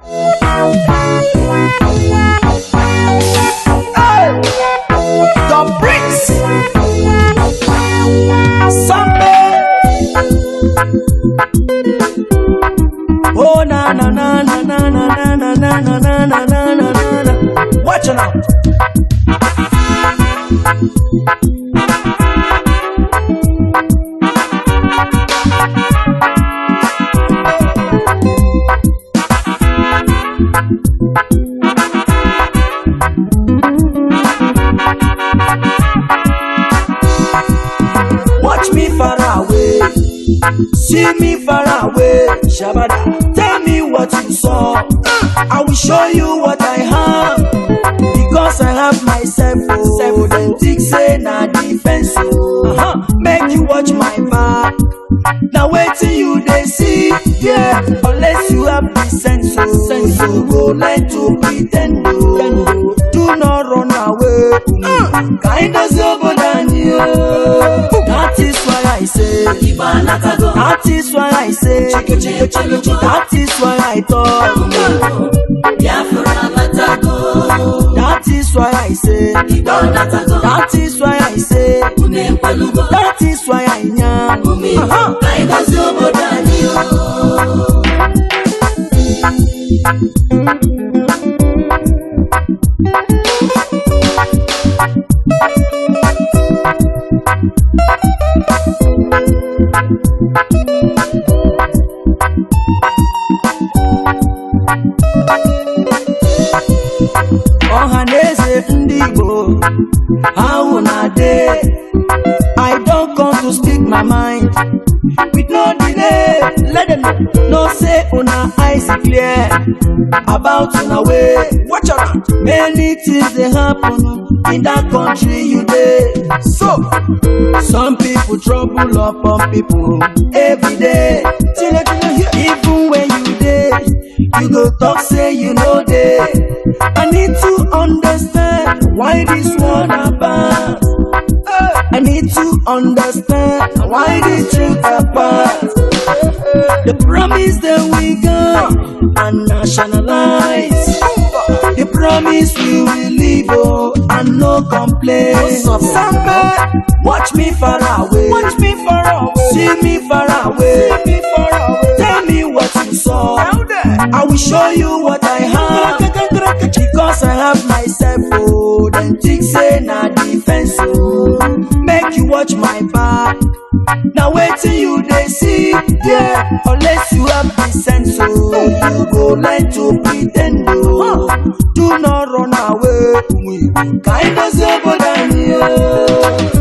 The bricks. Something. Oh na na na na na na na na na na na na na na. Watch it out. Watch me far away, see me far away. Shabada, tell me what you saw. I will show you what I have, because I have myself. Oh, then think say na defense. Make you watch my back. Now wait till you they see, yeah. Unless you have the sense, so go learn to pretend. Do not run away. Kind of over than you. That is why I say. That is why I say. That is why I talk. That is why I say. That is why I say. That is why I am. Ohaneze Ndigo, how una dey? I don't come to speak my mind with no delay. Let them know say una eyes clear about una way. Watch out, many things they happen in that country you dey. So some people trouble upon people every day. Even when you dey, you go talk say you know dey. I need to understand why this one bad. I need to understand why this truth apart. The promise that we got and nationalize. The promise we will live and no complaints. Somebody watch me far away. Watch me far away. See me far away. See me far away. Tell me what you saw. I will show you what I have, because I have myself. Oh, then think say na defense. Make you watch my back. Now wait till you they see, yeah. Unless you have the sense, so you go learn to pretend. Do not run away. Kind of over than you.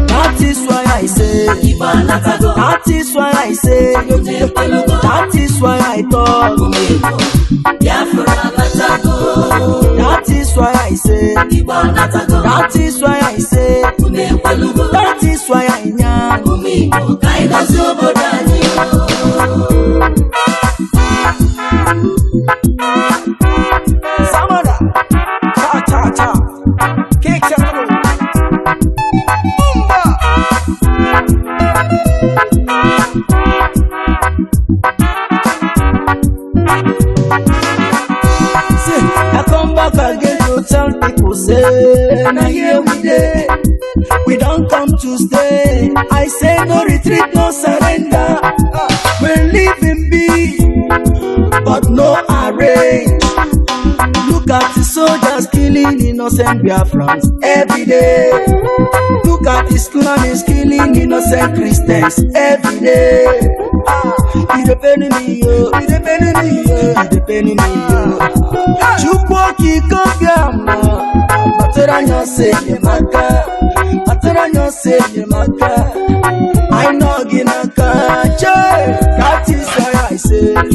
That is why I say. That is why I say. That is why I talk. That is why I say. That is why I say. That is why I am. Samada, ta ta ta, cake samado, umba. See, I come back again to tell people say, now here we dey. We don't come to stay. I say no retreat, no surrender. We're living big, but no arrange. Look at the soldiers killing innocent Biafrans every day. Look at the Kanu killing innocent Christians every day. It depends on you. It depends on you. It depends on you. Chukwuoki Kobiama. Materanyo say maka. Materanyo say maka. I know ginaka. That is why I say. That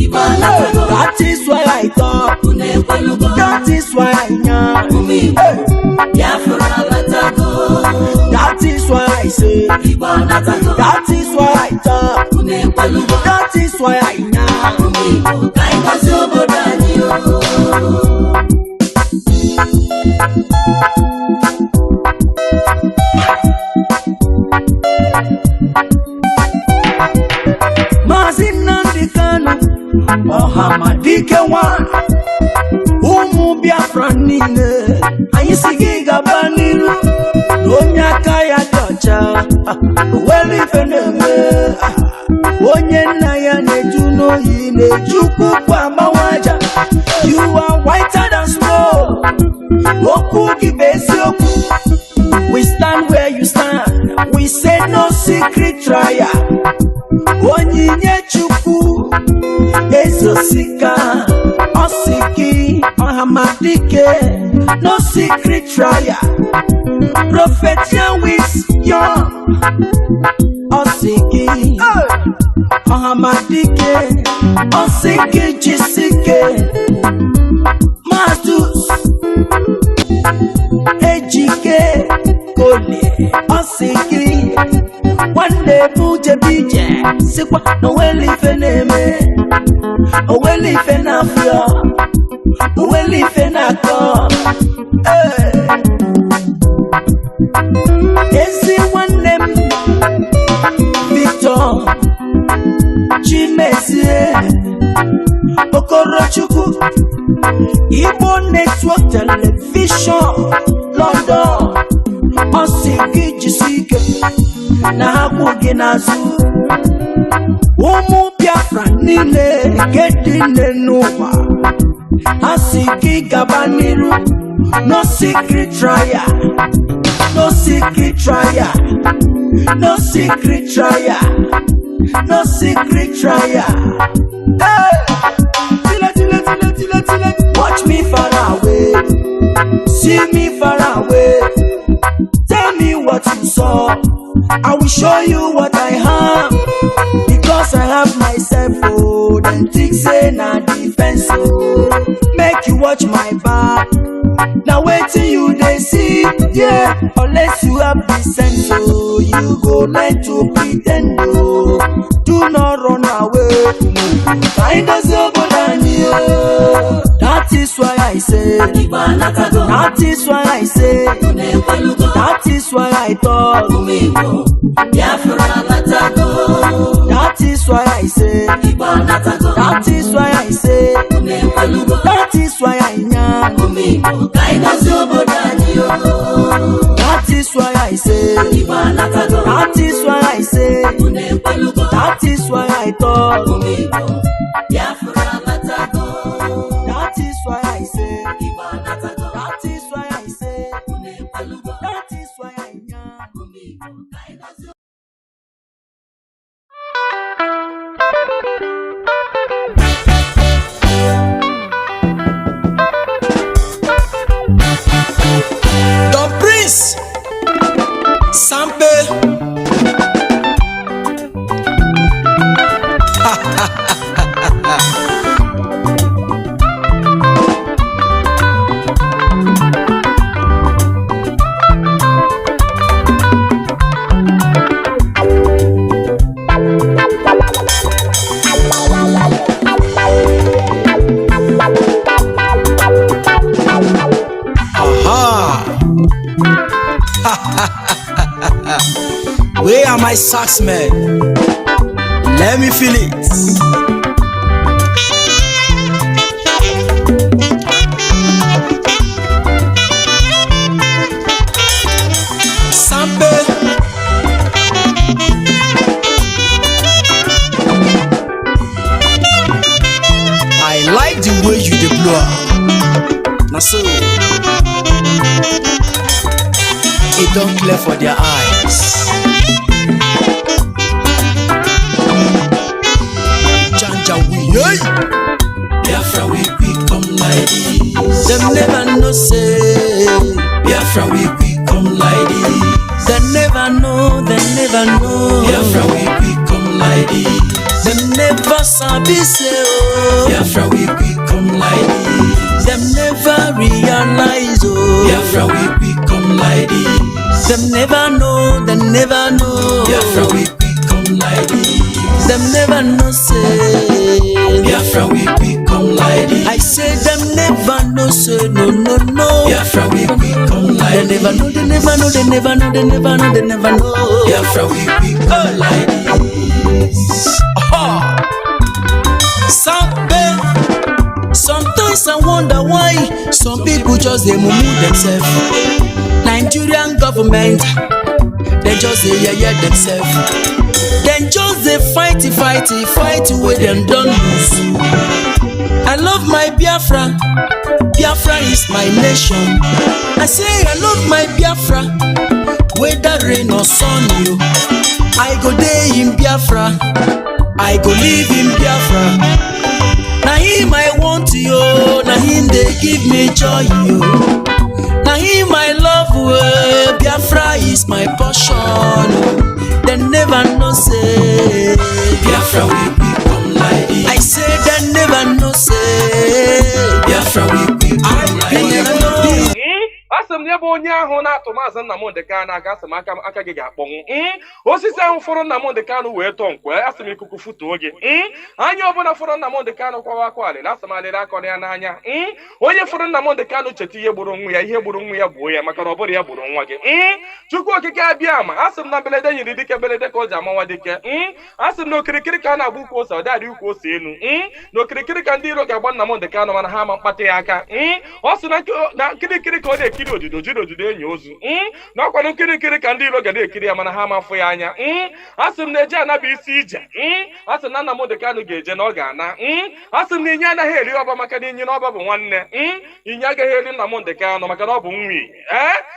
is why I talk. That is why I am. That is why I say. That is why I talk. That is why I am. Mazi Nnamdi Kanu, Muhammad one. Umu Biafra nile anyisigi gaba niru onye aka ya dọcha weli feneme onye nna ya na-eju n'oyi na-ejukwu kwa mawaja. You are whiter than snow. Okwu gị bụ eziokwu. We stand where you stand. We say no secret trial. Onyinye Chukwu ezosika osiki ohamadike. No secret trial. Prophet Yahweh's young osiki ohamadike osiki jisike Mazus ejike kole osiki wande buje bije sikwa no weli feneme o weli fenafia o weli fenako ezi wande Victor Chimezie Okorochukwu Igbo Network Television London Osiki jisike na hakwụ gị n'azụ. Ụmụ Biafra niile nke dị n'ụwa asiki gaba n'iru. No secret trial. No secret trial. No secret trial. No secret trial. Hey! Watch me far away. See me far away. Tell me what you saw. I will show you what I have. Because I have myself. Oh, then think say na defense. Oh, make you watch my back. Now wait till you they see. Yeah, unless you have the sense. Oh, you go learn to pretend. Oh, do not run away. Find us over here. That is why I say. That is why I say. That is why I thought. That is why I say. That is why I say. That is why I know. That is why I say. That is why I say. That is why I thought. That is why I say. That is why I say. That is why I know. The Prince Sampe Where are my socks, man? Let me feel it. Sample. I like the way you dey blow. Now so it don't clear for their eyes. Hey! Biafra we come like this. Them never know say Biafra we come like this. Them never know, Biafra we come like this. Them never sabi say oh Biafra we come like this. Them never realize oh Biafra we come like this. Them never know, Biafra we come like this. Them never know say Biafra we come like this. I say them never know say no. Biafra we come like this. They never know. Biafra we come like this. Sometimes I wonder why just they mumu themselves. Nigerian government, they just they yeah themselves. Then just they fight with them don't lose. I love my Biafra. Biafra is my nation. I say I love my Biafra. Whether rain or sun, you, I go day in Biafra. I go live in Biafra. Now him I want you. Now him they give me joy, you. Now him I love you. Biafra is my portion. They never know say Biafra will become like this. I say they never know say Biafra will become like this. Asem ne bo onye ahụ na-atụ Mazi Nnamdi Kanu aka asem aka gị ga-akpọnwụ osisi ahụ fọrọ Nnamdi Kanu wee tọọ nkwe asem ikuku futuo gị anya ọbụla fọrọ Nnamdi Kanu kwawa akwa alịla asem alịla akọ ya n'anya onye fọrọ Nnamdi Kanu cheta ihe gburu nwa ya gbuo ya maka na ọ bụrụ ya gburu nwa gị Chukwu okike abịa ma asem na belede nyiri dike belede ka o ji amawa dike asem na okirikiri ka a na-agba ukwu ose ọ dị ukwu ose enu na okirikiri ka ndị iro ga-agba Nnamdi Kanu mana ha ama mkpata ya aka ọ sị na kirikiri ka ọ na-ekiri odido enyi ozu n'ọkwado nkirikiri ka ndị iro ga na-ekiri ya mana ha mafụ ya anya asị m na-eje anaba isi ije asị na Nnamdi Kanu ga-eje na ọ ga-ana asị m na inye anaghị eri ọba maka na inye n'ọba bụ nwanne inye agaghị eri Nnamdi Kanu maka na ọ bụ nwi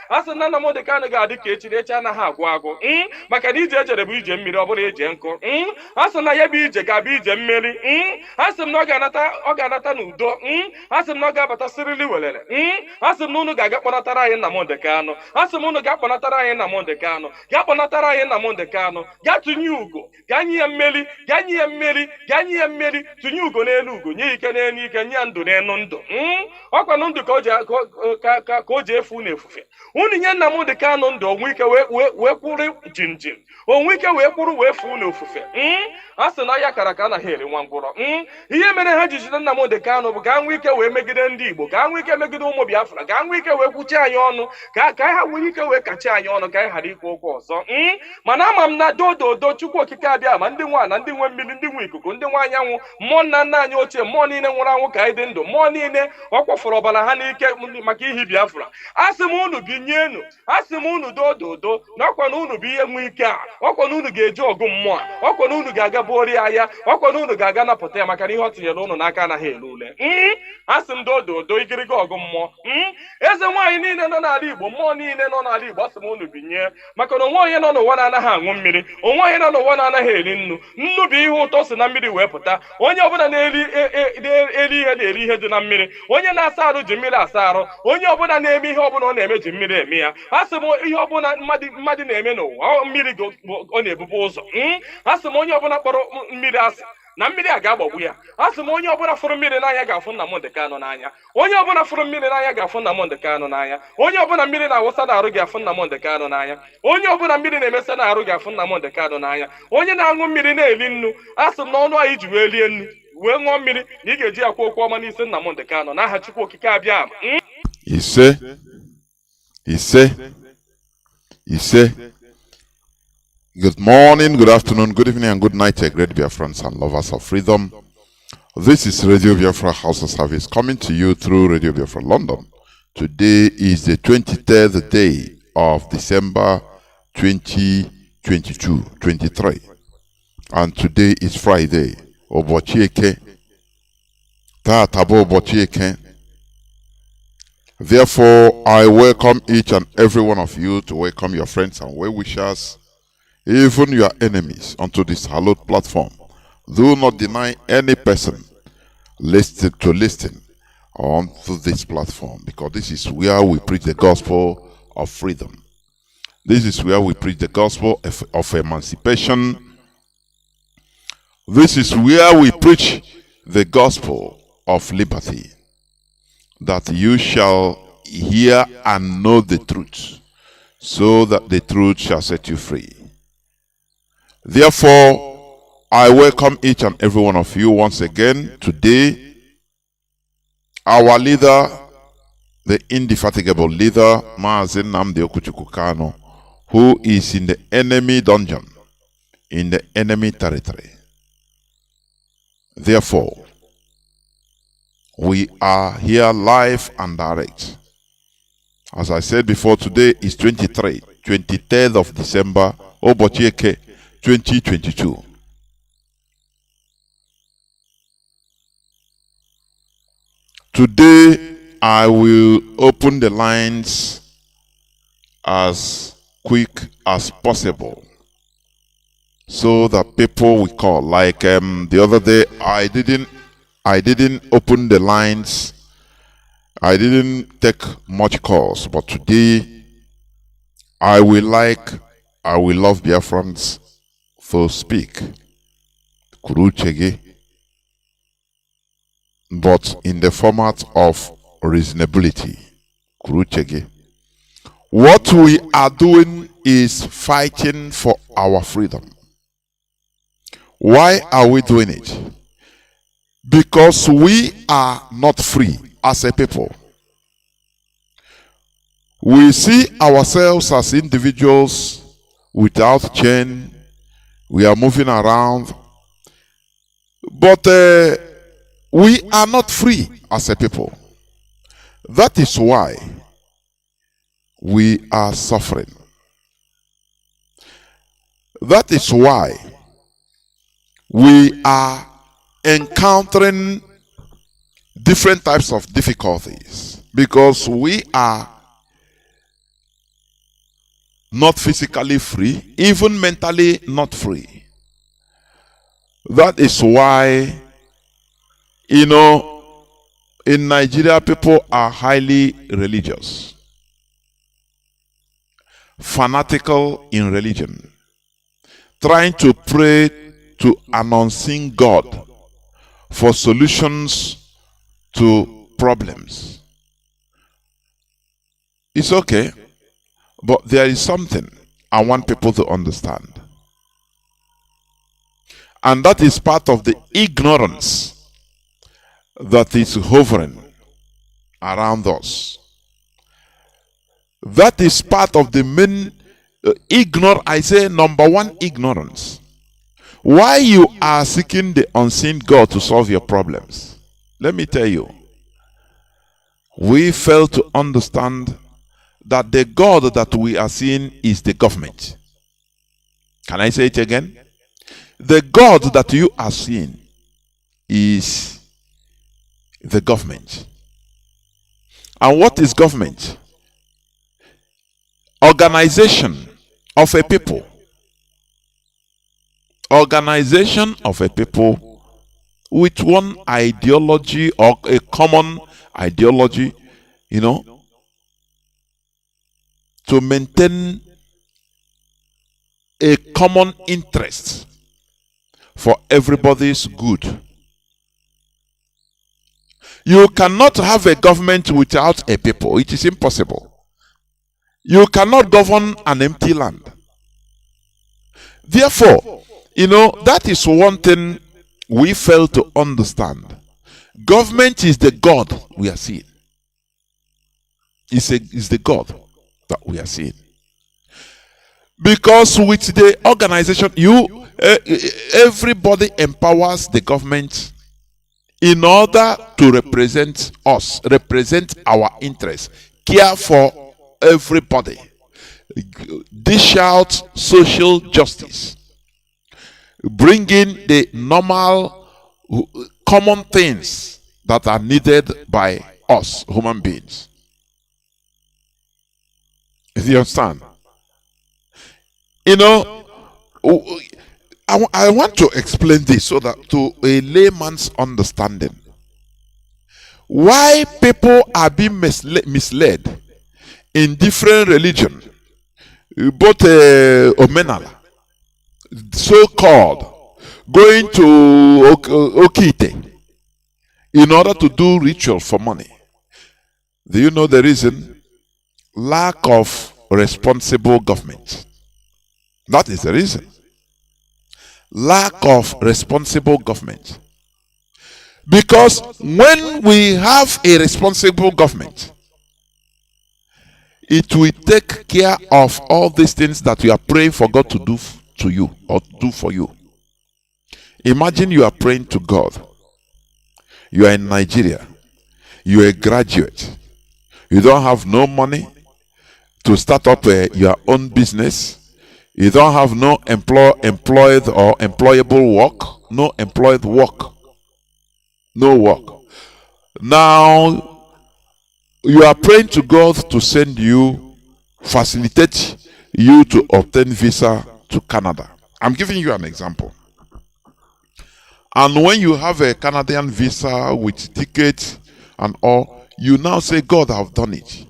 asị na Nnamdi Kanu ga-adị ka echi anaghị agwụ maka na ije ejere bụ ije mmiri ọ bụla eje nkụ asị na ya bụ ije ga-abụ ije mmeri asị m na ọ ga-anata n'udo asị m na ọ ga-abata sirili welere asị m na unu ga-aga kpọnatara anyị Nnamdi Kanu asị m unu ga-akpọnatara anyị Nnamdi Kanu ga-akpọnatara anyị Nnamdi Kanu ga-tụnye ugo ga-nye ya mmeri tụnye ugo n'elu ugo nye ike n'elu ike nye ya ndụ n'elu ndụ ọkwanụ ndụ ka o ji efu n'efufe unu nye Nnamdi Kanu ndụ onwe ike wee kwụrụ jinjin onwe ike wee kwụrụ wee fuo n'ofufe asị na ya kara ka anaghị eri nwa ngwụrọ ihe mere ha ji jide Nnamdi Kanu bụ ka nwee ike wee megide ndị Igbo ka nwee ike megide ụmụ Biafra ka nwee ike wee kwuchi anyị ọnụ ka ha nwee ike wee kachi anyị ọnụ ka anyị ghara ikwu okwu ọzọ mana ama m na dododo Chukwu okike abịa ma ndị nwa na ndị nwe mmiri ndị nwe ikuku ndị nwe anyanwụ mmụọ nna anyị ochie mmụọ niile nwụrụ anwụ ka anyị dị ndụ mmụọ niile ọ kwafọrọ ọbara ha n'ike maka ihi Biafra asị m unu binyenu asị m unu dododo na ọkwa na unu bụ ihe nwe ike a ọkwa na unu ga-eji ọgụ mmụọ ọkwa na unu ga-aga bụori ahịa ọkwa na unu ga-aga napụta ya maka na ihe ọ tinyere unu n'aka anaghị ele ule asị m dododo igiriga ọgụ mmụọ eze nwaanyị niile nọ n'ala Igbo mmụọ niile nọ n'ala Igbo asị m unu binye maka na onwe onye nọ n'ụwa na-anaghị aṅụ mmiri onwe onye nọ n'ụwa na-anaghị eri nnu bụ ihe ụtọ si na mmiri wee pụta onye ọbụla na-eri ihe na-eri ihe dị na mmiri onye na-asa arụ ji mmiri asa arụ onye ọbụla na-eme ihe ọbụla ọ na-eme ji mmiri eme ya asị m ihe ọbụla mmadụ na-eme n'ụwa mmiri ọ na-ebubu ụzọ asị m onye ọbụla kpọrọ mmiri asị na mmiri a ga-agbagbu ya asị m onye ọbụla fụrụ mmiri n'anya ga-afụ Nnamdi Kanu n'anya onye ọbụla fụrụ mmiri n'anya ga-afụ Nnamdi Kanu n'anya onye ọbụla mmiri na-awụsa n'arụ ga-afụ Nnamdi Kanu n'anya onye ọbụla mmiri na-emesa n'arụ ga-afụ Nnamdi Kanu n'anya onye na-aṅụ mmiri na-eli nnu asị m na ọnụ anyị ji wee lie nnu wee ṅụọ mmiri na ị ga-eji akwa okwu ọma n'isi Nnamdi Kanu n'aha Chukwu okike abịa ise. Good morning, good afternoon, good evening, and good night, great Biafrans and lovers of freedom. This is Radio Biafra Hausa service coming to you through Radio Biafra London. Today is the 23rd day of December 2023. And today is Friday. Obochieke. Tabo Obochieke. Therefore, I welcome each and every one of you to welcome your friends and well-wishers, even your enemies, onto this hallowed platform. Do not deny any person listen onto this platform, because this is where we preach the gospel of freedom. This is where we preach the gospel of emancipation. This is where we preach the gospel of liberty, that you shall hear and know the truth, so that the truth shall set you free. Therefore, I welcome each and every one of you once again today. Our leader, the indefatigable leader, Mazi Nnamdi Kanu, who is in the enemy dungeon, in the enemy territory. Therefore, we are here live and direct As I said before, today is 23rd of December, Obochieke 2022. Today, I will open the lines as quick as possible so that people will call. Like the other day, I didn't open the lines. I didn't take much calls, but today I will love Biafrans to speak. Kuruchege, but in the format of reasonability. Kuruchege. What we are doing is fighting for our freedom. Why are we doing it? Because we are not free as a people. We see ourselves as individuals without chain. We are moving around. But we are not free as a people. That is why we are suffering. That is why we are encountering different types of difficulties, because we are not physically free, even mentally not free. That is why, in Nigeria, people are highly religious, fanatical in religion, trying to pray to an unseen God for solutions to problems. It's okay, but there is something I want people to understand. And that is part of the ignorance that is hovering around us. That is part of the main number one, ignorance. Why you are seeking the unseen God to solve your problems? Let me tell you. We fail to understand that the God that we are seeing is the government. Can I say it again? The God that you are seeing is the government. And what is government? Organization of a people. Organization of a people with one ideology or a common ideology, to maintain a common interest for everybody's good. You cannot have a government without a people. It is impossible. You cannot govern an empty land. Therefore, that is one thing we fail to understand. Government is the God we are seeing. It's the God that we are seeing. Because with the organization, everybody empowers the government in order to represent us, represent our interests, care for everybody, dish out social justice, bring in the normal, common things that are needed by us, human beings. Do you understand? I want to explain this so that to a layman's understanding, why people are being misled in different religions, both Omenala, so-called, going to Okite in order to do ritual for money. Do you know the reason? Lack of responsible government. That is the reason. Lack of responsible government. Because when we have a responsible government, it will take care of all these things that you are praying for God to do to you or do for you. Imagine you are praying to God. You are in Nigeria. You are a graduate. You don't have no money. to start up your own business. You don't have no employed or employable work, no employed work, no work. Now you are praying to God to send you, facilitate you to obtain visa to Canada. I'm giving you an example. And when you have a Canadian visa with ticket and all, you now say, God, I've done it.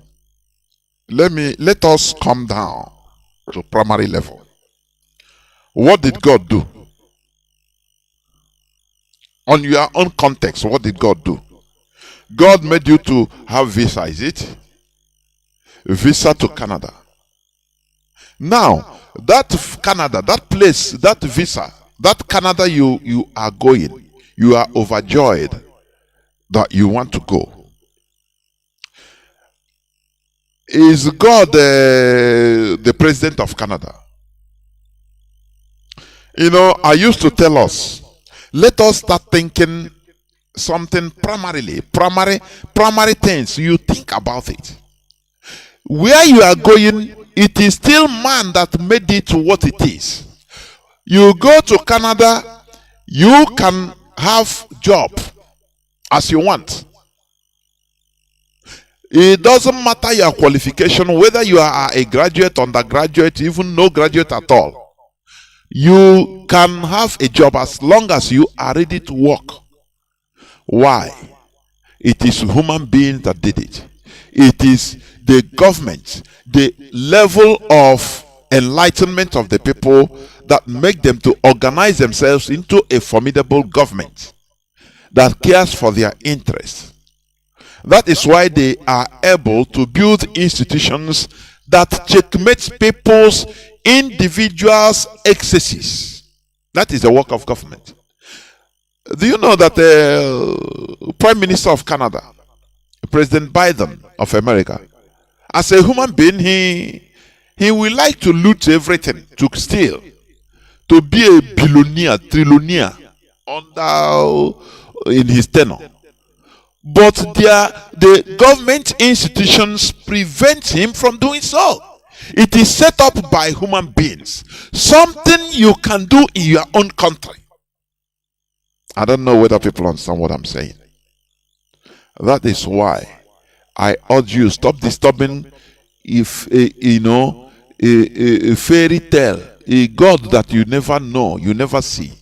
Let us come down to primary level. What did God do? On your own context, what did God do? God made you to have visa, is it? Visa to Canada. Now, that Canada, that place, that visa, that Canada you are going, you are overjoyed that you want to go. Is God the president of Canada? You know, I used to tell us, let us start thinking something primary things. You think about it. Where you are going, it is still man that made it what it is. You go to Canada, you can have job as you want. It doesn't matter your qualification, whether you are a graduate, undergraduate, even no graduate at all. You can have a job as long as you are ready to work. Why? It is human beings that did it. It is the government, the level of enlightenment of the people that make them to organize themselves into a formidable government that cares for their interests. That is why they are able to build institutions that checkmate people's individuals' excesses. That is the work of government. Do you know that the Prime Minister of Canada, President Biden of America, as a human being, he will like to loot everything, to steal, to be a billionaire, trillionaire in his tenure. But the government institutions prevent him from doing so. It is set up by human beings. Something you can do in your own country. I don't know whether people understand what I'm saying. That is why I urge you, stop disturbing a fairy tale, a God that you never know, you never see,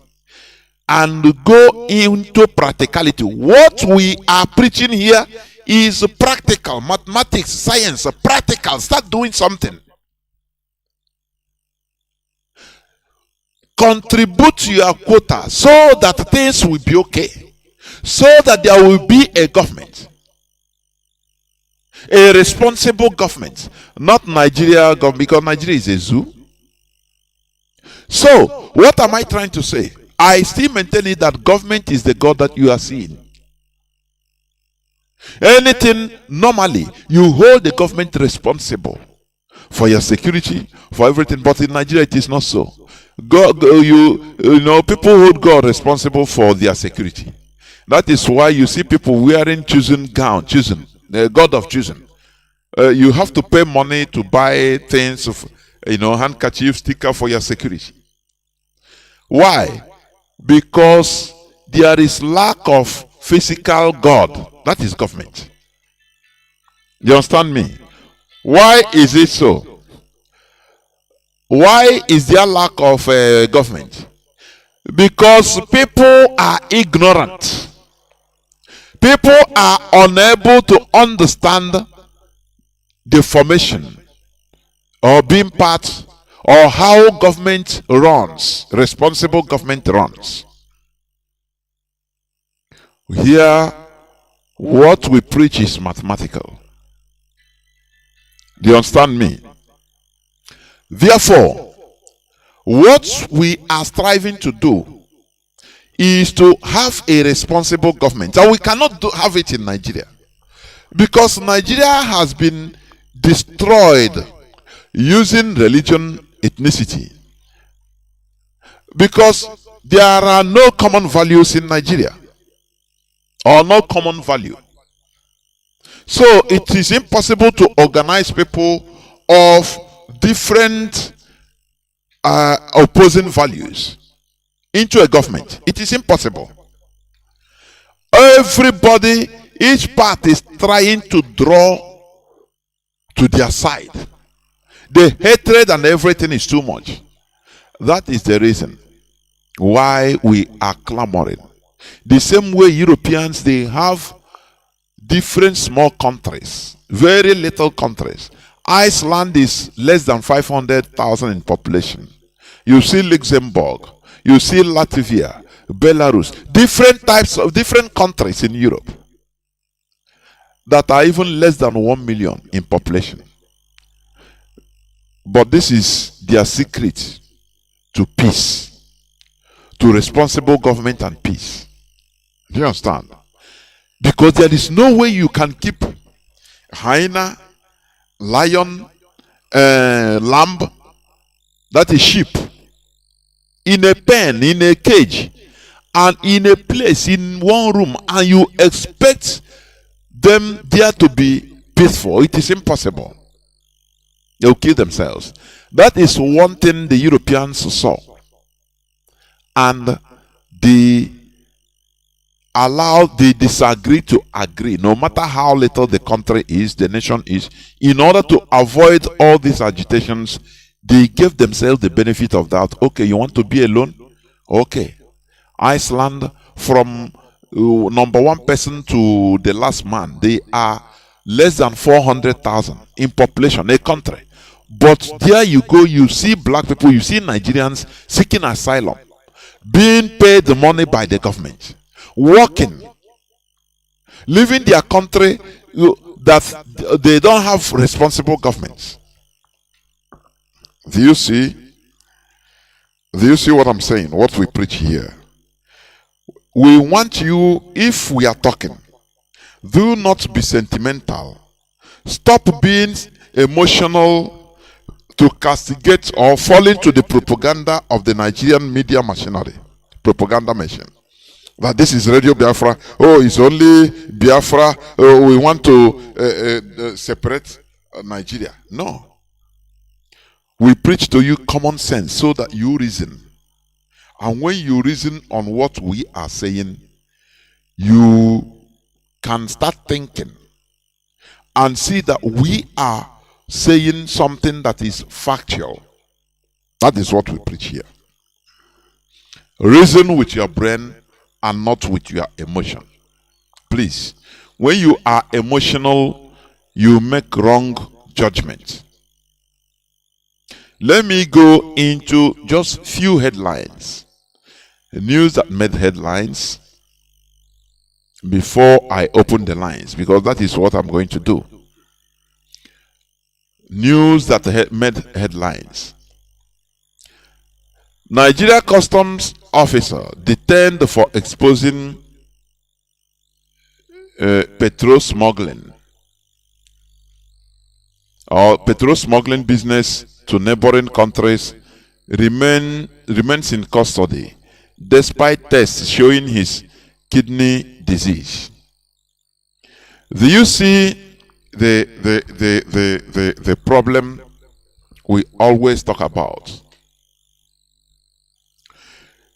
and go into practicality. What we are preaching here is practical, mathematics, science, practical. Start doing something. Contribute your quota so that things will be okay, so that there will be a government, a responsible government, not Nigeria government, because Nigeria is a zoo. So what am I trying to say? I still maintain it that government is the God that you are seeing. Anything, normally you hold the government responsible for your security, for everything, but in Nigeria it is not so. God, you know, people hold God responsible for their security. That is why you see people wearing chosen gown, chosen, the God of chosen. You have to pay money to buy things, handkerchief, sticker for your security. Why? Because there is lack of physical God. That is government. You understand me? Why is it so? Why is there lack of government? Because people are ignorant. People are unable to understand the formation or being part or how government runs, responsible government runs. Here, what we preach is mathematical. Do you understand me? Therefore, what we are striving to do is to have a responsible government. And we cannot have it in Nigeria, because Nigeria has been destroyed using religion, ethnicity, because there are no common values in Nigeria, or no common value. So it is impossible to organize people of different opposing values into a government. It is impossible. Everybody, each part is trying to draw to their side. The hatred and everything is too much. That is the reason why we are clamoring. The same way Europeans, they have different small countries, very little countries. Iceland is less than 500,000 in population. You see Luxembourg, you see Latvia, Belarus, different types of different countries in Europe that are even less than 1 million in population. But this is their secret to peace, to responsible government and peace. Do you understand? Because there is no way you can keep hyena, lion, lamb, that is sheep, in a pen, in a cage, and in a place, in one room, and you expect them there to be peaceful. It is impossible. They'll kill themselves. That is one thing the Europeans saw. And they disagree to agree, no matter how little the country is, the nation is. In order to avoid all these agitations, they gave themselves the benefit of that. Okay, you want to be alone? Okay. Iceland, from number one person to the last man, they are less than 400,000 in population, a country. But there you go, you see black people, you see Nigerians seeking asylum, being paid the money by the government, working, leaving their country that they don't have responsible governments. Do you see what I'm saying? What we preach here? We want you, if we are talking, do not be sentimental. Stop being emotional to castigate or fall into the propaganda of the Nigerian media machinery, propaganda machine. That this is Radio Biafra. Oh, it's only Biafra. Oh, we want to separate Nigeria. No. We preach to you common sense so that you reason. And when you reason on what we are saying, you can start thinking and see that we are saying something that is factual. That is what we preach here. Reason with your brain and not with your emotion. Please, when you are emotional, you make wrong judgment. Let me go into just few headlines. News that made headlines before I open the lines, because that is what I'm going to do. News that made headlines. Nigeria Customs officer detained for exposing petrol smuggling or petrol smuggling business to neighboring countries remains in custody despite tests showing his kidney disease. Do you see the problem we always talk about?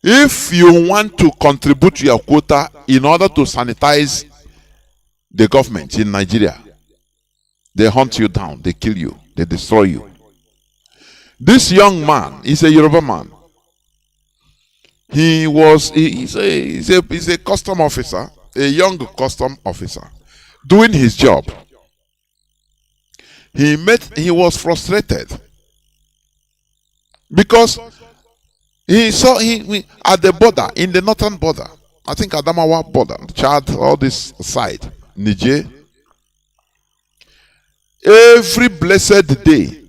If you want to contribute to your quota in order to sanitize the government in Nigeria, they hunt you down, they kill you, they destroy you. This young man is a Yoruba man. He's a custom officer, a young custom officer, doing his job. He was frustrated because he saw at the border, in the northern border, I think Adamawa border, Chad, all this side, Niger, every blessed day,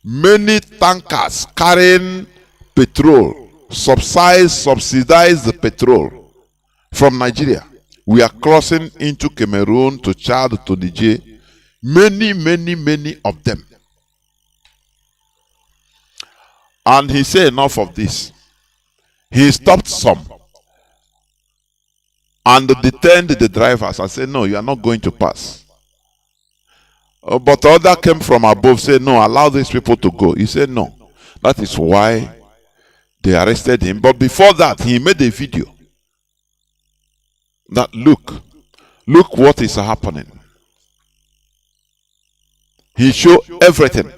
many tankers carrying petrol, subsidized the petrol from Nigeria. We are crossing into Cameroon, to Chad, to Niger. Many of them. And he said enough of this. He stopped some and detained the drivers and said, no, you are not going to pass. But other came from above, said, no, allow these people to go. He said, no. That is why they arrested him. But before that, he made a video that look what is happening. He showed everything.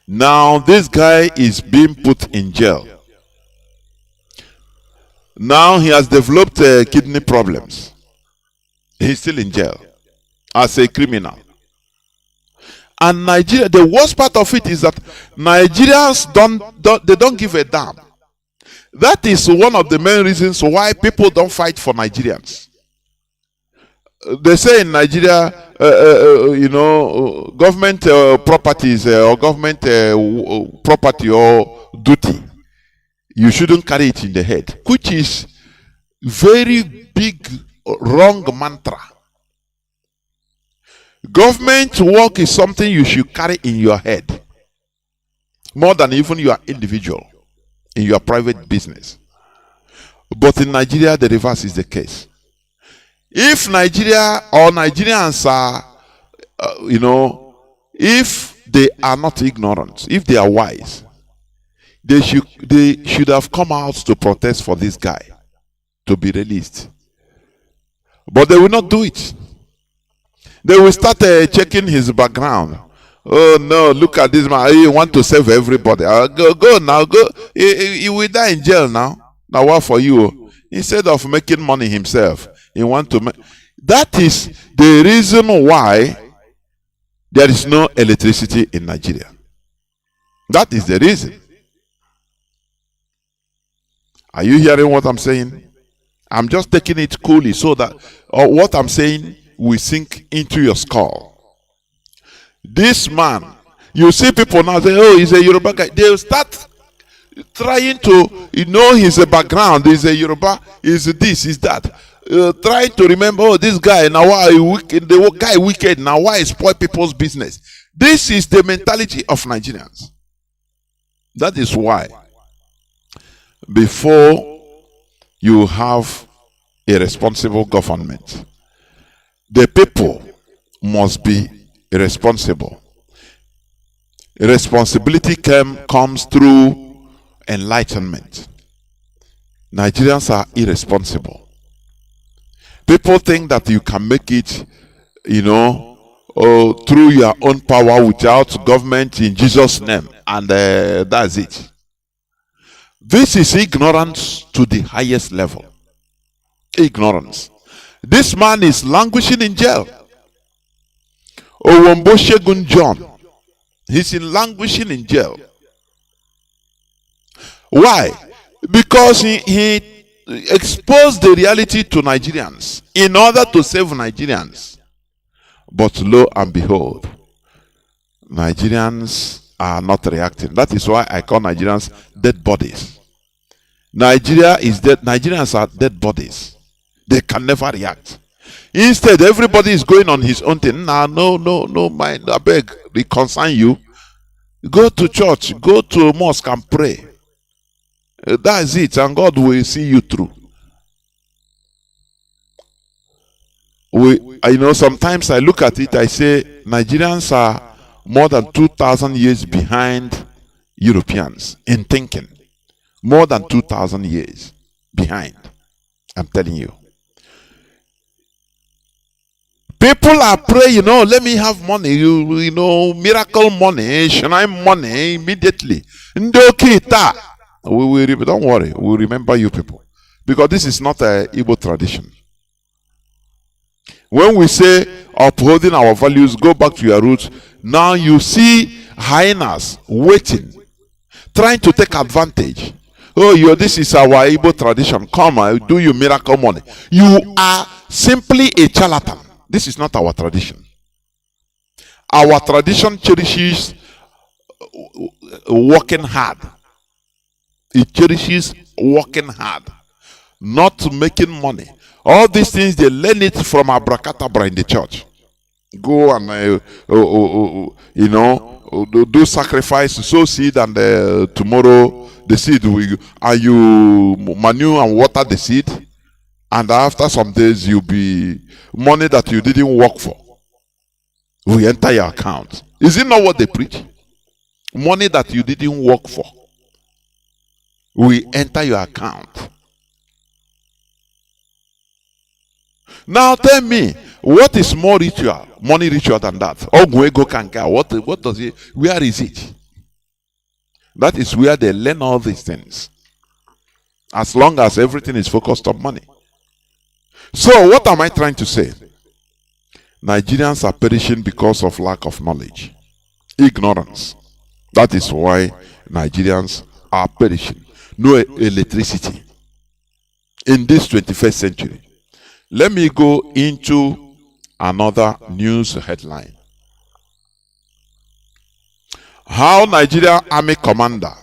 Now this guy is being put in jail. Now he has developed kidney problems. He's still in jail as a criminal. And Nigeria, the worst part of it is that Nigerians don't give a damn. That is one of the main reasons why people don't fight for Nigerians. They say in Nigeria, government properties or government property or duty, you shouldn't carry it in the head, which is very big wrong mantra. Government work is something you should carry in your head more than even your individual in your private business. But in Nigeria, the reverse is the case. If Nigeria or Nigerians are, if they are not ignorant, if they are wise, they should have come out to protest for this guy to be released. But they will not do it. They will start checking his background. Oh no, look at this man. He want to save everybody. Go now, go. He will die in jail now. Now what for you? Instead of making money himself, he want to make. That is the reason why there is no electricity in Nigeria. That is the reason. Are you hearing what I'm saying? I'm just taking it coolly so that what I'm saying will sink into your skull. This man, you see people now say, oh, he's a Yoruba guy. They'll start trying to his background. He's a Yoruba, he's this, he's that. Trying to remember, oh, this guy, now why wicked, the guy wicked, now why spoil people's business. This is the mentality of Nigerians. That is why, before you have a responsible government, the people must be responsible. Responsibility comes through enlightenment. Nigerians are irresponsible. People think that you can make it, through your own power without government in Jesus' name, and that's it. This is ignorance to the highest level. Ignorance. This man is languishing in jail. Owombo John, he's languishing in jail. Why? Because he exposed the reality to Nigerians in order to save Nigerians. But lo and behold, Nigerians are not reacting. That is why I call Nigerians dead bodies. Nigeria is dead. Nigerians are dead bodies. They can never react. Instead, everybody is going on his own thing. Nah, no, mind. I beg, reconcile you. Go to church, go to a mosque and pray. That's it, and God will see you through. Sometimes I look at it, I say Nigerians are more than 2,000 years behind Europeans in thinking. More than 2,000 years behind. I'm telling you. People are praying, let me have money, miracle money, shrine money immediately. Don't worry, we'll remember you people. Because this is not an Igbo tradition. When we say upholding our values, go back to your roots. Now you see hyenas waiting, trying to take advantage. Oh, this is our Igbo tradition. Come, I'll do you miracle money. You are simply a charlatan. This is not our tradition. Our tradition cherishes working hard. It cherishes working hard, not making money. All these things, they learn it from abracadabra in the church. Go and, do sacrifice, sow seed, and tomorrow the seed will, and you manure and water the seed. And after some days, you'll be money that you didn't work for. will enter your account. Is it not what they preach? Money that you didn't work for will enter your account. Now tell me, what is more ritual, money ritual than that? Ogwego kanka. What does it? Where is it? That is where they learn all these things. As long as everything is focused on money. So what am I trying to say? Nigerians are perishing because of lack of knowledge, ignorance. That is why Nigerians are perishing. No electricity in this 21st century. Let me go into another news headline. How Nigerian Army Commander,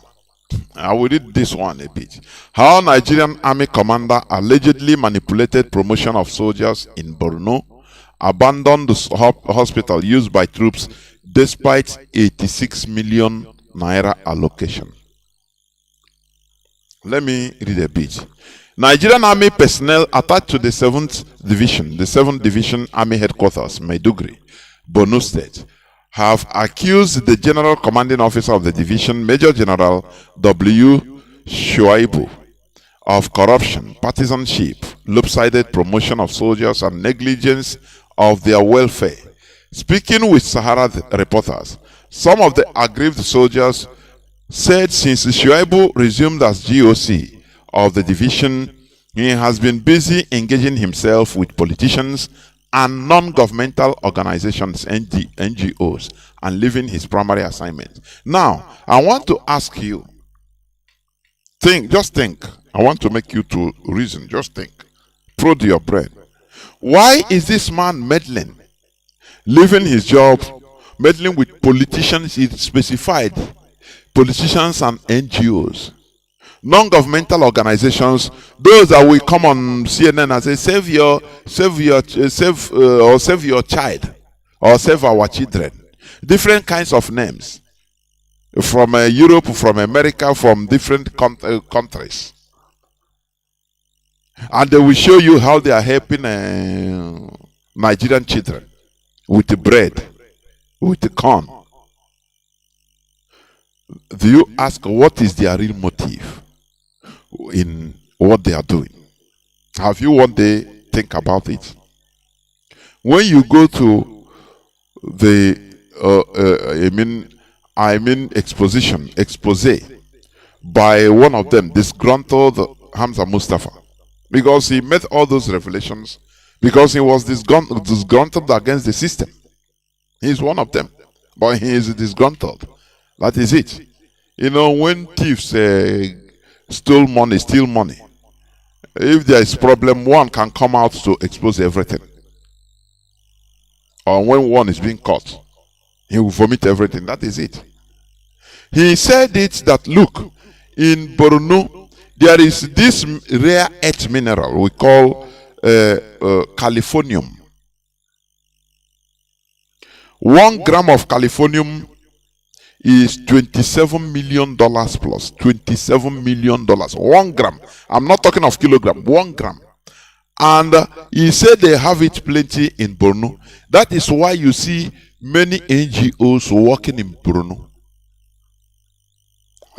I will read this one a bit. How Nigerian Army Commander allegedly manipulated promotion of soldiers in Borno, abandoned the hospital used by troops despite 86 million naira allocation. Let me read a bit. Nigerian Army personnel attached to the 7th Division Army Headquarters, Maiduguri, Borno State, have accused the General Commanding Officer of the division, Major General W. Shuaibu, of corruption, partisanship, lopsided promotion of soldiers, and negligence of their welfare. Speaking with Sahara reporters, some of the aggrieved soldiers said since Shuaibu resumed as GOC of the division, he has been busy engaging himself with politicians and non-governmental organizations, NGOs, and leaving his primary assignment. Now, I want to ask you, just think. I want to make you to reason. Just think. Prod your brain. Why is this man meddling? Leaving his job, meddling with politicians, he specified politicians and NGOs. Non-governmental organizations, those that will come on CNN and say, save your child, or save our children. Different kinds of names from Europe, from America, from different countries, and they will show you how they are helping Nigerian children with the bread, with the corn. Do you ask what is their real motive in what they are doing? Have you one day think about it? When you go to the expose by one of them, disgruntled Hamza Mustafa, because he made all those revelations because he was disgruntled against the system. He is one of them, but he is disgruntled. That is it. You know, when thieves steal money, if there is problem, one can come out to expose everything. Or when one is being caught, he will vomit everything. That is it. He said it that, look, in Borno, there is this rare earth mineral we call californium. 1 gram of californium is $27 million plus. $27 million. 1 gram. I'm not talking of kilogram. 1 gram. And he said they have it plenty in Borno. That is why you see many NGOs working in Borno.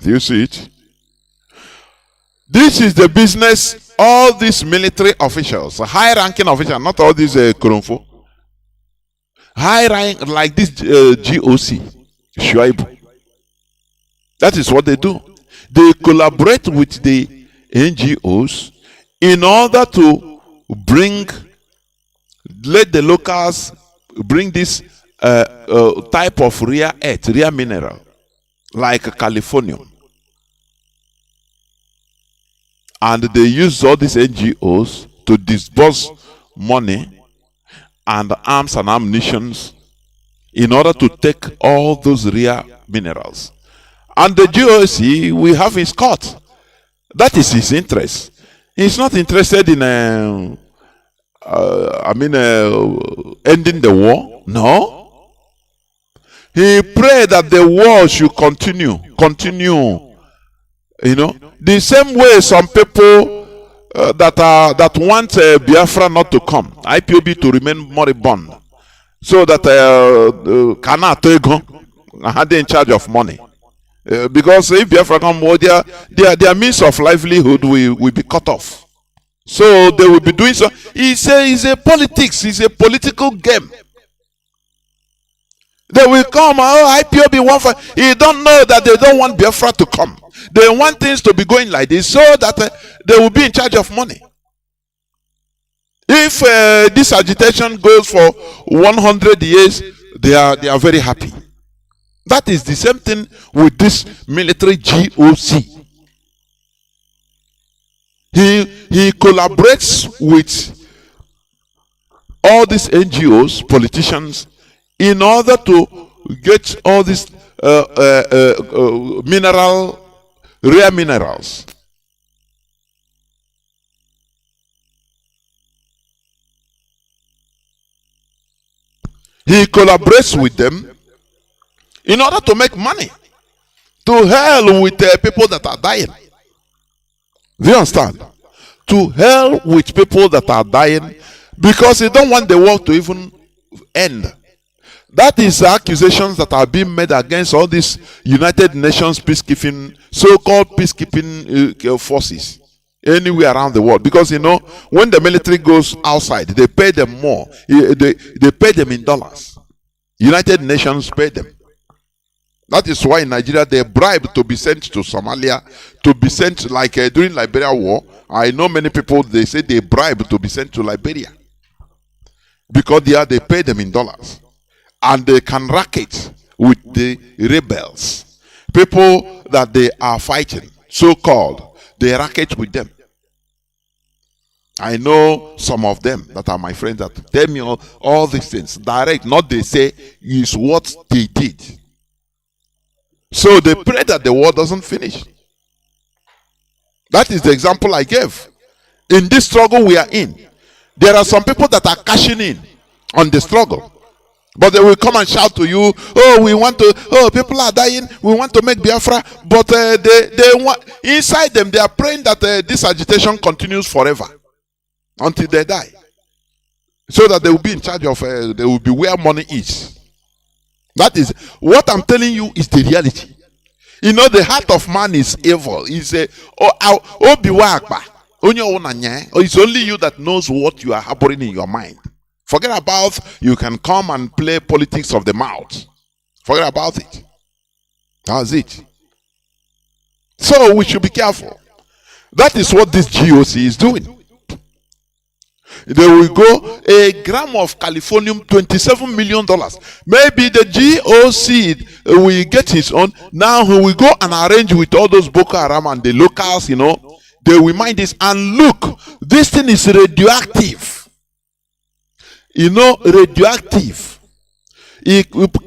Do you see it? This is the business all these military officials, high-ranking officials, not all these Kurumfo, high rank like this GOC, Shuaibu. That is what they do. They collaborate with the NGOs in order to let the locals bring this type of rare earth, rare mineral, like californium. And they use all these NGOs to disburse money and arms and ammunitions in order to take all those rare minerals. And the GOC will have his cut. That is his interest. He's not interested in ending the war. No. He prayed that the war should continue. You know, the same way some people that want Biafra not to come, IPOB to remain moribund, so that Kanu had in charge of money. Because if Biafra come, well, their means of livelihood will be cut off. So they will be doing so. It's a politics, it's a political game. They will come, IPOB one for. You don't know that they don't want Biafra to come. They want things to be going like this so that they will be in charge of money. If this agitation goes for 100 years, they are very happy. That is the same thing with this military GOC. He collaborates with all these NGOs, politicians, in order to get all these rare minerals. He collaborates with them in order to make money. To hell with people that are dying. Do you understand? To hell with people that are dying, because they don't want the war to even end. That is the accusations that are being made against all these United Nations peacekeeping, so-called peacekeeping forces anywhere around the world. Because when the military goes outside, they pay them more. They pay them in dollars. United Nations pay them. That is why in Nigeria they bribe to be sent to Somalia, to be sent like during Liberia war. I know many people, they say they bribe to be sent to Liberia because they pay them in dollars, and they can racket with the rebels, people that they are fighting, so-called. They racket with them. I know some of them that are my friends that tell me all these things direct. Not they say is what they did. So they pray that the war doesn't finish. That is the example I gave. In this struggle we are in, there are some people that are cashing in on the struggle. But they will come and shout to you, people are dying, we want to make Biafra. But they want, inside them, they are praying that this agitation continues forever until they die. So that they will be in charge of, they will be where money is. That is what I'm telling you is the reality. The heart of man is evil. It's only you that knows what you are harboring in your mind. Forget about you can come and play politics of the mouth. Forget about it. That's it. So we should be careful. That is what this GOC is doing. They will go a gram of californium, $27 million. Maybe the GOC will get his own. Now he will go and arrange with all those Boko Haram and the locals, they will mind this. And look, this thing is radioactive. Radioactive.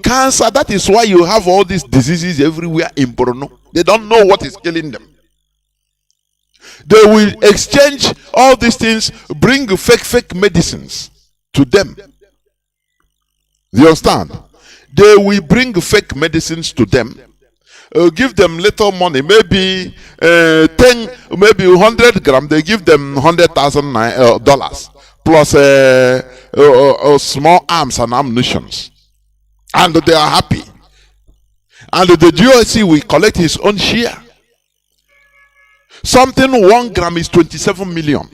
Cancer, that is why you have all these diseases everywhere in Borno. They don't know what is killing them. They will exchange all these things, bring fake medicines to them. Do you understand? They will bring fake medicines to them, give them little money, maybe 10, maybe 100 grams. They give them $100,000 plus small arms and ammunitions, and they are happy. And the GOC will collect his own share. Something 1 gram is 27 million.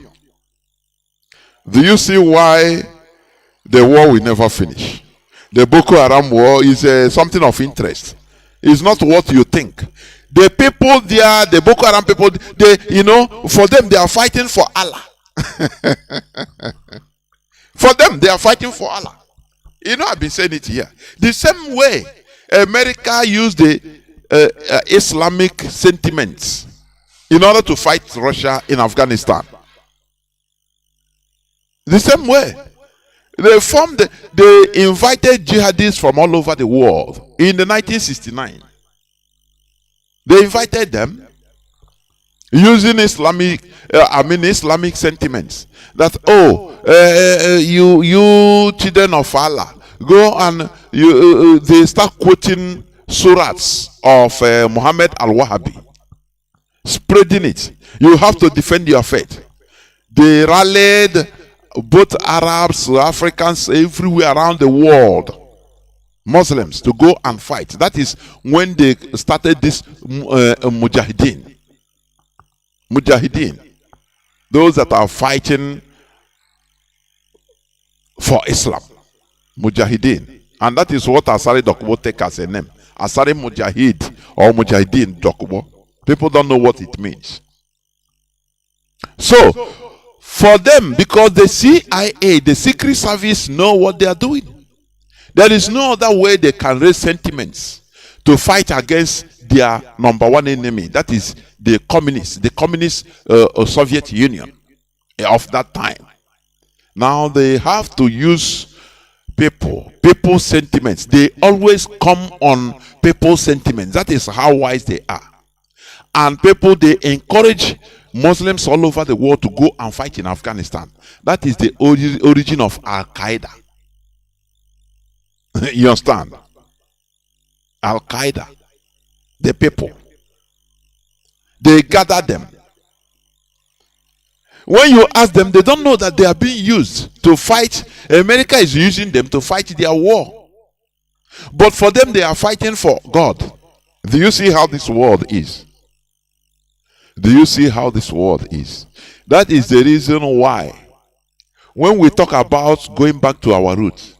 Do you see why the war will never finish? The Boko Haram war is something of interest. It's not what you think. The people there, the Boko Haram people, for them they are fighting for Allah. For them they are fighting for Allah. I've been saying it here. The same way America used the Islamic sentiments in order to fight Russia in Afghanistan. The same way. They invited jihadists from all over the world in the 1969. They invited them using Islamic sentiments. That, you children of Allah, go and they start quoting surahs of Muhammad al-Wahhabi. Spreading it. You have to defend your faith. They rallied both Arabs, Africans, everywhere around the world, Muslims, to go and fight. That is when they started this Mujahideen. Mujahideen. Those that are fighting for Islam. Mujahideen. And that is what Asari Dokubo take as a name. Asari Mujahid or Mujahideen Dokubo. People don't know what it means. So, for them, because the CIA, the Secret Service, know what they are doing. There is no other way they can raise sentiments to fight against their number one enemy. That is the communist Soviet Union of that time. Now they have to use people's sentiments. They always come on people's sentiments. That is how wise they are. And people, they encourage Muslims all over the world to go and fight in Afghanistan. That is the origin of Al-Qaeda. You understand? Al-Qaeda. The people. They gather them. When you ask them, they don't know that they are being used to fight. America is using them to fight their war. But for them, they are fighting for God. Do you see how this world is? Do you see how this world is? That is the reason why when we talk about going back to our roots,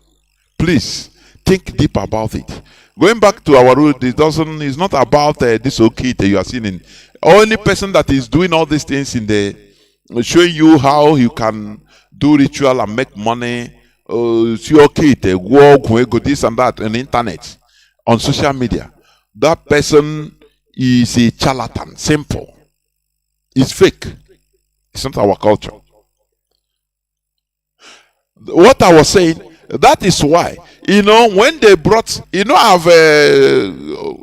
please think deep about it. Going back to our roots, it's not about this kid that you are seeing. Only person that is doing all these things in the showing you how you can do ritual and make money, see your kid walk, go this and that on the internet, on social media. That person is a charlatan. Simple. It's fake. It's not our culture. What I was saying, that is why, when they brought, I've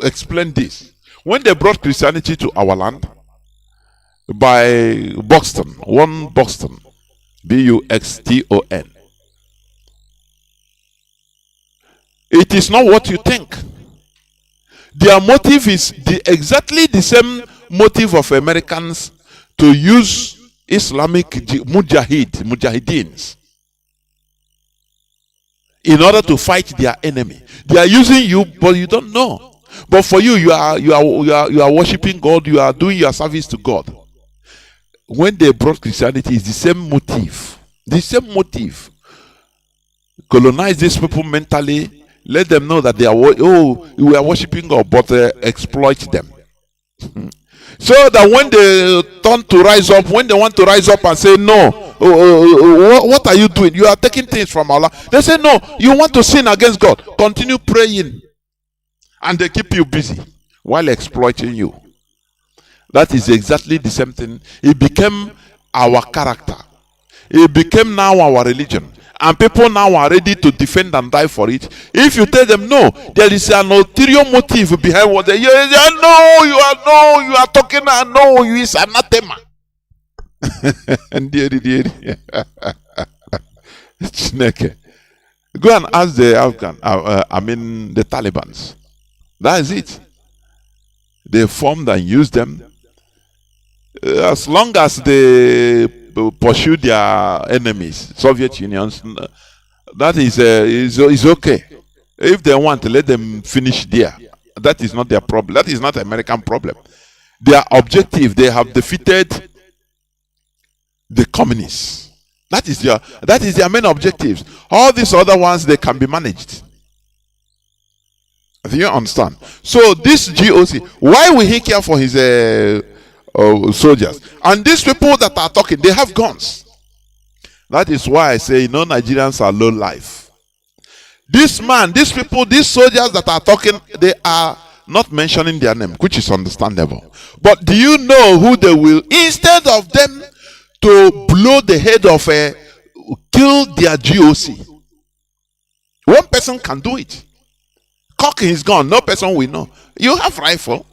explained this. When they brought Christianity to our land by Buxton, one Buxton, Buxton, it is not what you think. Their motive is exactly the same motive of Americans to use Islamic Mujahideens in order to fight their enemy. They are using you, but you don't know. But for you, you are worshiping God. You are doing your service to God. When they brought Christianity, it's the same motive. The same motive. Colonize these people mentally. Let them know that we are worshiping God, but exploit them. So that when they turn to rise up, when they want to rise up and say, no, what are you doing? You are taking things from Allah. They say, no, you want to sin against God. Continue praying. And they keep you busy while exploiting you. That is exactly the same thing. It became our character. It became now our religion. And people now are ready to defend and die for it. If you tell them no, there is an ulterior motive behind what they you are talking, no, you is anathema. Go and ask the the Talibans. That is it. They formed and used them. As long as they pursue their enemies, Soviet Union, that is okay. If they want to let them finish there, that is not their problem. That is not American problem. Their objective, they have defeated the communists. That is their main objectives. All these other ones, they can be managed. Do you understand? So this GOC, why will he care for his soldiers? And these people that are talking, they have guns. That is why I say, Nigerians are low life. These people, these soldiers that are talking, they are not mentioning their name, which is understandable. But do you know who they will, instead of them to blow the head of kill their GOC? One person can do it. Cock his gun, no person will know. You have rifle.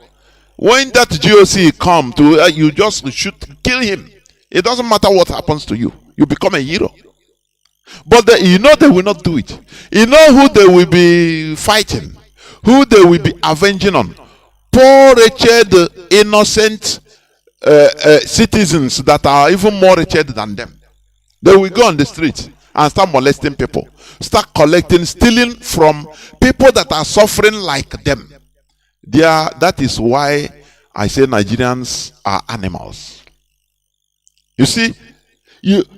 When that GOC come to you, just shoot, kill him. It doesn't matter what happens to you. You become a hero. But they will not do it. You know who they will be fighting, who they will be avenging on. Poor, wretched, innocent citizens that are even more wretched than them. They will go on the street and start molesting people, start collecting, stealing from people that are suffering like them. That is why I say Nigerians are animals. You see,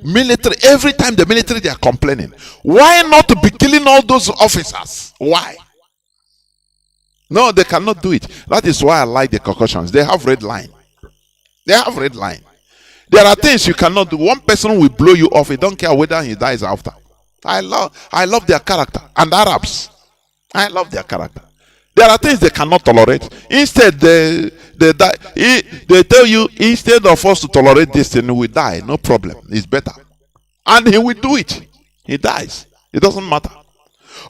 military, every time the military, they are complaining. Why not be killing all those officers? Why? No, they cannot do it. That is why I like the concussions. They have red line. They have red line. There are things you cannot do. One person will blow you off. He don't care whether he dies after. I love their character. And Arabs, I love their character. There are things they cannot tolerate. Instead, they tell you, instead of us to tolerate this thing, we die. No problem. It's better. And he will do it. He dies. It doesn't matter.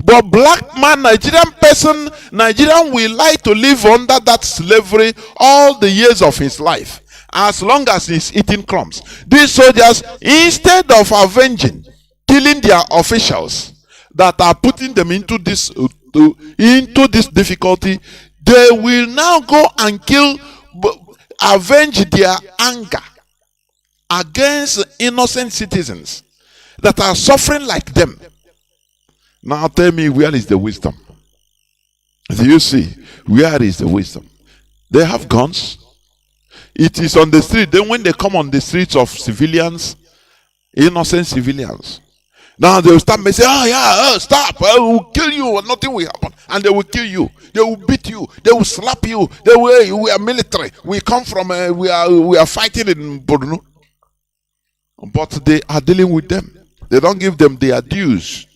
But black man, Nigerian person, Nigerian will like to live under that slavery all the years of his life, as long as he's eating crumbs. These soldiers, instead of avenging, killing their officials that are putting them into this difficulty, they will now go and avenge their anger against innocent citizens that are suffering like them. Now tell me, where is the wisdom? Do you see? Where is the wisdom? They have guns. It is on the street. Then when they come on the streets of civilians, innocent civilians, now they will start saying, oh yeah, stop, I will kill you, nothing will happen. And they will kill you, they will beat you, they will slap you. They will, we are military, we come from, we are fighting in Borno. But they are dealing with them. They don't give them their dues.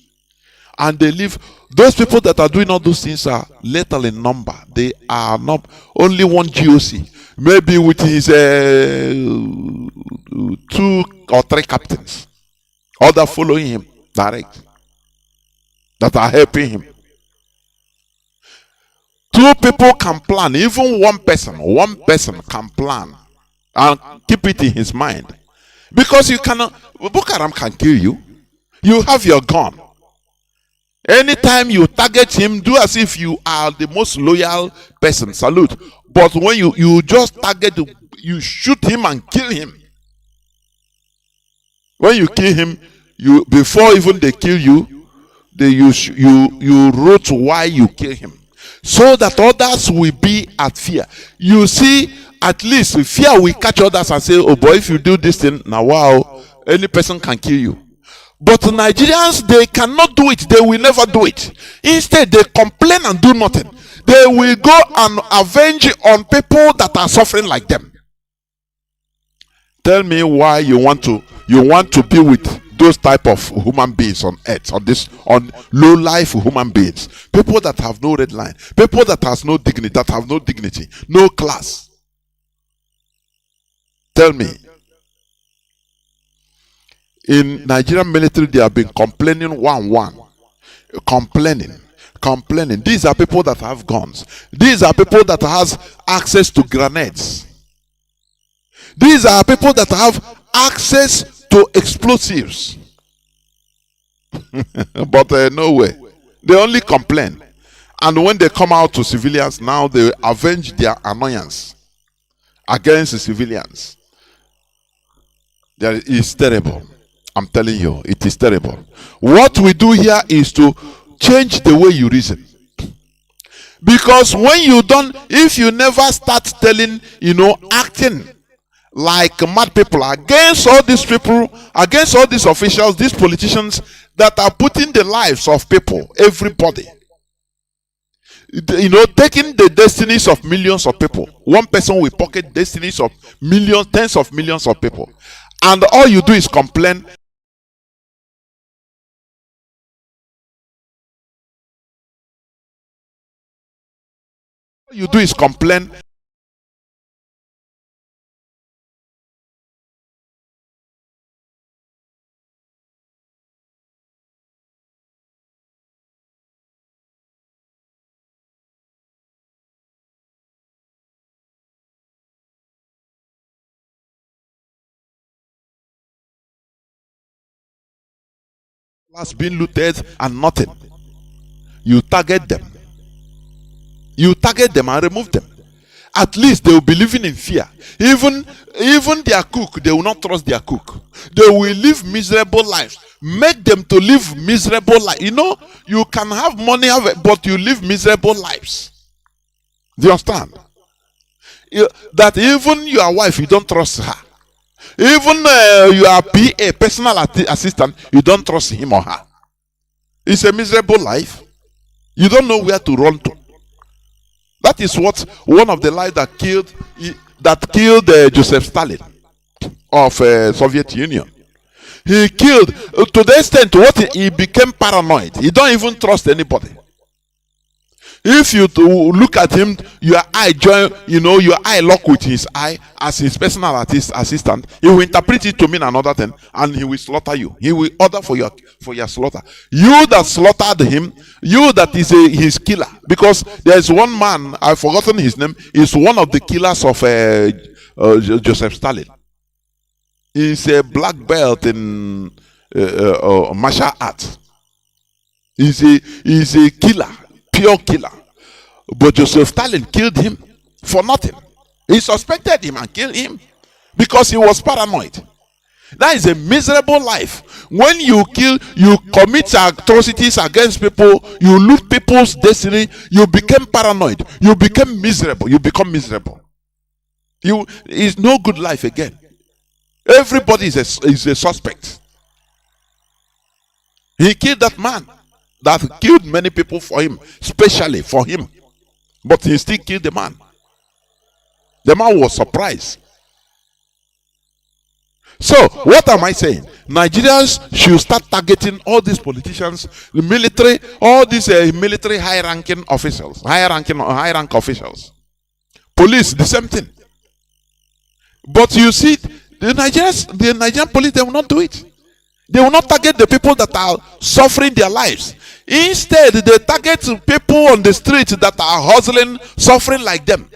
And they leave. Those people that are doing all those things are little in number. They are not only one GOC, maybe with his 2 or 3 captains, other following him direct, that are helping him. 2 people can plan. Even one person can plan and keep it in his mind, because you cannot. Boko Haram can kill you. You have your gun. Anytime you target him, do as if you are the most loyal person. Salute. But when you just target, you shoot him and kill him. When you kill him, before even they kill you, you wrote why you kill him, so that others will be at fear. You see, at least fear will catch others and say, oh boy, if you do this thing, now wow, any person can kill you. But Nigerians, they cannot do it. They will never do it. Instead, they complain and do nothing. They will go and avenge on people that are suffering like them. Tell me why you want to be with those type of human beings on earth, on low life human beings, people that have no red line, people that have no dignity, no class. Tell me. In Nigerian military, they have been complaining complaining. These are people that have guns. These are people that have access to grenades. These are people that have access to explosives. But no way. They only complain. And when they come out to civilians, now they avenge their annoyance against the civilians. That is terrible. I'm telling you, it is terrible. What we do here is to change the way you reason. Because if you never start telling, acting like mad people against all these people, against all these officials, these politicians that are putting the lives of people, everybody, taking the destinies of millions of people. One person will pocket destinies of millions, tens of millions of people. And all you do is complain. All you do is complain. Has been looted and nothing. You target them and remove them. At least they will be living in fear. Even their cook, they will not trust their cook. They will live miserable lives. Make them to live miserable life. You know, you can have money, but you live miserable lives. Do you understand? That even your wife, you don't trust her. Even your PA, personal assistant, you don't trust him or her. It's a miserable life. You don't know where to run to. That is what one of the lives that killed Joseph Stalin of Soviet Union. He killed to the extent what he became paranoid. He don't even trust anybody. If you look at him, your eye lock with his eye as his personal assistant, he will interpret it to mean another thing, and he will slaughter you. He will order for your slaughter. You that slaughtered him, you that is his killer. Because there is one man, I've forgotten his name, is one of the killers of Joseph Stalin. He's a black belt in martial arts. He's a killer. Pure killer. But Joseph Stalin killed him for nothing. He suspected him and killed him because he was paranoid. That is a miserable life. When you kill, you commit atrocities against people, you loot people's destiny, you become paranoid, you become miserable, you become miserable. It's no good life again. Everybody is a suspect. He killed that man that killed many people for him, especially for him. But he still killed the man. The man was surprised. So, what am I saying? Nigerians should start targeting all these politicians, the military, all these military high-ranking officials, high-rank officials. Police, the same thing. But you see, the Nigerian police, they will not do it. They will not target the people that are suffering their lives. Instead, they target people on the streets that are hustling, suffering like them.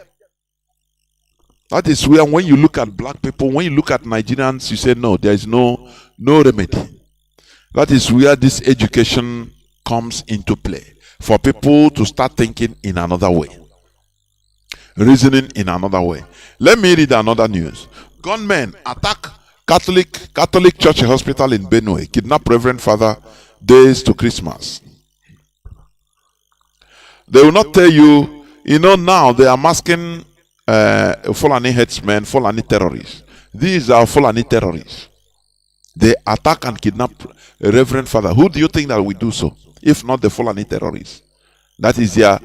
That is where, when you look at black people, when you look at Nigerians, you say, no, there is no remedy. That is where this education comes into play. For people to start thinking in another way. Reasoning in another way. Let me read another news. Gunmen attack Catholic Church Hospital in Benue, kidnap Reverend Father days to Christmas. They will not tell you, now they are masking Fulani headsmen, Fulani terrorists. These are Fulani terrorists. They attack and kidnap Reverend Father. Who do you think that will do so? If not the Fulani terrorists. That is their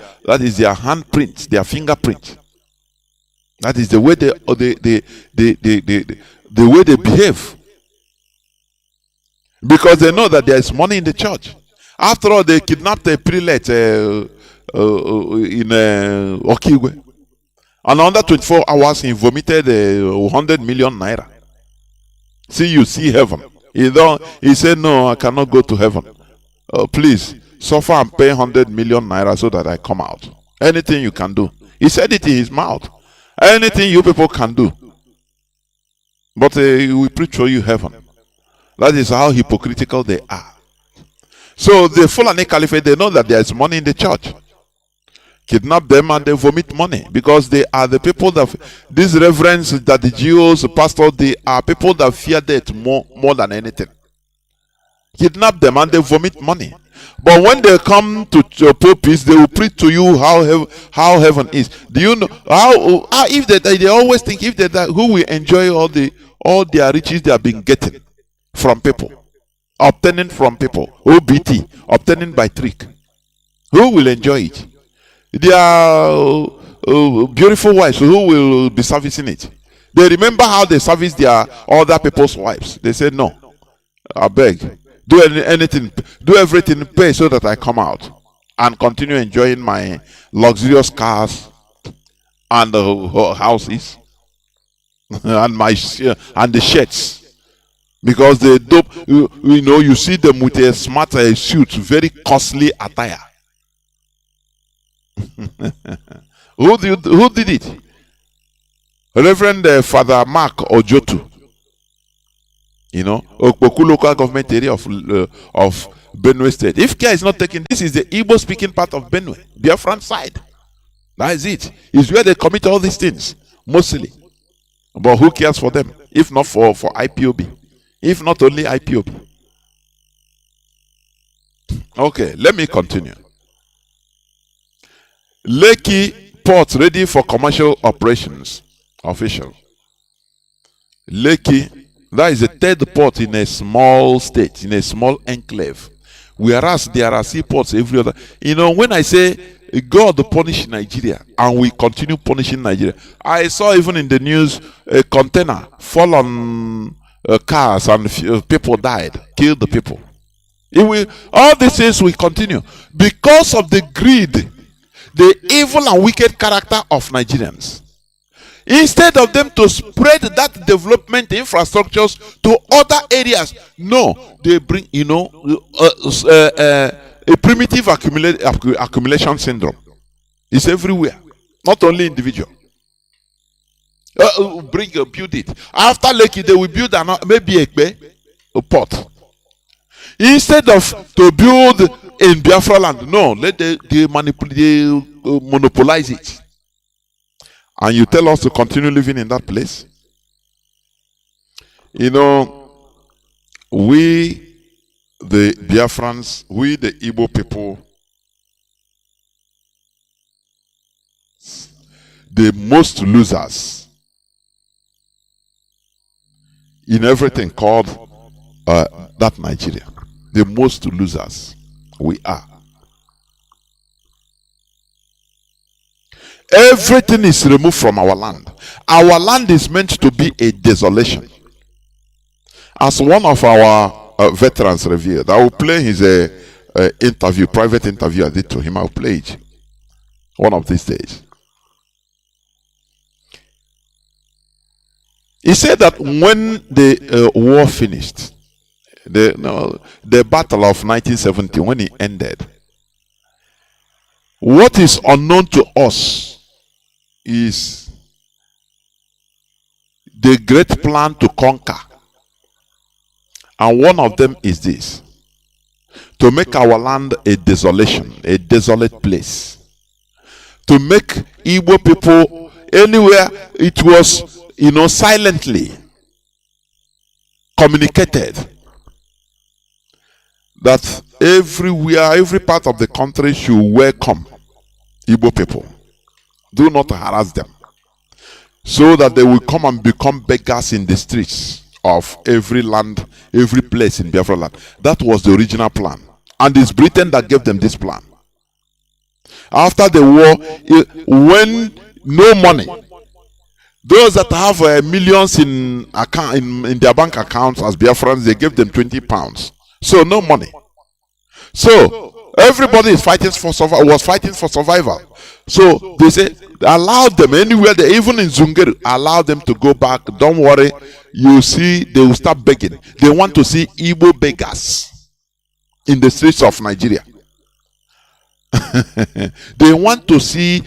handprint, their fingerprint. That is the way the way they behave. Because they know that there is money in the church. After all, they kidnapped a prelate in Okigwe. And under 24 hours, he vomited 100 million naira. You see heaven. He said, no, I cannot go to heaven. Please, suffer and pay 100 million naira so that I come out. Anything you can do. He said it in his mouth. Anything you people can do. But we preach for you heaven. That is how hypocritical they are. So the Fulani Caliphate, they know that there is money in the church. Kidnap them and they vomit money. Because they are the people that, these reverends, that the Jews, the pastors, they are people that fear death more than anything. Kidnap them and they vomit money. But when they come to pulpits, they will preach to you how heaven is. Do you know how if they always think if they die, who will enjoy all their riches they have been getting from people, obtaining from people, OBT, obtaining by trick? Who will enjoy it? Their beautiful wives, who will be servicing it? They remember how they service their other people's wives. They say, no, I beg. Do anything, do everything, pay so that I come out and continue enjoying my luxurious cars and the houses and the shirts. Because they dope, you see them with a smart suit, very costly attire. Who did it? Reverend Father Mark Ojotu. Okpoku local government area of Benue State. If care is not taken, this is the Igbo speaking part of Benue, Biafran side. That is it. It's where they commit all these things, mostly. But who cares for them? If not for IPOB. If not only IPOB. Okay, let me continue. Lekki port ready for commercial operations. Official. Lekki, that is the third port in a small state, in a small enclave. Whereas there are seaports every other. You know, when I say God punish Nigeria and we continue punishing Nigeria, I saw even in the news a container fall on cars and people died, killed the people. It will, all these things will continue because of the greed, the evil and wicked character of Nigerians. Instead of them to spread that development infrastructures to other areas, no, they bring, you know, a primitive accumulation syndrome. It's everywhere, not only individual. Build it. After Lekki, they will build maybe a port. Instead of to build in Biafra land, no, let they monopolize it. And you tell us to continue living in that place? You know, we, the Biafrans, we, the Igbo people, the most losers in everything called that Nigeria. The most losers we are. Everything is removed from our land. Our land is meant to be a desolation. As one of our veterans revealed, I will play his interview, private interview I did to him. I'll play it one of these days. He said that when the war finished, the battle of 1970, when it ended, what is unknown to us is the great plan to conquer. And one of them is this: to make our land a desolation, a desolate place. To make Igbo people, anywhere it was, you know, silently communicated that everywhere, every part of the country should welcome Igbo people. Do not harass them, so that they will come and become beggars in the streets of every land, every place in Biafra land. That was the original plan, and it's Britain that gave them this plan. After the war, when no money, those that have millions in account in their bank accounts as Biafrans, they gave them 20 pounds. So no money. So everybody is fighting for survival. So they say, allow them anywhere, even in Zungeru, allow them to go back. Don't worry, you see, they will start begging. They want to see Igbo beggars in the streets of Nigeria. They wanted to see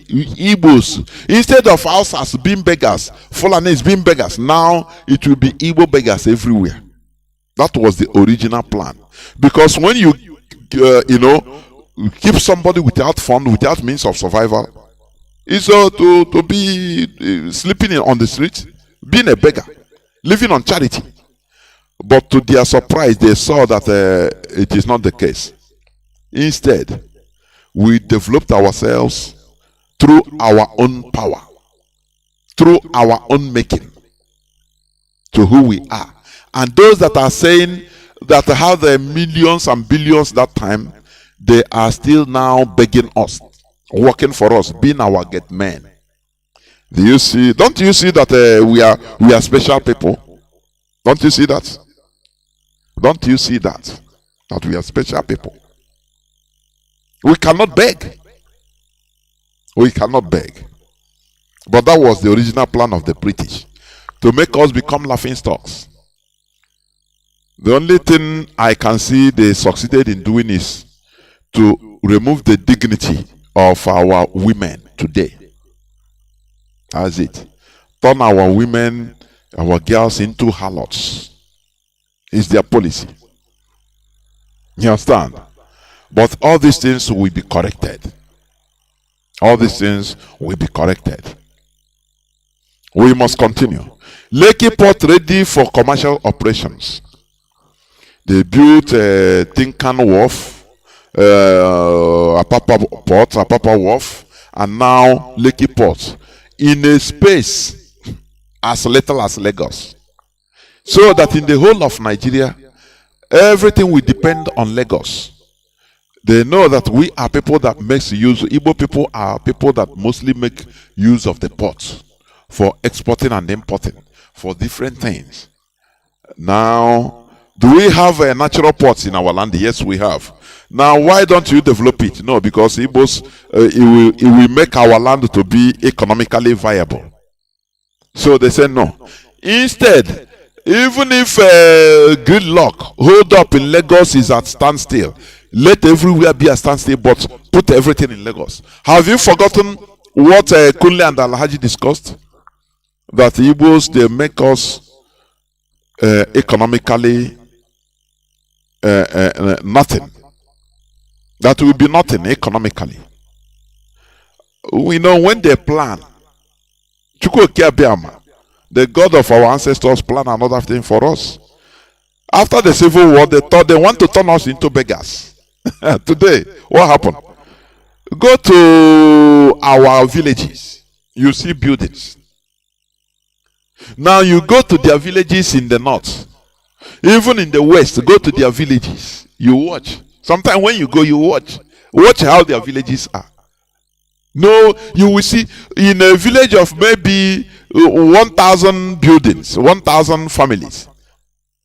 Igbos, instead of Hausas being beggars, Fulanis being beggars. Now it will be Igbo beggars everywhere. That was the original plan. Because when you keep somebody without fund, without means of survival, is to be sleeping on the street, being a beggar, living on charity. But to their surprise, they saw that it is not the case. Instead, we developed ourselves through our own power, through our own making, to who we are. And those that are saying that have the millions and billions that time, they are still now begging us, working for us, being our get men. Do you see? Don't you see that we are special people? Don't you see that? Don't you see that we are special people? We cannot beg. We cannot beg. But that was the original plan of the British, to make us become laughingstocks. The only thing I can see they succeeded in doing is to remove the dignity of our women today. That's it. Turn our women, our girls into harlots. It's their policy. You understand? But all these things will be corrected. All these things will be corrected. We must continue. Lekki Port ready for commercial operations. They built a Kanu Wharf, Apapa Port, Apapa Wharf, and now Lekki Port in a space as little as Lagos. So that in the whole of Nigeria, everything will depend on Lagos. They know that we are people that makes use. Igbo people are people that mostly make use of the port for exporting and importing for different things. Now, do we have natural ports in our land? Yes, we have. Now, why don't you develop it? No, because Igbos, it will make our land to be economically viable. So they say no. Instead, even if good luck, hold up in Lagos is at standstill, let everywhere be a standstill, but put everything in Lagos. Have you forgotten what Kunle and Alhaji discussed? That the Igbos, they make us economically nothing. That will be nothing economically. We know when they plan, the God of our ancestors plan another thing for us. After the Civil War, they thought they want to turn us into beggars. Today, what happened? Go to our villages, you see buildings. Now you go to their villages in the north, even in the west, go to their villages, you watch. Sometimes when you go, you watch how their villages are. No, you will see in a village of maybe 1,000 buildings, 1,000 families.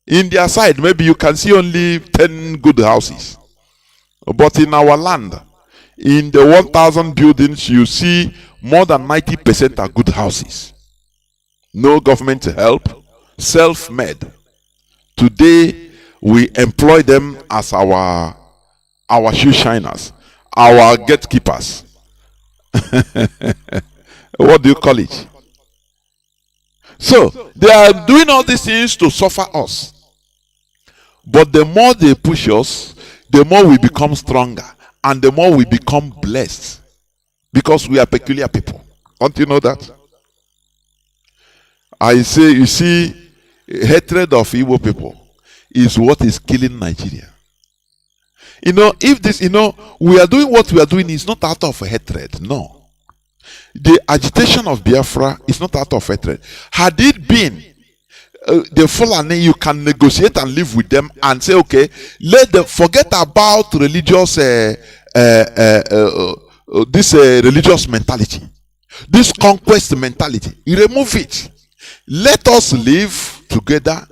In their side, maybe you can see only 10 good houses. But in our land, in the 1,000 buildings, you see more than 90% are good houses. No government help, self-made. Today, we employ them as our shoe shiners, our gatekeepers. What do you call it? So, they are doing all these things to suffer us. But the more they push us, the more we become stronger and the more we become blessed, because we are peculiar people. Don't you know that? I say, you see, hatred of Igbo people is what is killing Nigeria. If this, we are doing what we are doing is not out of hatred. No. The agitation of Biafra is not out of hatred. Had it been the Fulani, you can negotiate and live with them and say, okay, let them forget about religious religious mentality, this conquest mentality. You remove it. Let us live together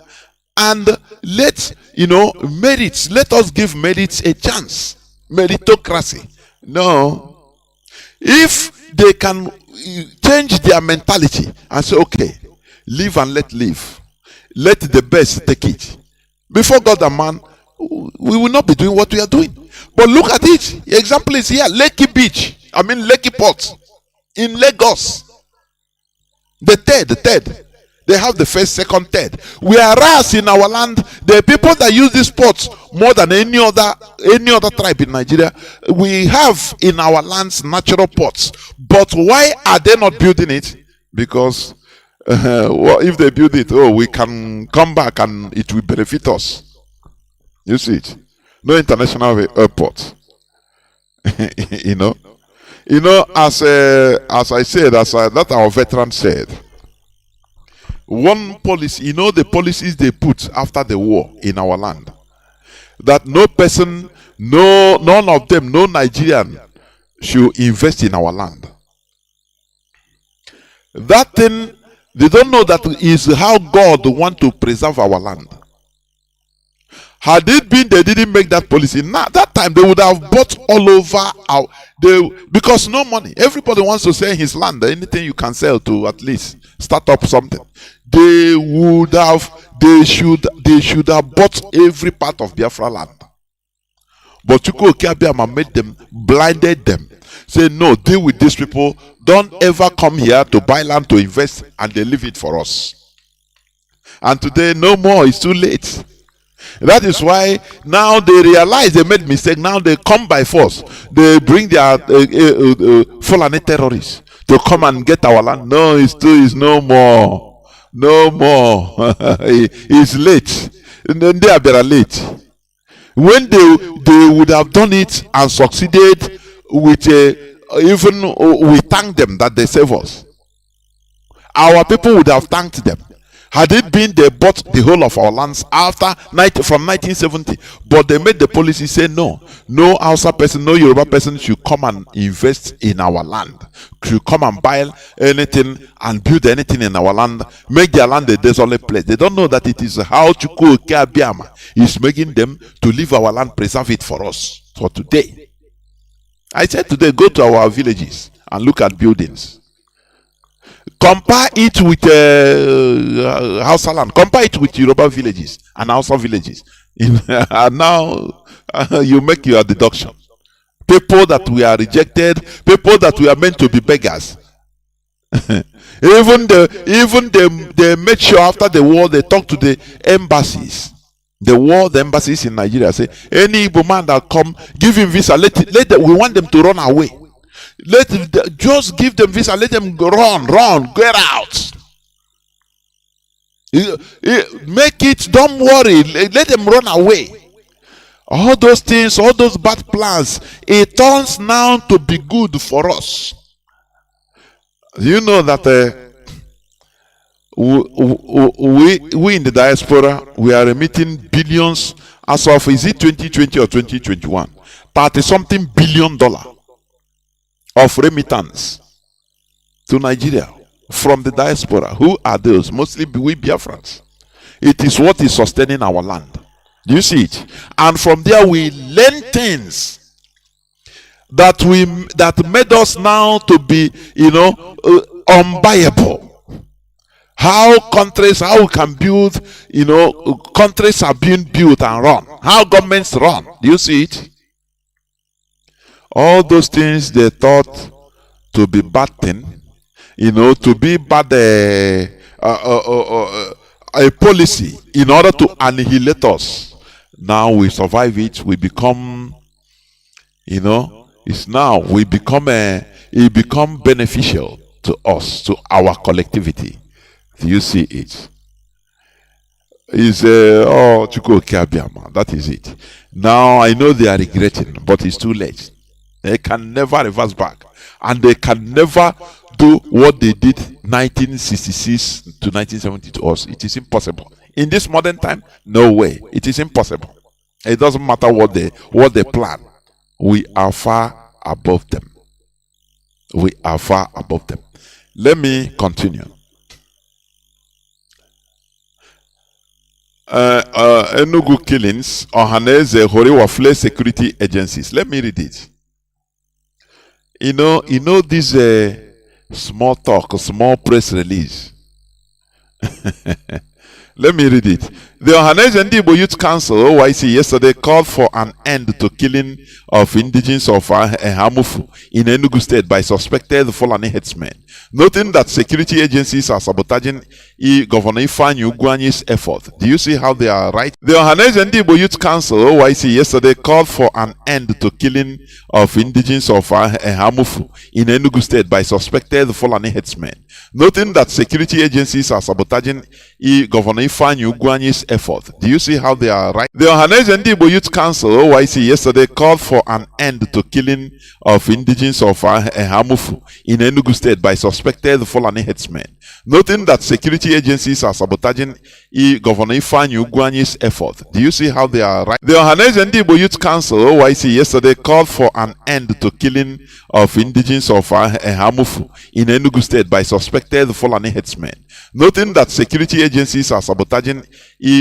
and let us give merits a chance. Meritocracy. No. If they can change their mentality and say, okay, live and let live. Let the best take it. Before God and man, we will not be doing what we are doing. But look at it. The example is here. Lekki Port in Lagos. The third. They have the first, second, third. Whereas in our land, the people that use these ports more than any other tribe in Nigeria, we have in our lands natural ports. But why are they not building it? Because if they build it, we can come back and it will benefit us. You see it? No international airport. As I said, that our veteran said, one policy, the policies they put after the war in our land, that no person, none of them, no Nigerian should invest in our land. That thing, they don't know that is how God wants to preserve our land. Had it been they didn't make that policy, now that time they would have bought all over because no money. Everybody wants to sell his land. Anything you can sell to at least start up something. They should have bought every part of Biafra land. But Chukwu Okeabiama made them, blinded them. Say, no, deal with these people. Don't ever come here to buy land to invest, and they leave it for us. And today, no more. It's too late. That is why now they realize they made mistake. Now they come by force. They bring their Fulani terrorists to come and get our land. No, it's no more. No more. It's late. And then they are late. When they would have done it and succeeded with even we thank them that they save us. Our people would have thanked them. Had it been they bought the whole of our lands from 1970, but they made the policy say no Hausa person, no Yoruba person should come and invest in our land, should come and buy anything and build anything in our land, make their land a desolate place. They don't know that it is how Chukwu Biama is making them to leave our land, preserve it for us for today. I said today, go to our villages and look at buildings. Compare it with Hausa land. Compare it with Yoruba villages and Hausa villages. And now you make your deduction. People that we are rejected, people that we are meant to be beggars. even they made sure after the war they talked to the embassies. The embassies in Nigeria say any Igbo man that come, give him visa. We want them to run away. Just give them visa, let them run, get out. Make it, don't worry, let them run away. All those things, all those bad plans, it turns now to be good for us. You know that we in the diaspora, we are emitting billions as of, is it 2020 or 2021? 30-something billion dollars of remittance to Nigeria from the diaspora. Who are those? Mostly we Biafrans. It is what is sustaining our land. Do you see it? And from there we learn things that made us now to be, unbuyable. How we can build, countries are being built and run. How governments run. Do you see it? All those things they thought to be bad thing, to be bad a policy in order to annihilate us. Now we survive it. We become, it become beneficial to us, to our collectivity. Do you see it? Is that is it. Now I know they are regretting, but it's too late. They can never reverse back, and they can never do what they did 1966 to 1970 to us. It is impossible. In this modern time, no way. It is impossible. It doesn't matter what they plan. We are far above them. We are far above them. Let me continue. Enugu killings, Ohaneze Horewafle security agencies. Let me read it. This small talk, small press release. Let me read it. The Ohaneze Ndibo Youth Council (OYC) yesterday called for an end to killing of indigenes of Hamufu in Enugu State by suspected Fulani headsmen, noting that security agencies are sabotaging Governor Ifeanyi Ugwuanyi's effort. Do you see how they are right? The Ohaneze Ndibo Youth Council (OYC) yesterday called for an end to killing of indigenes of Hamufu in Enugu State by suspected Fulani headsmen, noting that security agencies are sabotaging Governor Ifeanyi Ugwuanyi's effort. Do you see how they are right? The Ohaneze Ndibo Youth Council (OYC) yesterday called for an end to killing of indigenes of Hamufu in Enugu State by suspected Fulani headsmen, noting that security agencies are sabotaging Governor Ifeanyi Ugwuanyi's effort. Do you see how they are right? The Ohaneze Ndibo Youth Council (OYC) yesterday called for an end to killing of indigenes of Hamufu in Enugu State by suspected Fulani headsmen, noting that security agencies are sabotaging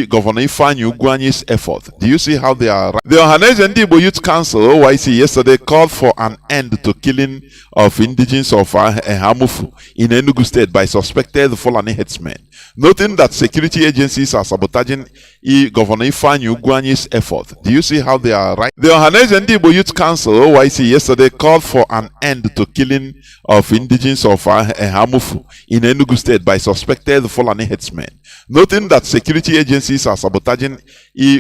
Governor Ifeanyi Ugwuanyi's effort. Do you see how they are right? The Ohaneze Ndibo Youth Council (OYC) yesterday called for an end to killing of indigenes of Hamufu in Enugu State by suspected Fulani headsmen, noting that security agencies are sabotaging Governor Ifeanyi Ugwuanyi's effort. Do you see how they are right? The Ohaneze Ndibo Youth Council (OYC) yesterday called for an end to killing of indigenes of Hamufu in Enugu State by suspected Fulani headsmen, noting that security agencies agencies are sabotaging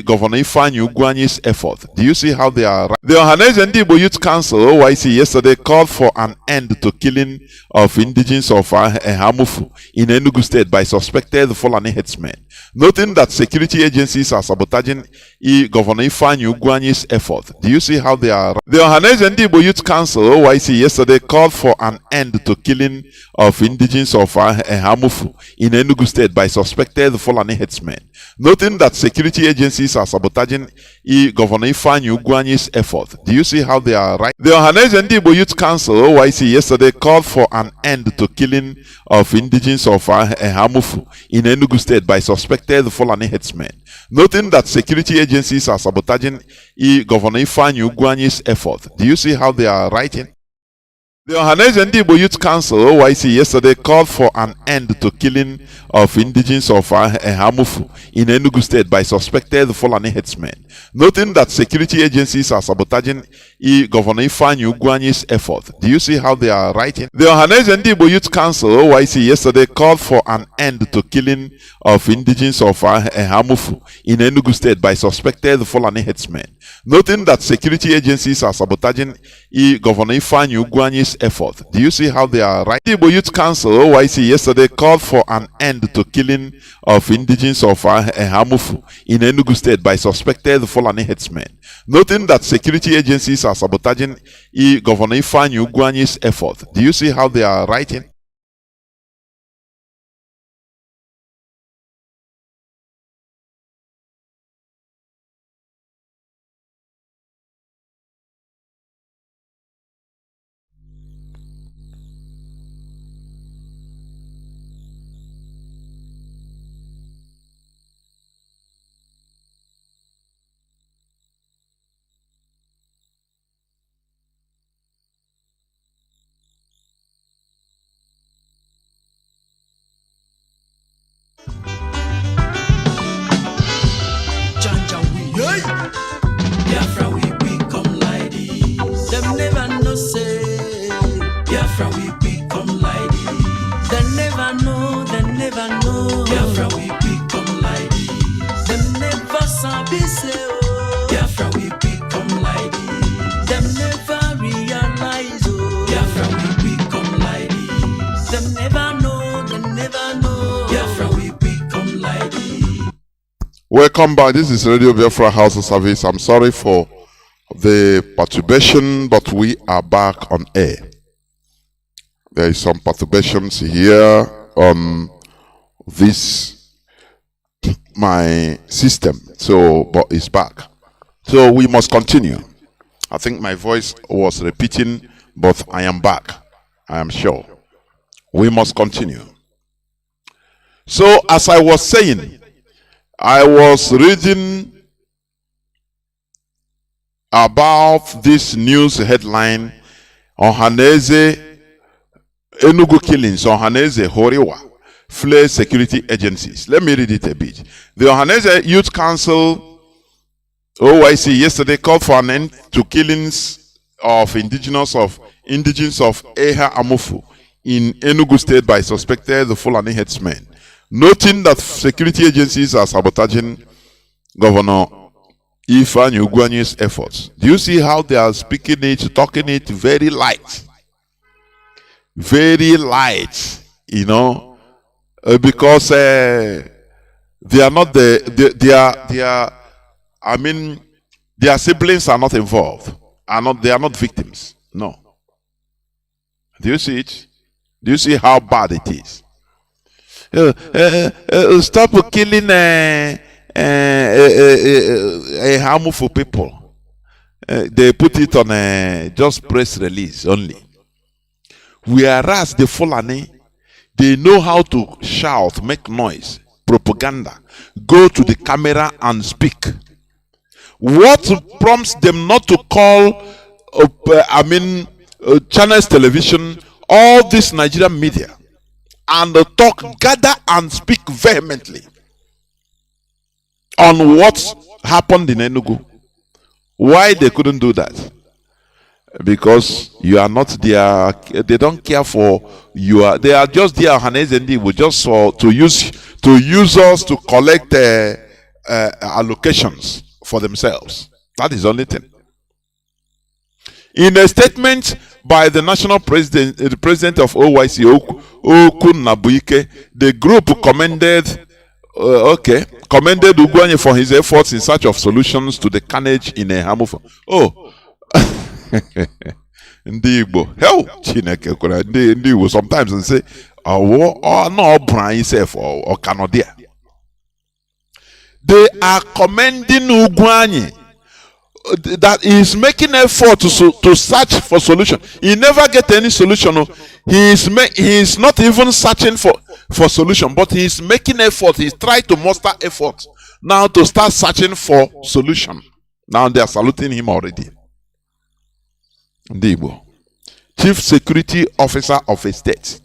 Governor Ifeanyi Ugwuanyi's effort. Do you see how they are? The Ohaneze Ndigbo Youth Council (OYC) yesterday called for an end to killing of indigenes of Ehamufu in Enugu State by suspected Fulani headsmen, noting that security agencies are sabotaging Governor Ifeanyi Ugwuanyi's effort. Do you see how they are? The Ohaneze Ndigbo Youth Council (OYC) yesterday called for an end to killing of indigenes of Ehamufu in Enugu State by suspected Fulani headsmen, noting that security agencies are sabotaging Governor Ifeanyi Ugwuanyi's effort. Do you see how they are? Right? The Ohaneze Ndigbo Youth Council (OYC) yesterday called for an end to killing of indigenes of Ehamufu in Enugu State by suspected Fulani headsmen, noting that security agencies are sabotaging Governor Ifeanyi Ugwuanyi's effort. Do you see how they are writing? The Ohaneze Ndigbo Youth Council (OYC) yesterday called for an end to killing of indigenes of Ehamufu in Enugu State by suspected Fulani headsmen, noting that security agencies are sabotaging Governor Ifeanyi Ugwuanyi's effort. Do you see how they are writing? The Ohaneze Ndigbo Youth Council (OYC) yesterday called for an end to killing of indigenes of Ehamufu in Enugu State by suspected Fulani headsmen, noting that security agencies are sabotaging Governor Ifeanyi Ugwuanyi's effort. Do you see how they are right? The Igbo Youth Council (OYC) yesterday called for an end to killing of indigenes of Ehamufu in Enugu State by suspected Fulani headsmen, noting that security agencies are sabotaging Governor Ifeanyi Ugwuanyi's effort. Do you see how they are writing? Biafra, we become like this. Them never know say Biafra, we become like this. Them never know, them never know. Biafra, we become like this. Them never sabi say oh. Biafra, we become like this. Them never realize oh. Biafra, we become like this. Them never know, them never know. Biafra, we become like this. Welcome back. This is Radio Biafra Hausa service. I'm sorry for the perturbation, but we are back on air. There is some perturbations here on this my system, so but it's back. So we must continue. I think my voice was repeating, but I am back. I am sure. We must continue. So as I was saying, I was reading about this news headline, Ohaneze Enugu killings, Ohaneze Horiwa, flay security agencies. Let me read it a bit. The Ohaneze Youth Council, OYC, yesterday called for an end to killings of indigenous of Eha Amufu in Enugu State by suspected Fulani headsmen, noting that security agencies are sabotaging Governor Ifeanyi Ugwuanyi's efforts. Do you see how they are speaking it, talking it very light? Very light, you know, because they are not I mean, their siblings are not involved. They are not victims. No. Do you see it? Do you see how bad it is? Stop killing a harmful people. They put it on a just press release only. Whereas the Fulani, they know how to shout, make noise, propaganda, go to the camera and speak. What prompts them not to call channels television, all this Nigerian media, and talk, gather and speak vehemently on what happened in Enugu? Why they couldn't do that? Because you are not there. They don't care for you. They are just there, Hanez and Igbo, just to use us to collect allocations for themselves. That is the only thing. In a statement by the national president, the president of OYC, Okun Nabuike, the group commended Ugwanye for his efforts in search of solutions to the carnage in Ehamufa. Oh, ndị Igbo, hell, Chineke kwere ndị Igbo sometimes and say, oh no, Brian self or Canodia. They are commending Ugwanye that he is making effort to search for solution. He never get any solution. He is not even searching for solution, but he is making effort. He is trying to muster effort now to start searching for solution. Now they are saluting him already. Ndibo, Chief Security Officer of a state.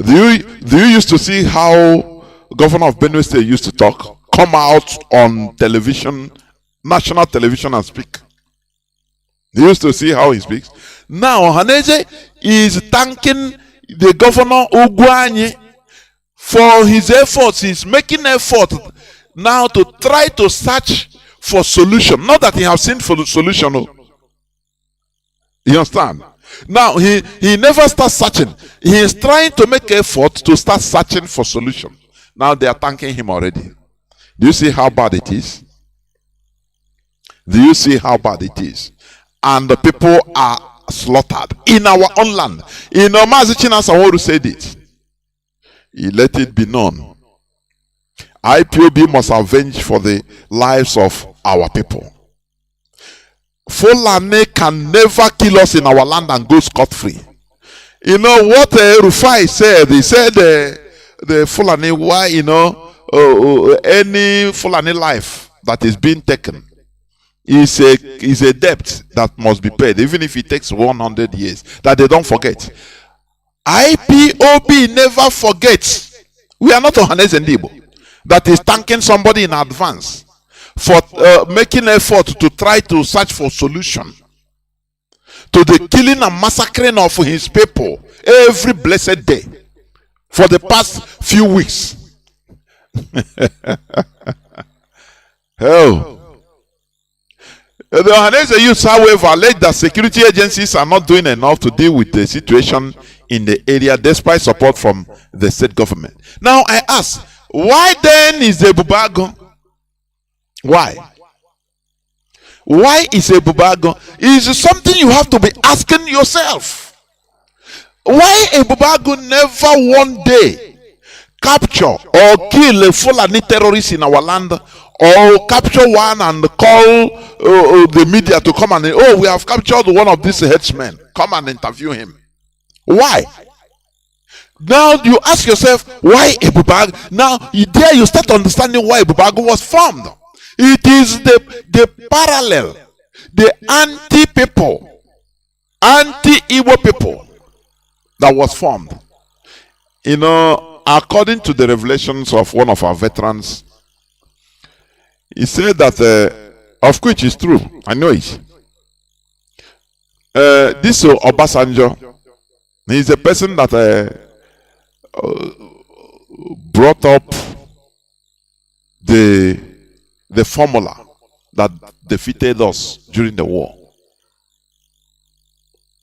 Do you used to see how Governor of Benue State used to talk? Come out on television, national television, and speak. They used to see how he speaks. Now Haneze is thanking the governor Ugwanye for his efforts. He's making effort now to try to search for solution. Not that he has seen for the solution. No. You understand? Now he never starts searching. He is trying to make effort to start searching for solution. Now they are thanking him already. Do you see how bad it is? Do you see how bad it is? And the people are slaughtered in our own land. You know, Mazi Chinasaworu said it. He let it be known. IPOB must avenge for the lives of our people. Fulani can never kill us in our land and go scot-free. You know what Rufai said? He said the Fulani, why, you know, any Fulani life that is being taken is a debt that must be paid, even if it takes 100 years, that they don't forget. IPOB never forgets. We are not Ohanes and Igbo that is thanking somebody in advance for making effort to try to search for solution to the killing and massacring of his people every blessed day for the past few weeks. Oh. The Ohanese youths, however, allege that security agencies are not doing enough to deal with the situation in the area despite support from the state government. Now I ask, why then is the Bubago? Why? Why is a Bubago? It is something you have to be asking yourself. Why a Bubago never one day capture or kill a Fulani terrorist in our land, or capture one and call the media to come and, oh, we have captured one of these headsmen, come and interview him? Why? Now you ask yourself, why Ebubag? Now there you start understanding why Ebubag was formed. It is the parallel, the anti-people, anti-Igbo people that was formed. You know, according to the revelations of one of our veterans, he said that, of which is true, I know it. This Obasanjo, he is a person that brought up the formula that defeated us during the war.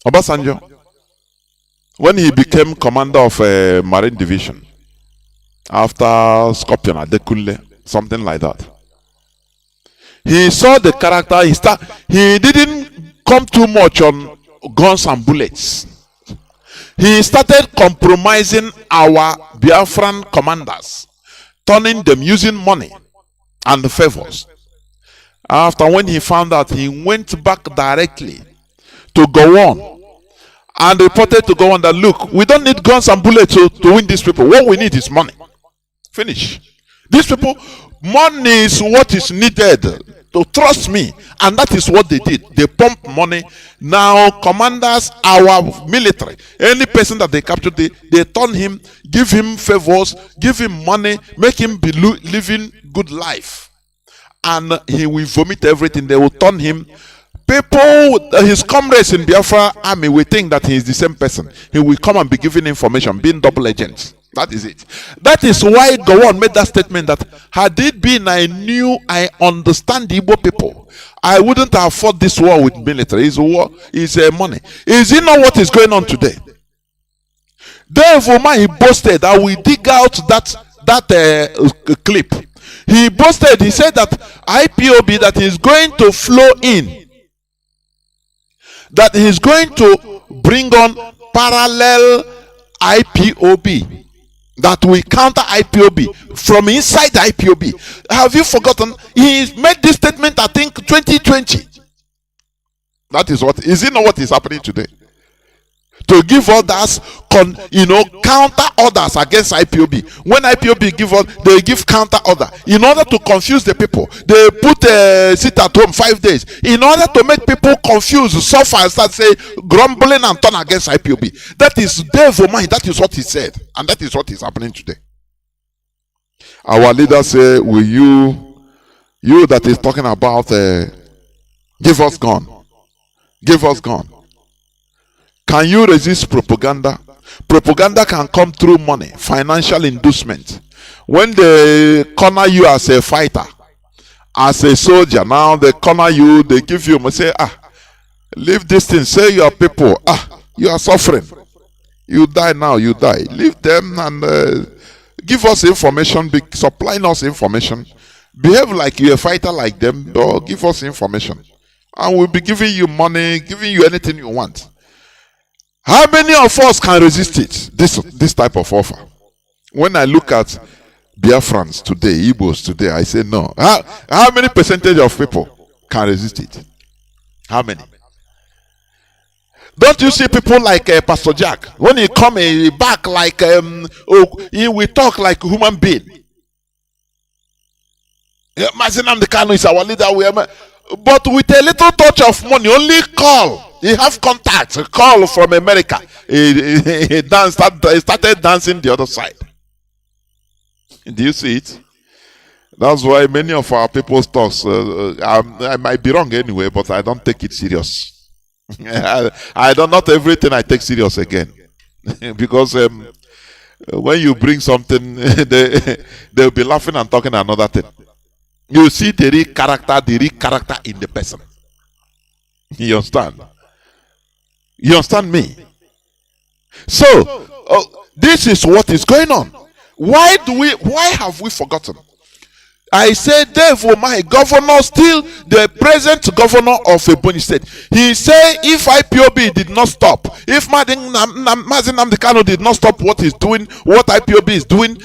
Obasanjo, when he became commander of a marine division after Scorpion Adekunle, something like that, he saw the character. He didn't come too much on guns and bullets. He started compromising our Biafran commanders, turning them using money and favors. After when he found out, he went back directly to Gowon and reported to Gowon that, look, we don't need guns and bullets to win these people. What we need is money. Finish. These people, money is what is needed to trust me, and that is what they did. They pump money. Now commanders, our military, any person that they captured, they turn him, give him favors, give him money, make him be living good life, and he will vomit everything. They will turn him. People, his comrades in Biafra army will think that he is the same person. He will come and be giving information, being double agents. That is it. That is why Gowon made that statement that had it been I knew I understand the Igbo people, I wouldn't have fought this war with military. It's war, it's money. Is it not what is going on today? Dave Omah, he boasted that we dig out that clip. He boasted, he said that IPOB that is going to flow in, that he's going to bring on parallel IPOB, that we counter IPOB from inside the IPOB. Have you forgotten? He made this statement, I think, 2020. That is what, is it not what is happening today? To give others, counter orders against IPOB. When IPOB give us, they give counter order in order to confuse the people. They put sit at home 5 days in order to make people confused, suffer, and start say grumbling and turn against IPOB. That is Dave Omah. That is what he said, and that is what is happening today. Our leaders say, "Will you that is talking about give us gun, give us gun." Can you resist propaganda? Propaganda can come through money, financial inducement. When they corner you as a fighter, as a soldier, now they corner you, they give you, say, leave this thing, say your people, you are suffering. You die now, you die. Leave them and give us information, supply us information. Behave like you're a fighter like them, or give us information. And we'll be giving you money, giving you anything you want. How many of us can resist it? This type of offer. When I look at Biafrans today, Igbos today, I say no. How many percentage of people can resist it? How many? Don't you see people like Pastor Jack? When he come back like he will talk like a human being. Mazi Nnamdi Kanu is our leader. But with a little touch of money, only call. He have contacts. A call from America. He started dancing the other side. Do you see it? That's why many of our people's talks, I might be wrong anyway, but I don't take it serious. I don't, not everything I take serious again. Because when you bring something, they'll be laughing and talking another thing. You see the real character in the person. You understand? You understand me? So, this is what is going on. Why have we forgotten? I said, therefore, my governor, still the present governor of Ebonyi State, he said, if IPOB did not stop, if Mazi Nnamdi Kanu did not stop what he's doing, what IPOB is doing,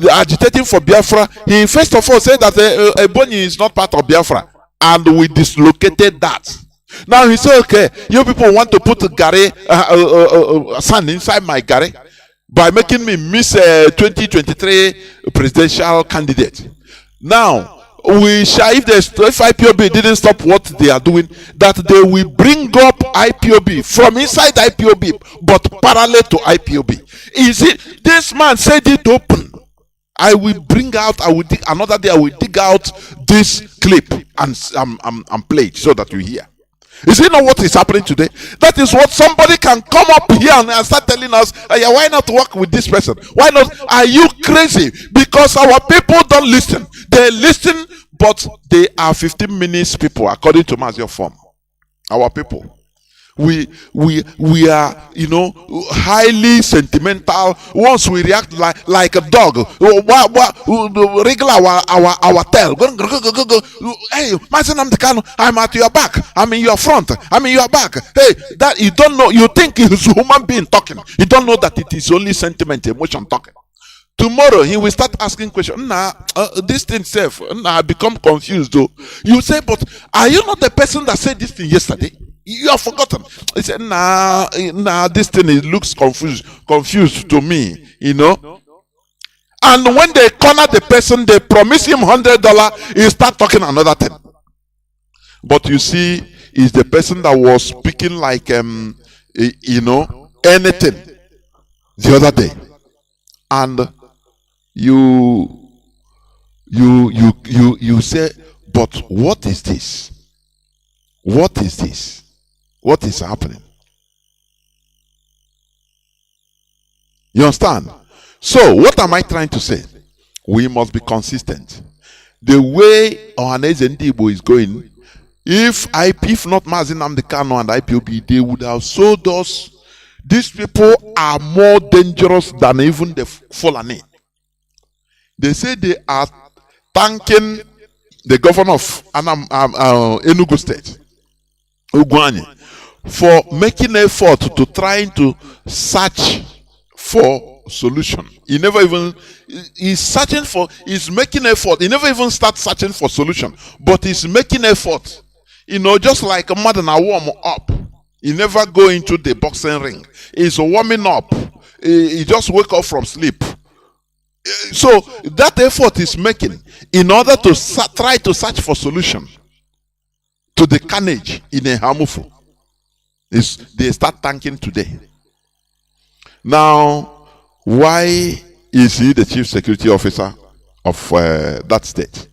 agitating for Biafra, he first of all said that Ebonyi is not part of Biafra, and we dislocated that. Now he said, okay, you people want to put sand inside my gare by making me miss 2023 presidential candidate. Now, we shall, if IPOB didn't stop what they are doing, that they will bring up IPOB from inside IPOB, but parallel to IPOB. Is it, this man said it open. I will bring out, another day I will dig out this clip and play it so that you hear. Is it not what is happening today? That is what somebody can come up here and start telling us, yeah, why not work with this person? Why not? Are you crazy? Because our people don't listen. They listen, but they are 15 minutes people, according to Mazi form. Our people. We are, highly sentimental. Once we react like a dog, wriggle our tail. Hey, Mazi Nnamdi Kanu, I'm at your back. I'm in your front. I'm in your back. Hey, that you don't know. You think it's a human being talking. You don't know that it is only sentiment, emotion talking. Tomorrow he will start asking questions. This thing self, I become confused though. You say, but are you not the person that said this thing yesterday? You have forgotten. He said, this thing looks confused to me, And when they corner the person, they promise him $100, he start talking another thing. But you see, is the person that was speaking like anything the other day. And you say, but what is this? What is this? What is happening? You understand? So, what am I trying to say? We must be consistent. The way Ohaneze Ndigbo is going, if not Mazi Nnamdi Kanu and IPOB, they would have sold us. These people are more dangerous than even the Fulani. They say they are thanking the governor of Enugu State, Ugwuanyi, for making effort to trying to search for solution. He never even he's making effort. He never even start searching for solution, but he's making effort. Just like a mother now warm up. He never go into the boxing ring. He's warming up. He just wake up from sleep. So that effort is making in order to try to search for solution to the carnage in a Hamufu. They start thanking today. Now, why is he the chief security officer of that state?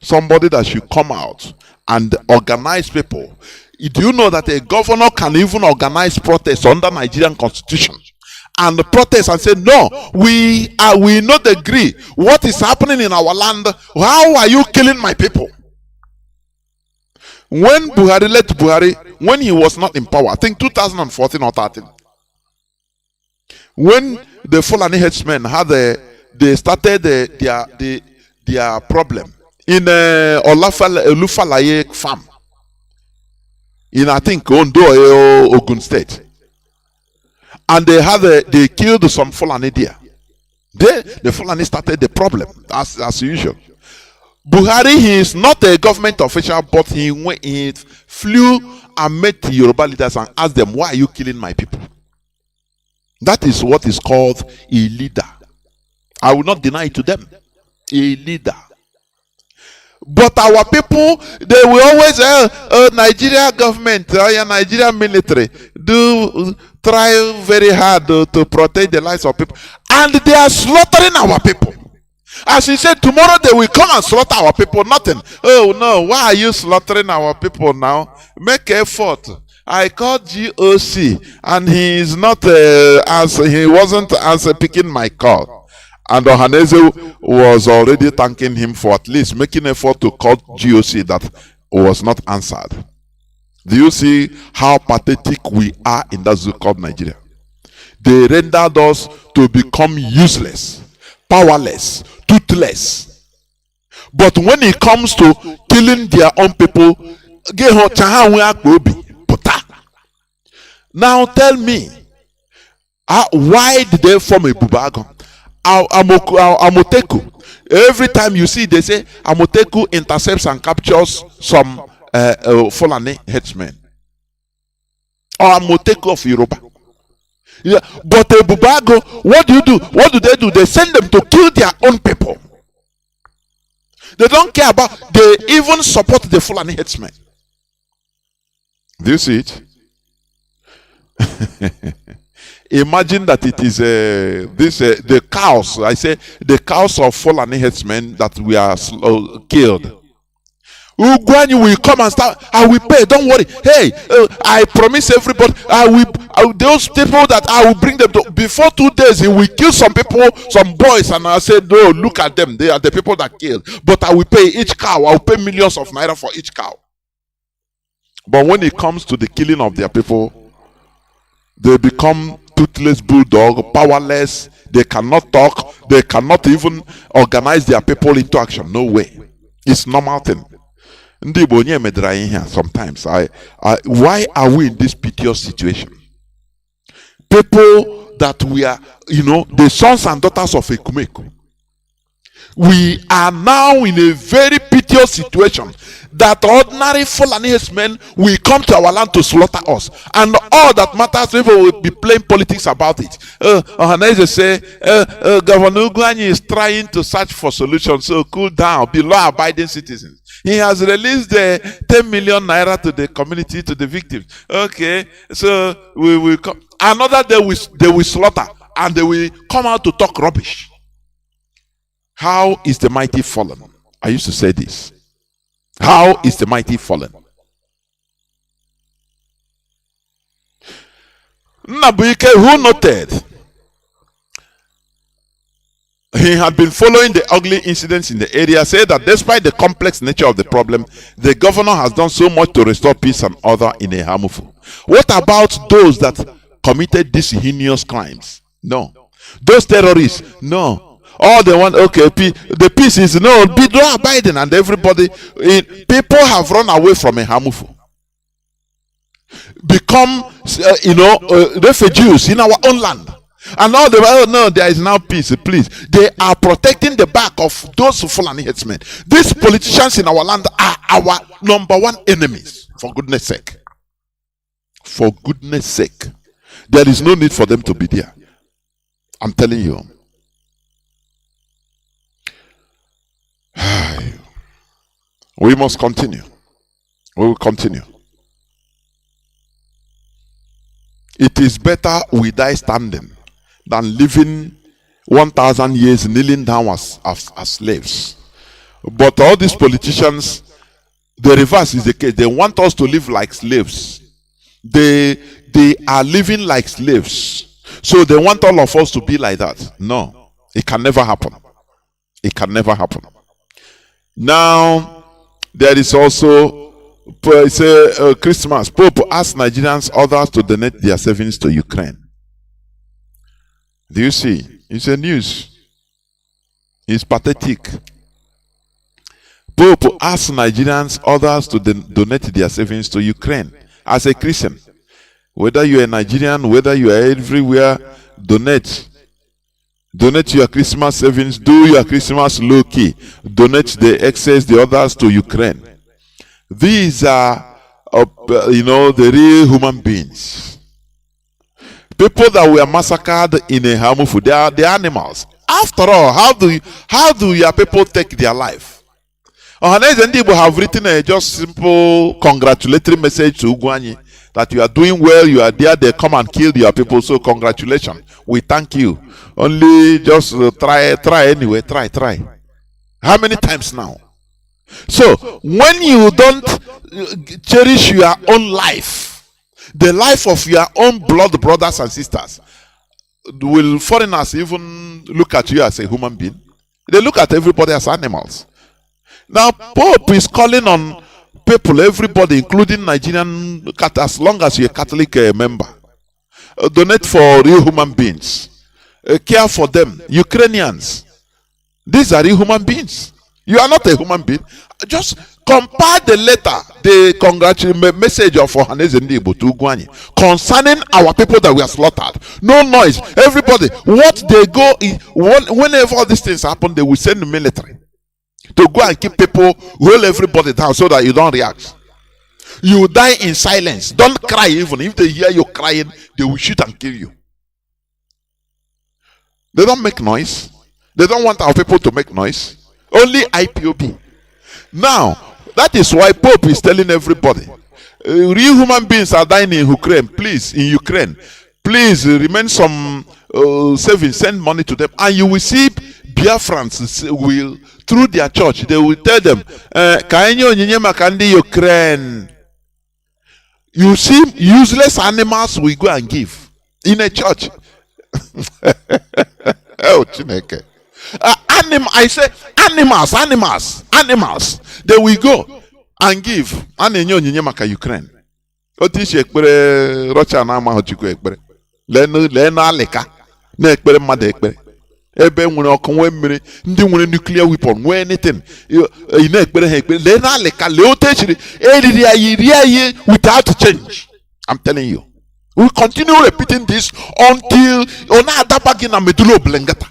Somebody that should come out and organize people. Do you know that a governor can even organize protests under Nigerian constitution? And protest and say, no, we not agree. What is happening in our land? How are you killing my people? When Buhari left Buhari, when he was not in power, I think 2014 or 13, when the Fulani headsmen they started their problem in Olufalaye farm in, I think, Ondo, Ogun State. And they killed some Fulani there. The Fulani started the problem as usual. Buhari, he is not a government official, but he flew and met the Yoruba leaders and asked them, why are you killing my people? That is what is called a leader. I will not deny it to them. A leader. But our people, they will always Nigeria government, Nigeria military do try very hard to protect the lives of people, and they are slaughtering our people. As he said, tomorrow they will come and slaughter our people. Nothing. Oh no, why are you slaughtering our people now? Make effort. I called GOC and he is not he wasn't picking my call. And Ohaneze was already thanking him for at least making effort to call GOC that was not answered. Do you see how pathetic we are in that zoo called Nigeria? They rendered us to become useless, powerless, toothless. But when it comes to killing their own people, now tell me, why did they form a Bubago? Amoteku. Every time you see, they say Amoteku intercepts and captures some Fulani headsmen. Or Amoteku of Yoruba. Yeah. But a Bubago, what do you do? What do? They send them to kill their own people. They don't care about, they even support the Fulani headsmen. Do you see it? Imagine that it is the cows. I say the cows of Fulani headsmen that we are killed. Ugwuanyi will come and start. I will pay. Don't worry. Hey, I promise everybody. Those people that I will bring them to. Before 2 days, he will kill some people, some boys, and I said, no, look at them. They are the people that killed. But I will pay each cow. I will pay millions of naira for each cow. But when it comes to the killing of their people, they become toothless bulldog, powerless. They cannot talk. They cannot even organize their people into action. No way. It's normal thing. Sometimes why are we in this piteous situation? People that we are, the sons and daughters of Ekumeku, we are now in a very piteous situation that ordinary Fulani men will come to our land to slaughter us, and all that matters, people will be playing politics about it. Ohaneze say Governor Ugwuanyi is trying to search for solutions, so cool down, be law-abiding citizens. He has released 10 million naira to the community, to the victims. Okay, so we will come. Another day they will slaughter, and they will come out to talk rubbish. How is the mighty fallen? I used to say this. How is the mighty fallen? Nnabuike, who noted He had been following the ugly incidents in the area, said that despite the complex nature of the problem, the governor has done so much to restore peace and order in a harmful. What about those that committed these heinous crimes? No. Those terrorists? No. All they want, okay, the peace is no, be law abiding, and everybody, people have run away from a harmful. Become, refugees in our own land. And now no, there is now peace, please. They are protecting the back of those Fulani headsmen. These politicians in our land are our number one enemies, for goodness sake. For goodness sake. There is no need for them to be there. I'm telling you. We must continue. We will continue. It is better we die standing than living 1,000 years kneeling down as slaves. But all these politicians, the reverse is the case. They want us to live like slaves. They are living like slaves. So they want all of us to be like that. No, it can never happen. It can never happen. Now, there is also Christmas. Pope asked Nigerians, others to donate their savings to Ukraine. Do you see? It's a news. It's pathetic. Pope asked Nigerians, others to donate their savings to Ukraine. As a Christian, whether you are a Nigerian, whether you are everywhere, donate. Donate your Christmas savings. Do your Christmas low key. Donate the excess, the others to Ukraine. These are, the real human beings. People that were massacred in a harmful, they are the animals. After all, how do your people take their life? Ohaneze ndị Igbo have written a just simple congratulatory message to Ugwanyi that you are doing well, you are there, they come and kill your people, so congratulations. We thank you. Only just try anyway, try. How many times now? So, when you don't cherish your own life, the life of your own blood brothers and sisters, will foreigners even look at you as a human being? They look at everybody as animals. Now, Pope is calling on people, everybody, including Nigerian, as long as you're a Catholic member, donate for real human beings, care for them. Ukrainians, these are real human beings. You are not a human being. Just compare the letter, the congratulatory message of Ohaneze Ndibo to Ugwanyi concerning our people that were slaughtered. No noise. Everybody, what they go in, whenever all these things happen, they will send the military to go and keep people, hold everybody down so that you don't react. You die in silence. Don't cry even. If they hear you crying, they will shoot and kill you. They don't make noise. They don't want our people to make noise. Only IPOB. Now, that is why Pope is telling everybody, real human beings are dying in Ukraine. Please, remain some savings, send money to them, and you will see Biafrans will, through their church, they will tell them, Ukraine. You see, useless animals we go and give in a church. Oh, Chineke. I say animals. They will go and give. Ukraine. Otishi ekpere Russia na ama hochiko ekpere. Lena aleka na ekpere mmadụ ekpere. Ebe nwere ọkụ nwee mmiri, ndị nwere nuclear weapon, nwee anything. Ị na-ekpere ha ekpere. Lena aleka, lee otu echiri eriri ayi without change. I'm telling you. We continue repeating this until ona adabagi na medulo blengata.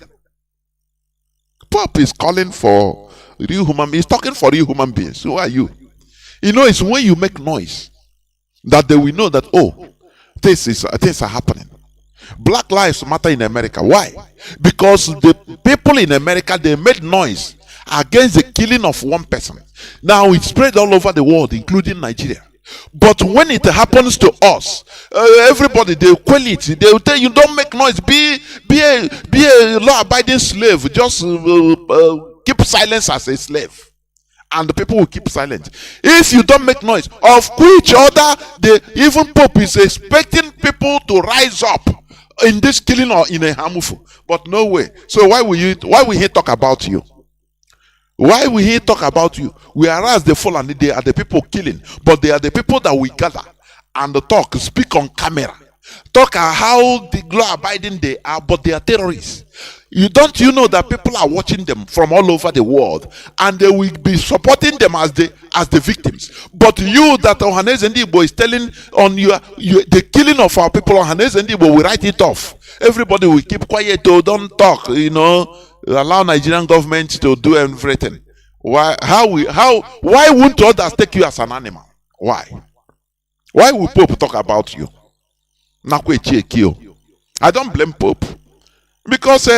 Pope is calling for real human beings. He's talking for real human beings. Who are you? You know, it's when you make noise that they will know that, oh, things are happening. Black lives matter in America. Why? Because the people in America, they made noise against the killing of one person. Now it spread all over the world, including Nigeria. But when it happens to us, everybody, they quell it. They will tell you, don't make noise. Be a law-abiding slave. Just keep silence as a slave. And the people will keep silent. If you don't make noise, of which other, even Pope is expecting people to rise up in this killing or in a harmful, but no way. So why will he talk about you? Why will he talk about you? Whereas the fallen, they are the people killing, but they are the people that we gather and talk, speak on camera, talk how the law abiding they are, but they are terrorists. You know that people are watching them from all over the world, and they will be supporting them as the victims. But you that Ohanes Ndibo is telling on the killing of our people, Ohanes Ndibo will write it off. Everybody will keep quiet, oh, don't talk, allow Nigerian government to do everything. Why won't others take you as an animal? Why will Pope talk about you? I don't blame Pope, because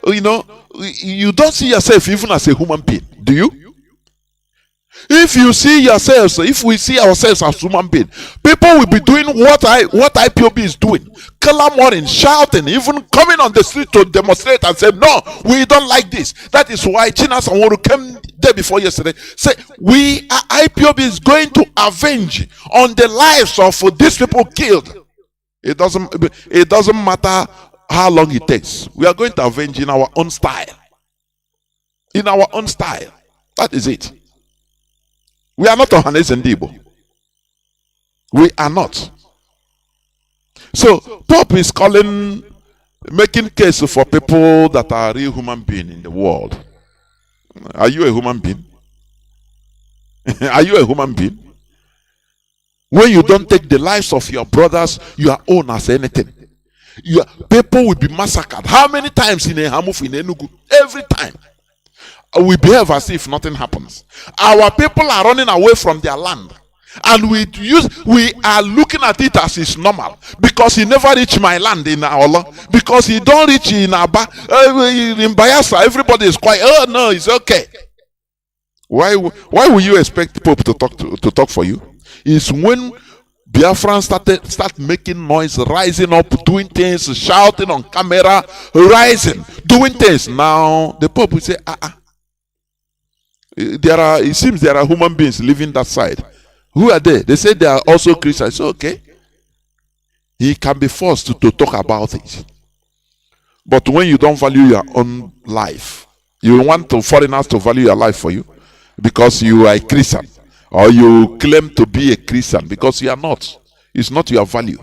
you don't see yourself even as a human being, do you? If you see yourselves, if we see ourselves as human beings, people will be doing what IPOB is doing, clamoring, shouting, even coming on the street to demonstrate and say, no, we don't like this. That is why China Sanworu came there before yesterday, say IPOB is going to avenge on the lives of these people killed. It doesn't matter how long it takes. We are going to avenge in our own style. In our own style. That is it. We are not Ohanes Ndibo. We are not. So Pope is making case for people that are real human beings in the world. Are you a human being? Are you a human being? When you don't take the lives of your brothers, your own as anything, people will be massacred. How many times in Ehamuf, in Enugu? Every time. We behave as if nothing happens. Our people are running away from their land, and we are looking at it as it's normal, because he never reached my land in Aola, because he don't reach in Aba, in Biafra. Everybody is quiet. Oh no, it's okay. Why will you expect Pope to talk for you? It's when Biafrans start making noise, rising up, doing things, shouting on camera, rising, doing things. Now the Pope will say, it seems there are human beings living that side. Who are they? They say they are also Christians. So, okay, he can be forced to talk about it. But when you don't value your own life, you want foreigners to value your life for you because you are a Christian, or you claim to be a Christian because you are not. It's not your value.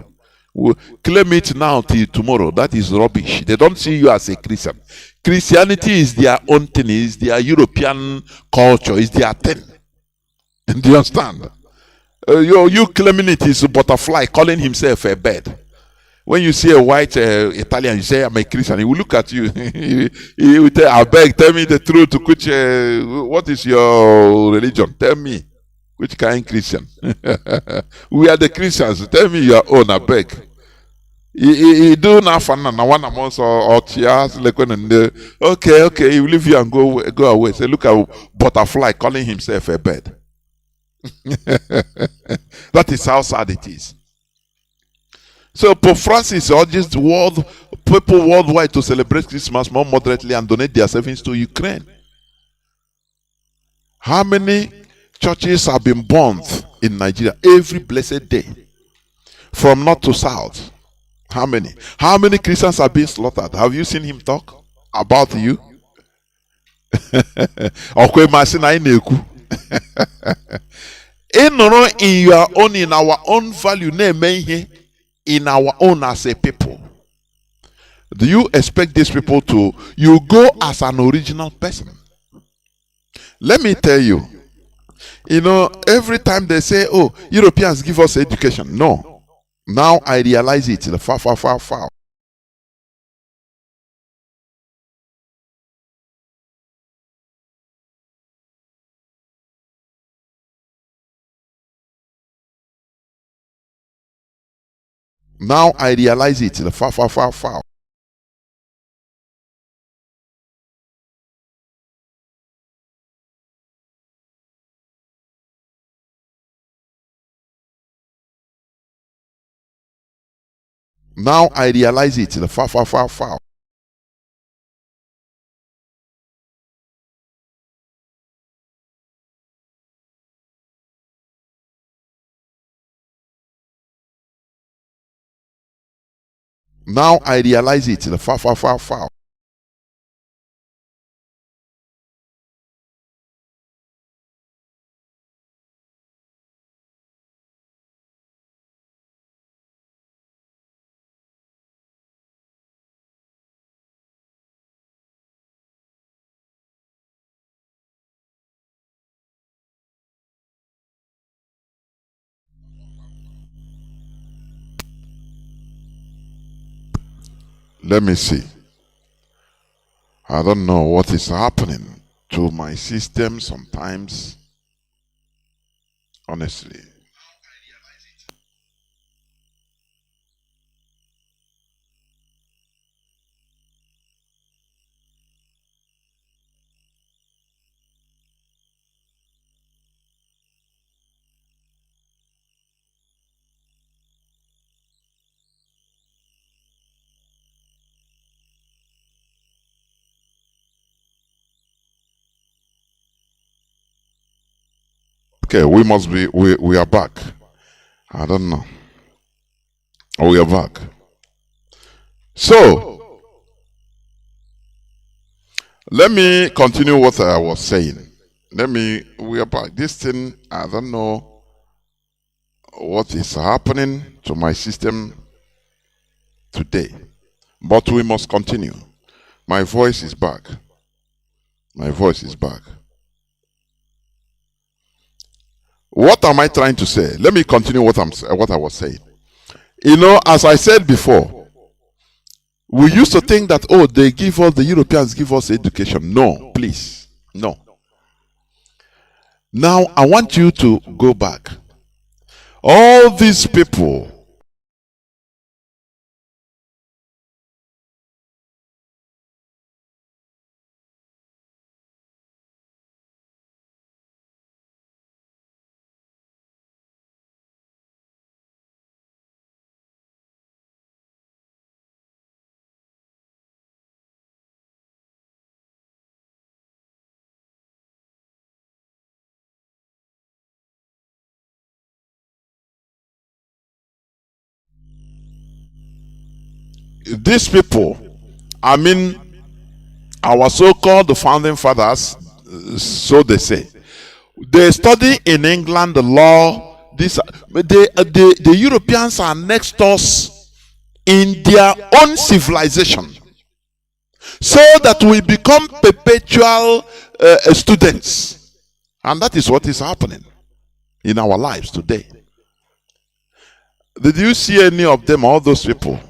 Claim it now till tomorrow. That is rubbish. They don't see you as a Christian. Christianity is their own thing, is their European culture, is their thing. Do you understand? You claiming it is a butterfly calling himself a bird. When you see a white Italian, you say, I'm a Christian. He will look at you. he will tell, I beg, tell me the truth. What is your religion? Tell me. Which kind of Christian? We are the Christians. Tell me your own, I beg. He do now fun na one amongst or tears like when okay, he will leave you and go away. Say, look at butterfly calling himself a bird. That is how sad it is. So Pope Francis urges people worldwide to celebrate Christmas more moderately and donate their savings to Ukraine. How many churches have been burned in Nigeria every blessed day, from north to south? How many? How many Christians are being slaughtered? Have you seen him talk about you? In your own, in our own value, in our own as a people. Do you expect these people you go as an original person? Let me tell you, every time they say, oh, Europeans give us education. No. Now I realize it. Far. Now I realize it. Far. Now I realize it. Far. Now I realize it. Far, far, far, far. Let me see. I don't know what is happening to my system sometimes. Honestly. Okay, we are back. I don't know. We are back. So let me continue what I was saying. We are back. This thing, I don't know what is happening to my system today. But we must continue. My voice is back. My voice is back. What am I trying to say? Let me continue what I was saying. You know, as I said before, we used to think that, oh, the Europeans give us education. No, please. No. Now, I want you to go back. All these people, these people, I mean, our so-called founding fathers, so they say, they study in England the law. The Europeans are next us in their own civilization, so that we become perpetual students, and that is what is happening in our lives today. Did you see any of them, all those people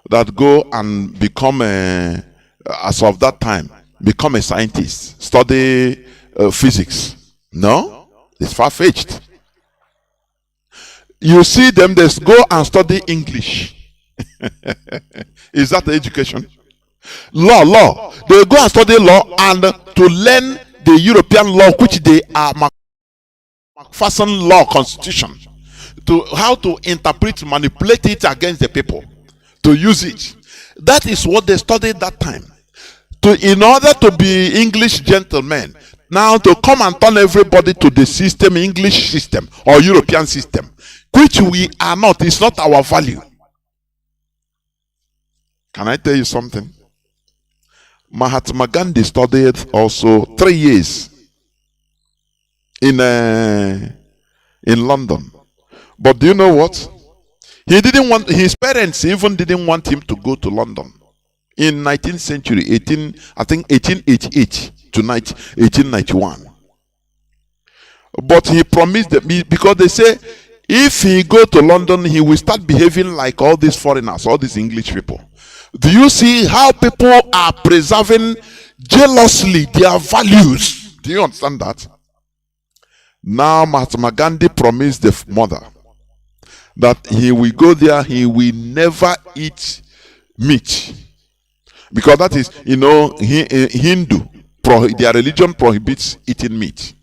that go and become as of that time, become a scientist, study physics? No, it's far-fetched. You see them, they go and study English. Is that education? Law. They go and study law and to learn the European law, which they are Macpherson law constitution, to how to interpret, manipulate it against the people, to use it. That is what they studied that time. In order to be English gentlemen, now to come and turn everybody to the system, English system or European system, which we are not. It's not our value. Can I tell you something? Mahatma Gandhi studied also 3 years in London. But do you know what? He didn't want, his parents even didn't want him to go to London. In 19th century, 1888 to 1891. But he promised them, because they say, if he go to London, he will start behaving like all these foreigners, all these English people. Do you see how people are preserving jealously their values? Do you understand that? Now Mahatma Gandhi promised the mother that he will go there, he will never eat meat. Because that is, you know, Hindu, their religion prohibits eating meat.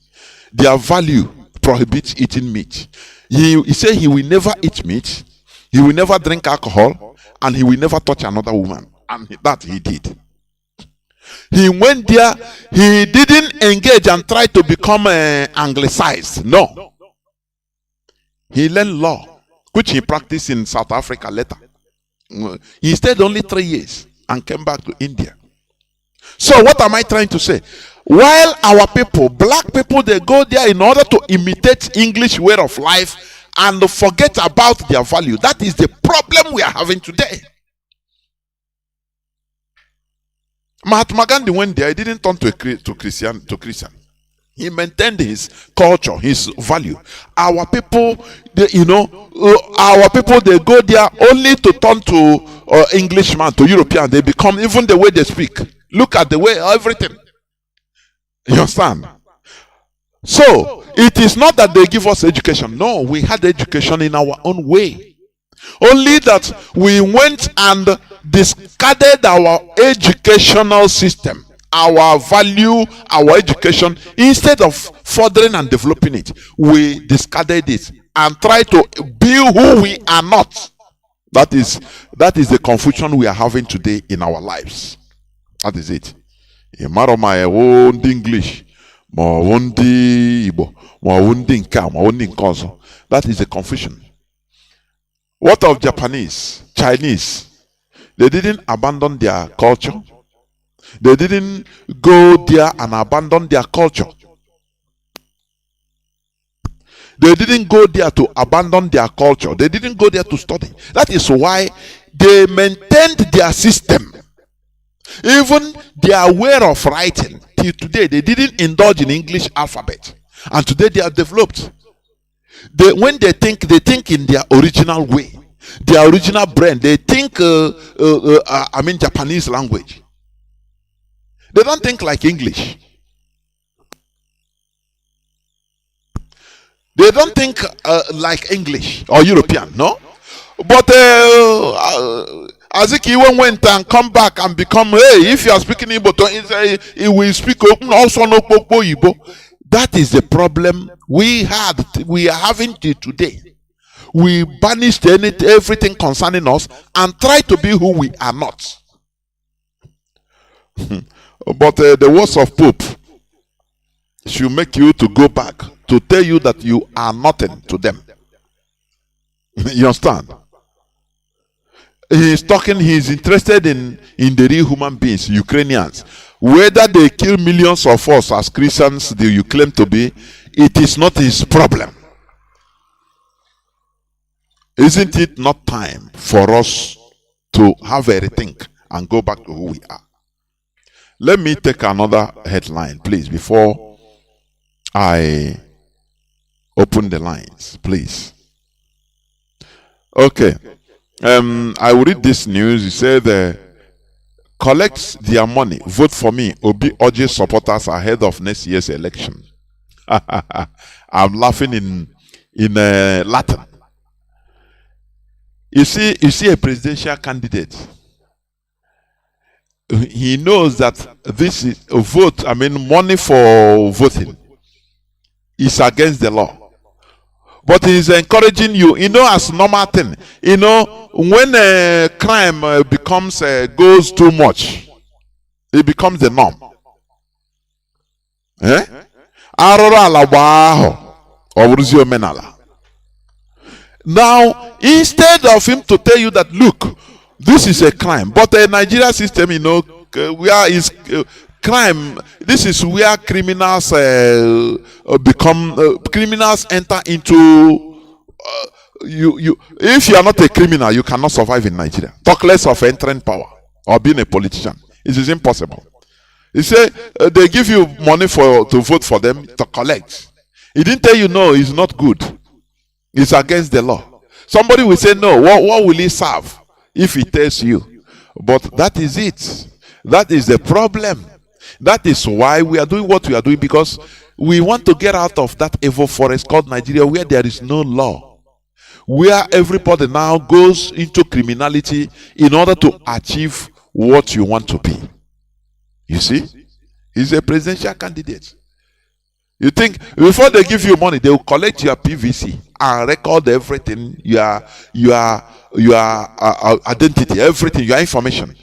Their value prohibits eating meat. He said he will never eat meat, he will never drink alcohol, and he will never touch another woman. And that he did. He went there, he didn't engage and try to become anglicized. No. He learned law, which he practiced in South Africa later. He stayed only 3 years and came back to India. So what am I trying to say? While our people, black people, they go there in order to imitate English way of life and forget about their value. That is the problem we are having today. Mahatma Gandhi went there, he didn't turn to Christian. He maintained his culture, his value. Our people, our people, they go there only to turn to Englishman, to European. They become, even the way they speak. Look at the way, everything. You understand? So, it is not that they give us education. No, we had education in our own way. Only that we went and discarded our educational system, our value, our education. Instead of furthering and developing it, we discarded it and tried to be who we are not. That is the confusion we are having today in our lives. That is it. English, that is the confusion. What of Japanese, Chinese? They didn't abandon their culture. They didn't go there and abandon their culture. They didn't go there to abandon their culture. They didn't go there to study. That is why they maintained their system. Even their way of writing, till today, they didn't indulge in English alphabet. And today they are developed. When they think in their original way, their original brain. They think, Japanese language. They don't think like English. They don't think like English or European, no? But as if he went and come back and become, hey, if you are speaking Igbo, he will speak also no Igbo. That is the problem we are having today. We banished everything concerning us and try to be who we are not. But the words of Pope should make you to go back to tell you that you are nothing to them. You understand? He's interested in the real human beings, Ukrainians. Whether they kill millions of us as Christians, you claim to be, it is not his problem. Isn't it not time for us to have a rethink and go back to who we are? Let me take another headline, please, before I open the lines, please. Okay. I will read this news. It said, collects their money, vote for me, Obi Oji supporters ahead of next year's election. I'm laughing in Latin. You see a presidential candidate. He knows that this is a vote, money for voting is against the law. But he is encouraging you, as normal thing. When a crime goes too much, it becomes the norm. Now, instead of him to tell you that, look, this is a crime, but the Nigeria system, where is crime? This is where criminals criminals enter into. If you are not a criminal, you cannot survive in Nigeria. Talk less of entering power or being a politician. It is impossible. He say they give you money to vote for them to collect. He didn't tell you no, it's not good. It's against the law. Somebody will say no. What will he serve if he tells you? But that is it. That is the problem. That is why we are doing what we are doing, because we want to get out of that evil forest called Nigeria, where there is no law, where everybody now goes into criminality in order to achieve what you want to be. You see, he's a presidential candidate. You think before they give you money, they will collect your PVC and record everything, your identity, everything, your information.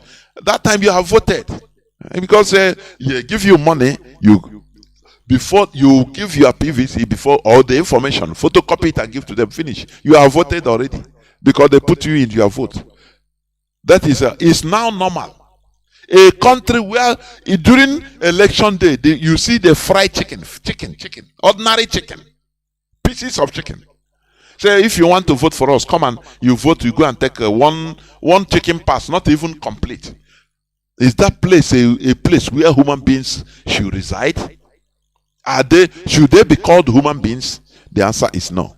That time you have voted, because you give you money, before you give your PVC, before all the information, photocopy it and give to them. Finish. You have voted already because they put you in your vote. That is now normal. A country where during election day you see the fried chicken, ordinary chicken, pieces of chicken. Say if you want to vote for us, come and you vote. You go and take one chicken pass, not even complete. Is that place a place where human beings should reside? Should they be called human beings? The answer is no.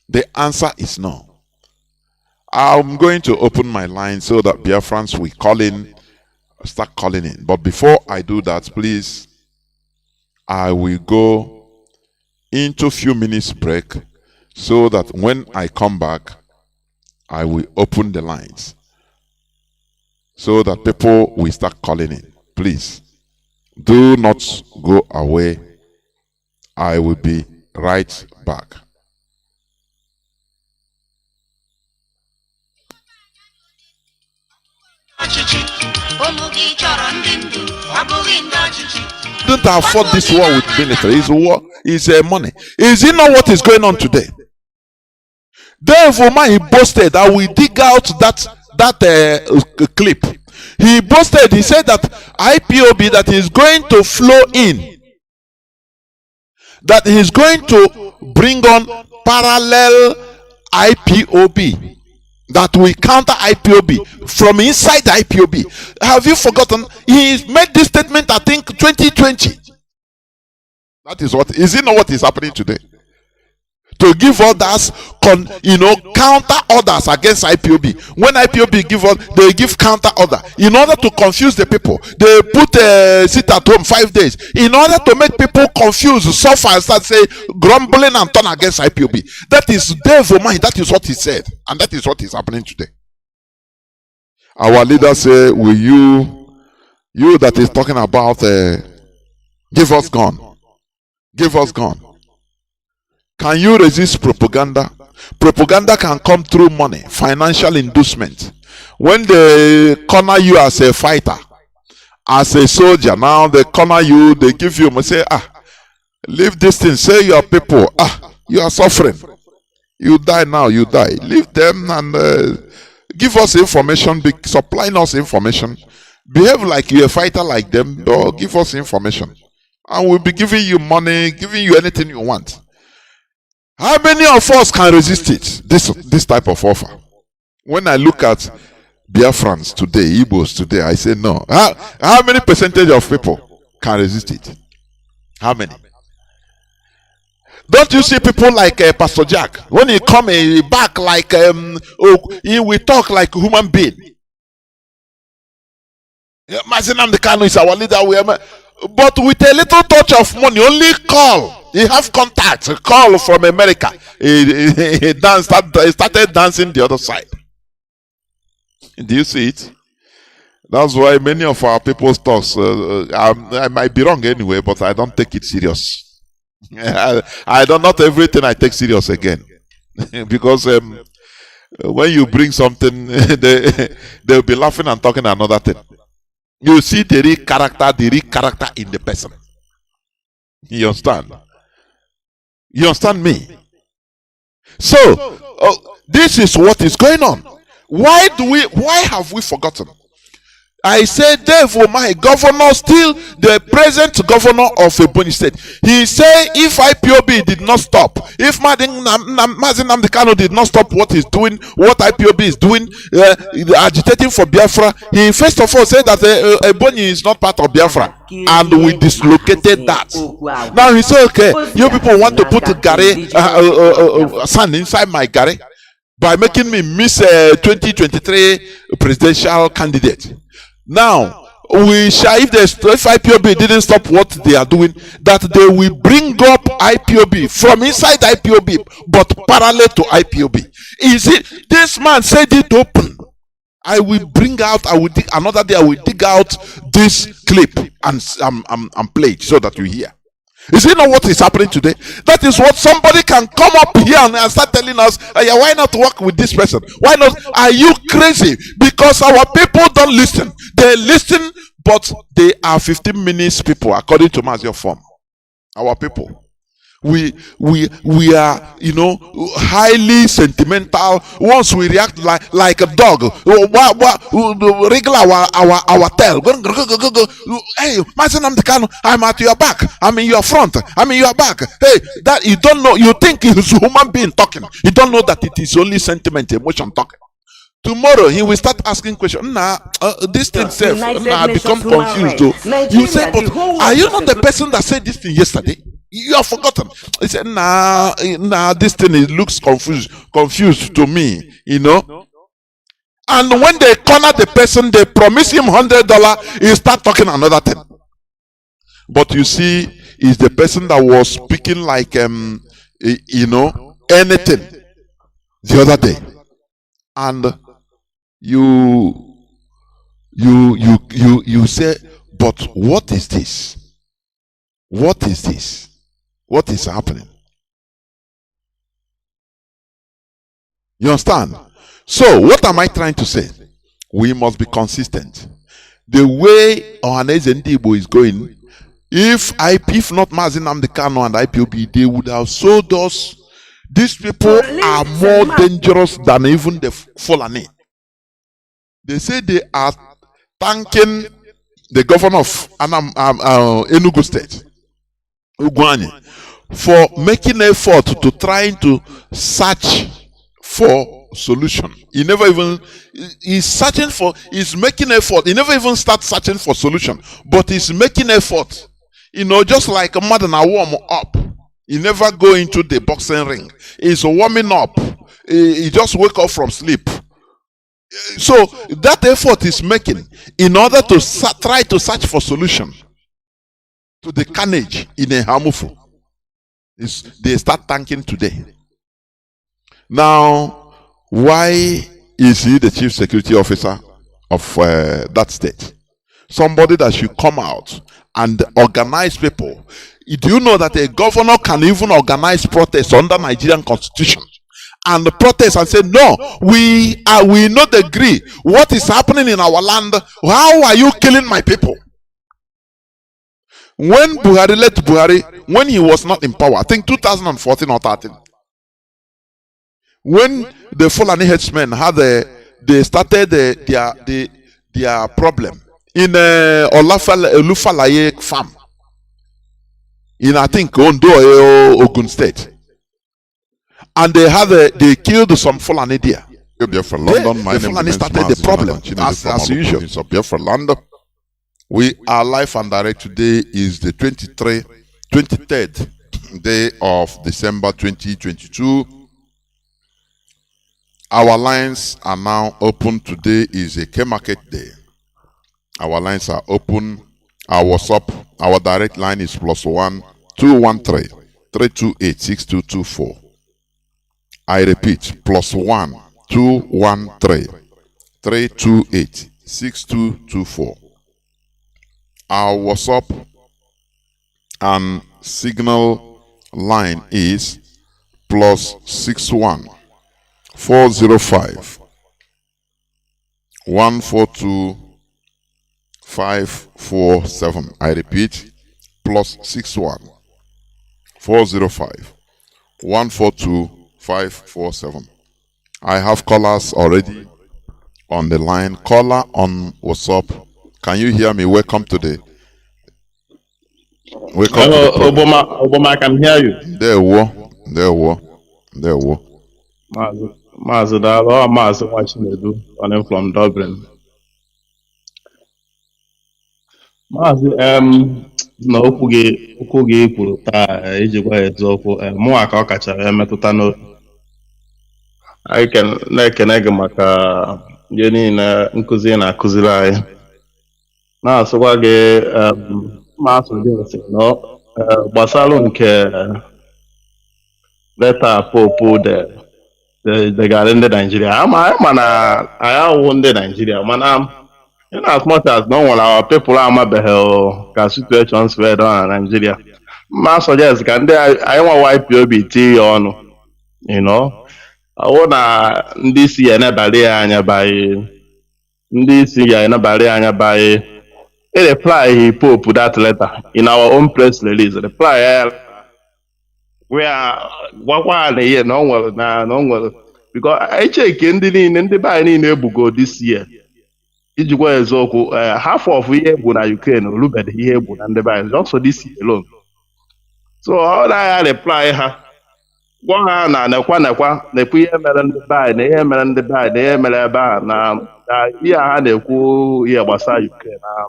The answer is no. I'm going to open my line so that Biafrans will start calling in. But before I do that, please, I will go into a few minutes break so that when I come back, I will open the lines so that people will start calling in. Please, do not go away. I will be right back. Don't afford this war with military. It's war. It's money. Is it not what is going on today? Therefore, he boasted. I will dig out that clip. He boasted. He said that IPOB that is going to flow in, that he's going to bring on parallel IPOB. That we counter IPOB from inside the IPOB. Have you forgotten? He made this statement, I think, 2020. That is what, is it not what is happening today? To give orders, counter orders against IPOB. When IPOB give orders, they give counter order. In order to confuse the people, they put sit at home 5 days. In order to make people confused, suffer, and start say grumbling and turn against IPOB. That is devil mind. That is what he said, and that is what is happening today. Our leaders say, "Will you that is talking about give us gun, give us gun." Can you resist propaganda? Propaganda can come through money, financial inducement. When they corner you as a fighter, as a soldier, now they corner you, they give you, say, leave this thing, say your people, you are suffering. You die now, you die. Leave them and give us information, supplying us information. Behave like you're a fighter like them, or give us information. And we'll be giving you money, giving you anything you want. How many of us can resist it? This type of offer. When I look at Biafrans today, Igbos today, I say no. How many percentage of people can resist it? How many? Don't you see people like Pastor Jack? When he come back like he will talk like human being. Mazi Nnamdi Kanu is our leader. But with a little touch of money, only call. He have contacts. A call from America. He started dancing the other side. Do you see it? That's why many of our people's talks, I might be wrong anyway, but I don't take it serious. Not everything I take serious again. Because when you bring something, they'll be laughing and talking another thing. You see the real character in the person. You understand? You understand me? So, this is what is going on. Why have we forgotten? I said, therefore, my governor, still the present governor of Ebonyi State, he said, if IPOB did not stop, if Mazi Nnamdi Kanu did not stop what he's doing, what IPOB is doing, agitating for Biafra, he first of all said that Ebonyi is not part of Biafra, and we dislocated that. Now he said, okay, you people want to put Gary sand inside my Gary by making me miss 2023 presidential candidate. Now, we shall, if IPOB didn't stop what they are doing, that they will bring up IPOB from inside IPOB, but parallel to IPOB. Is it, this man said it open. I will bring out, another day I will dig out this clip and play it so that you hear. Is it not what is happening today? That is what somebody can come up here and start telling us, why not work with this person? Why not? Are you crazy? Because our people don't listen. They listen, but they are 15 minutes people, according to Mazi form. Our people. we are, you know, highly sentimental. Once we react like a dog, wriggle our tail. Hey, Mazi Nnamdi Kanu, I'm at your back, I'm in your front, I'm in your back. Hey, that you don't know, you think it's a human being talking, you don't know that it is only sentiment, emotion talking. Tomorrow he will start asking questions. Nah, this thing self. Nah, I become confused. You say, but are you not the person that said this thing yesterday? You have forgotten. He said, nah, this thing looks confused to me, you know. And when they corner the person, they promise him $100, he start talking another thing. But you see, is the person that was speaking like you know, anything the other day. And you say, but what is this? What is this? What is happening? You understand? So what am I trying to say? We must be consistent. The way Ohaneze Ndigbo is going, if not Mazi Nnamdi Kanu and IPOB, they would have sold us. These people are more dangerous than even the Fulani. They say they are thanking the governor of Enugu State, Ugwani, for making effort to trying to search for solution. He never even he's making effort. He never even starts searching for solution, but he's making effort. You know, just like a mother now warm up. He never go into the boxing ring. He's warming up. He just wake up from sleep. So that effort is making in order to try to search for solution to the carnage in a Hamufu. They start tanking today. Now, why is he the chief security officer of that state? Somebody that should come out and organize people. Do you know that a governor can even organize protests under Nigerian constitution? And protest and say, no, we not agree. What is happening in our land? How are you killing my people? When Buhari left Buhari, when he was not in power, I think 2014 or 13, when the Fulani headsmen had they started their problem in Olufalaye farm in, I think, Ondo, Ogun State. And they killed some Fulani there. Biafra London, my the name Fulani is started the problem as usual. Of Biafra Land. We are live and direct. Today is the 23rd day of December 2022. Our lines are now open. Today is a K-Market day. Our lines are open. Our WhatsApp, our direct line is +1 213 328 6224. I repeat, +1 213 328 6224. Our WhatsApp and Signal line is +61 405 142 547. I repeat, +61 405 142 547. I have callers already on the line. Caller on WhatsApp. Can you hear me? Welcome to the. Welcome. Hello, to the Obama, I can hear you. There were. Mazi, Mazi watching you do, running from Dublin. Mazi, na okwu gị kwuru taa iji gwa eziokwu mụ aka ọ kachara emetụta n'obi. Anyị na-ekene gị maka ihe niile nkụzi na-akụziri anyị. Na-asụkwa gị masụ dị gbasara nke leta popu degara ndị Nigeria. Ama na anyị awụ ndị Nigeria, mana in as much as no one our people amabeghị ka situations were done na Nigeria. Ma suggest ka ndị anyị nwa YPOB tie ya ọnụ, you know. Ọ na ndị isi ya enebali ya anya by ndị isi ya enebali anya by reply he pope that letter in our own press release. Reply where gwakwa na ihe na o nwere because echeke ndị niile ndị be anyị niile ebugo this year ijikwa eziokwu half of ihe egwu na Ukraine olubeghị ihe egwu na ndị be anyị just for this year alone. So ọ na-agha reply ha gwa ha na nekwa ihe mere ndị be anyị na ihe mere ndị be anyị na ihe mere ebe a na ihe ha na-ekwu ihe gbasara Ukraine na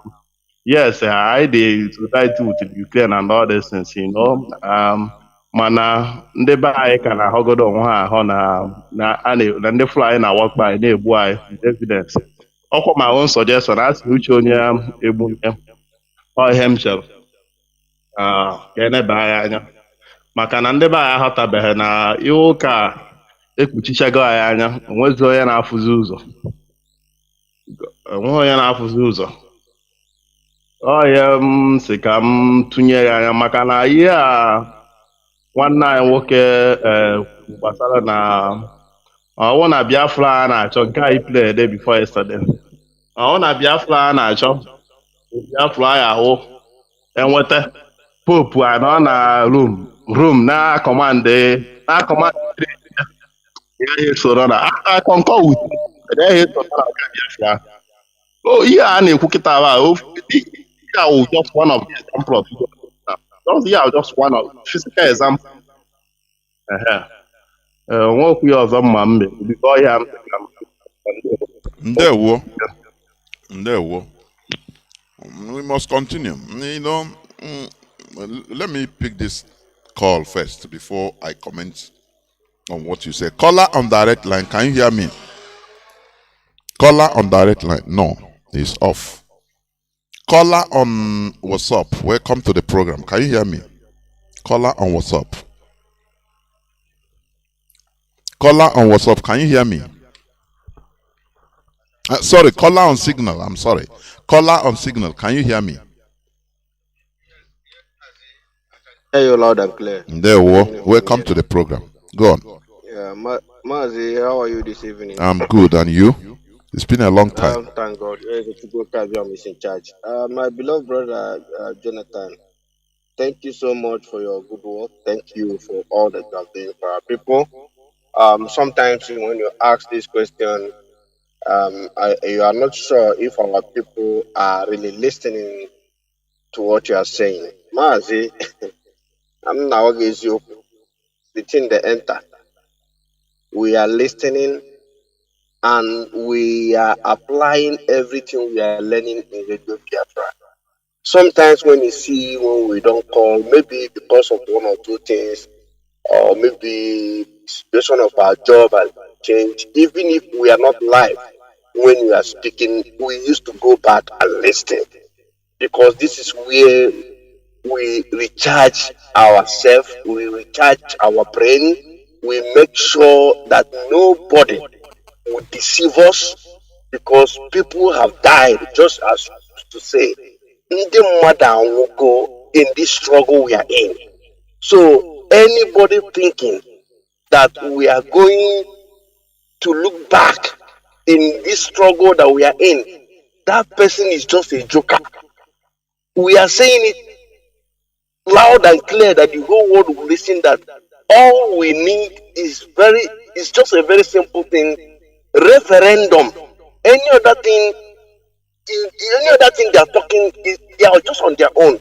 yes, I dey solidarity with Ukraine and all these things, you know. Mana ndị be anyị ka na-ahọgodo onwe ha ahụ na ndị fụlụ anyị na-awakpo anyị na-egbu anyị with evidence. Ọkwa my own suggestion asị uche onye egbunye ọ ihe m chere ka eneba anyị anya maka na ndị be anyị aghọtabeghị na ihe ụka ekpuchichago anyị anya onwezi onye na-afụzi ụzọ enweghị onye na-afụzi ụzọ ọhịa m si ka m tụnye ya anya maka na ihe a nwanne anyị nwoke gbasara na ọwụ na Biafra a na-achọ nke anyị play day before yesterday ọwụ na Biafra a na-achọ Biafra ya ahụ enweta popu anọ na room na command ihe soro na concur with ihe soro na Biafra. Oh, yeah, and kịta just one of the example of just one of physical example. Nwoke ya ọzọ mma mbe biko ya Ndewo. We must continue. You know, let me pick this call first before I comment on what you say. Caller on direct line, can you hear me? Caller on direct line, no, it's off. Caller on WhatsApp, welcome to the program. Can you hear me? Caller on WhatsApp. Caller on WhatsApp, can you hear me? Sorry, caller on Signal, I'm sorry. Caller on Signal, can you hear me? Hear you loud and clear. There, welcome to the program. Go on. Yeah, Mazi, how are you this evening? I'm good, and you? It's been a long time. Thank God. Is in charge. My beloved brother Jonathan, thank you so much for your good work. Thank you for all that you have done for our people. Sometimes when you ask this question, you are not sure if our people are really listening to what you are saying. Mazi, I'm now against you. The thing they enter. We are listening and we are applying everything we are learning in Radio Biafra. Sometimes when we don't call, maybe because of one or two things, or maybe situation of our job has changed. Even if we are not live when we are speaking, we used to go back and listen because this is where we recharge ourselves, we recharge our brain, we make sure that nobody will deceive us because people have died, just as to say, the mother will go in this struggle we are in. So anybody thinking that we are going to look back in this struggle that we are in, that person is just a joker. We are saying it loud and clear that the whole world will listen that all we need is just a very simple thing. Referendum. Any other thing they are talking they are just on their own.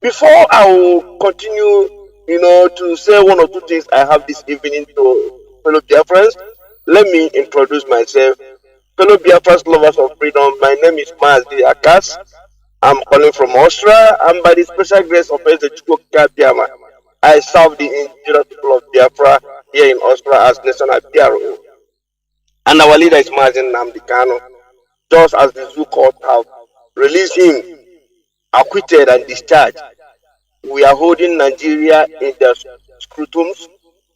Before I will continue, to say one or two things I have this evening to fellow Biafrans, let me introduce myself. Fellow Biafrans, lovers of freedom, my name is Mazi Akas. I'm calling from Austria, and by the special grace of President Biafra, I serve the indigenous people of Biafra here in Austria as national PRO. And our leader is Nnamdi Kanu. Just as the Zoo Court have released him, acquitted and discharged, we are holding Nigeria in their scrutums.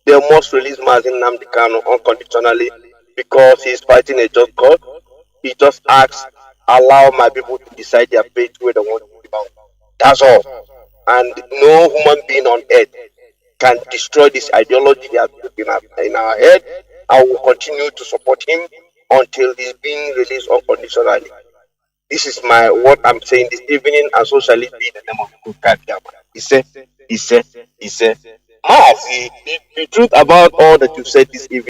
They must release Nnamdi Kanu unconditionally because he is fighting a just cause. He just asks, allow my people to decide their fate where they want to belong. That's all. And no human being on earth can destroy this ideology they have put in our head. I will continue to support him until he's being released unconditionally. This is what I'm saying this evening, and so shall it be in the name of the good God. He said, Mazi, the truth about all that you've said this evening.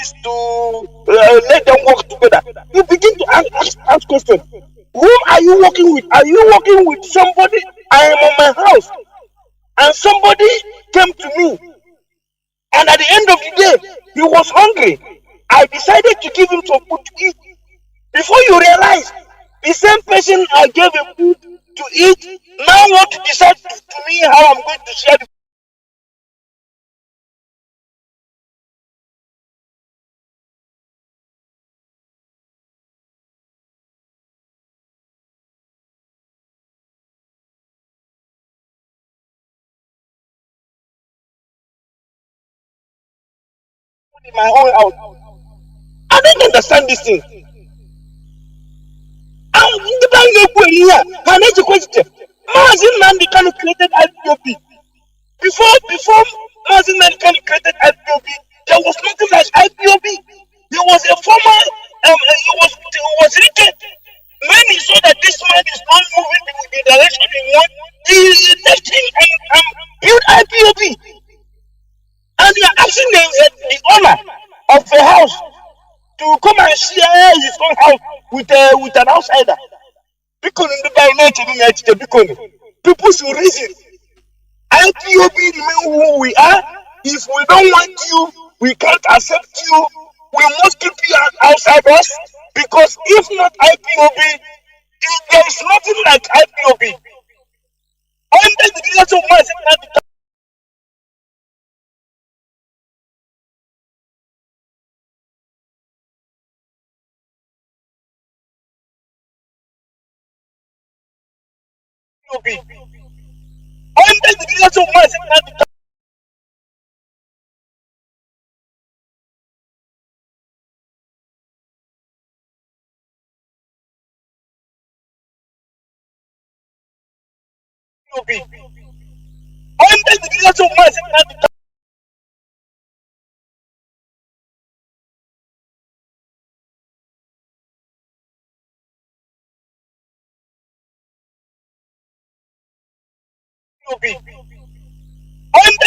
Is to let them work together. You begin to ask questions. Whom are you working with? Are you working with somebody? I am on my house, and somebody came to me, and at the end of the day, he was hungry. I decided to give him some food to eat. Before you realize, the same person I gave him food to eat now want to decide to me how I'm going to share the food in my own house. I don't understand this thing. The bank no go here. I need to question. Mazi Nnamdi Kanu created IPOB. Before Mazi Nnamdi Kanu created IPOB, there was nothing like IPOB. There was a former he was written. When he saw that this man is not moving in the direction he wants, he left him and built IPOB. And you are asking the owner of the house to come and share his own house with an outsider. People in the nature, people should reason. IPOB remain who we are. If we don't want you, we can't accept you. We must keep you outside us, because if not IPOB, there is nothing like IPOB. Under the leaders of Mazi, under the leaders of Mazi, under the leaders of Mazi, under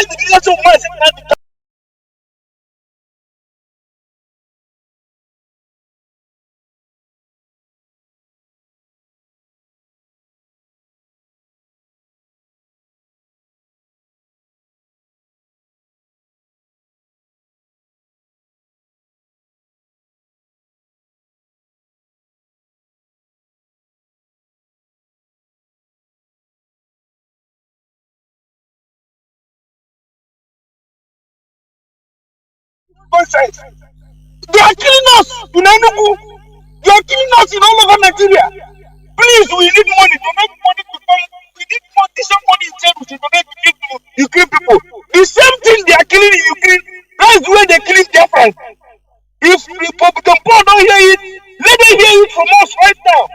the leaders of Mazi, nonsense. They are killing us in Enugu. They are killing us in all over Nigeria. Please, we need money. Donate money to come. We need money. Somebody in jail, we should donate to give to Ukraine people. The same thing they are killing in Ukraine. That's the way they're killing Biafrans. If the Republican Paul don't hear it, let them hear it from us right now.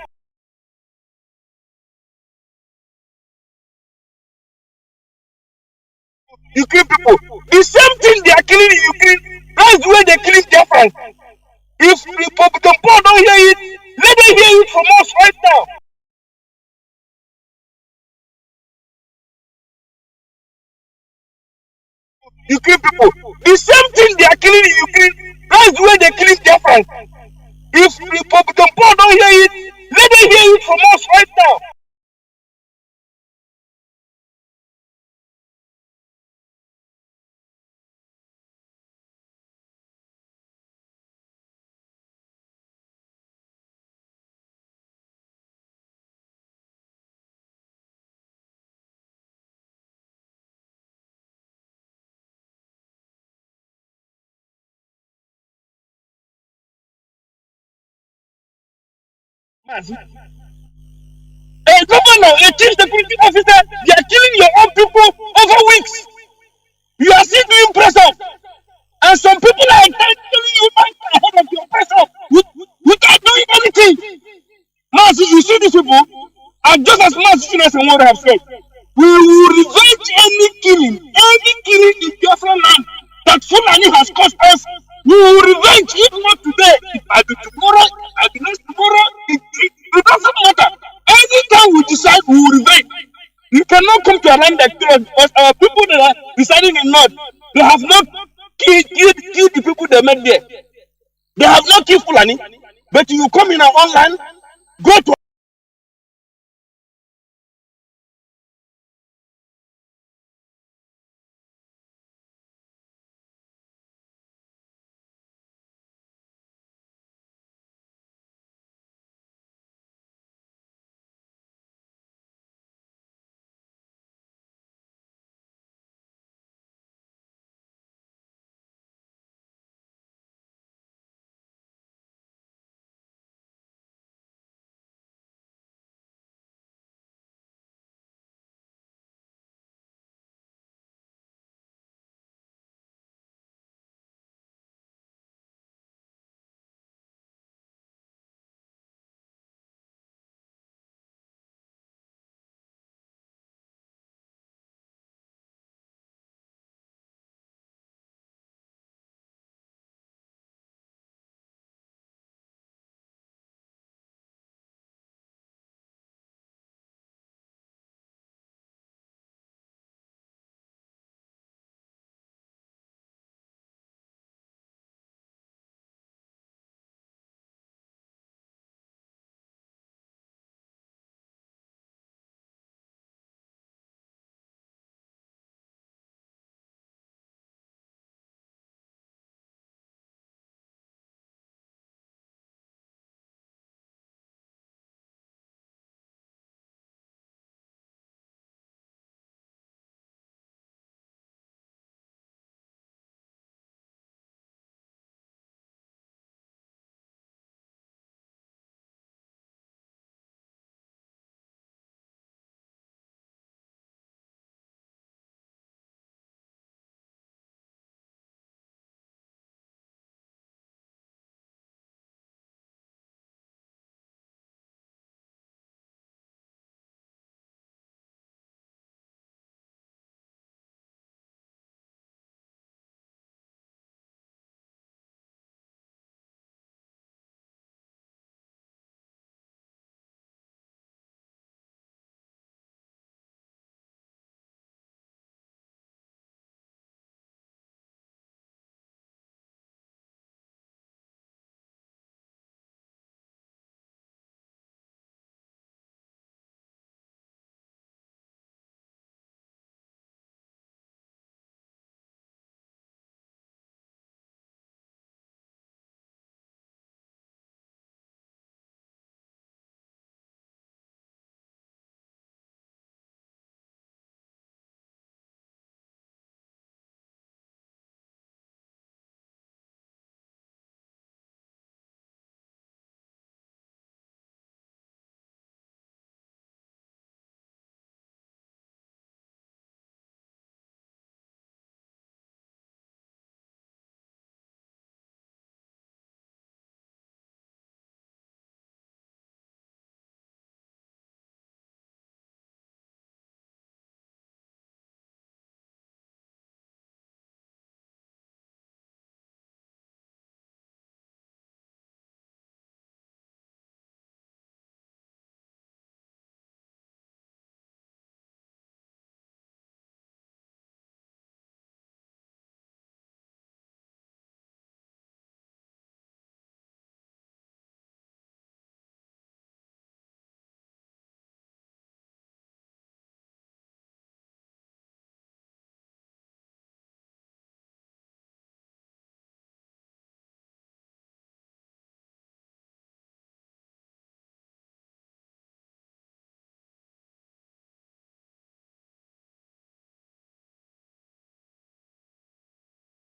Ukraine people. The same thing they are killing in Ukraine. That's the way they're killing Biafrans. If the Republican Paul don't hear it, let them hear it from us right now. Ukraine people. The same thing they are killing in Ukraine. That's the way they're killing Biafrans. If the Republican Paul don't hear it, let them hear it from us right now. A governor, a chief security officer, they are killing your own people over And just as Mazi and what I have said, we will revenge any killing in Biafra land that Fulani has caused us. We will revenge, if not today, it might be tomorrow, it might be next tomorrow, it doesn't matter. Anytime we decide, we will revenge. You cannot come to a land like this because our people that are deciding in North, they have not killed the people they met there. They have not killed Fulani, but you come in our own land, go to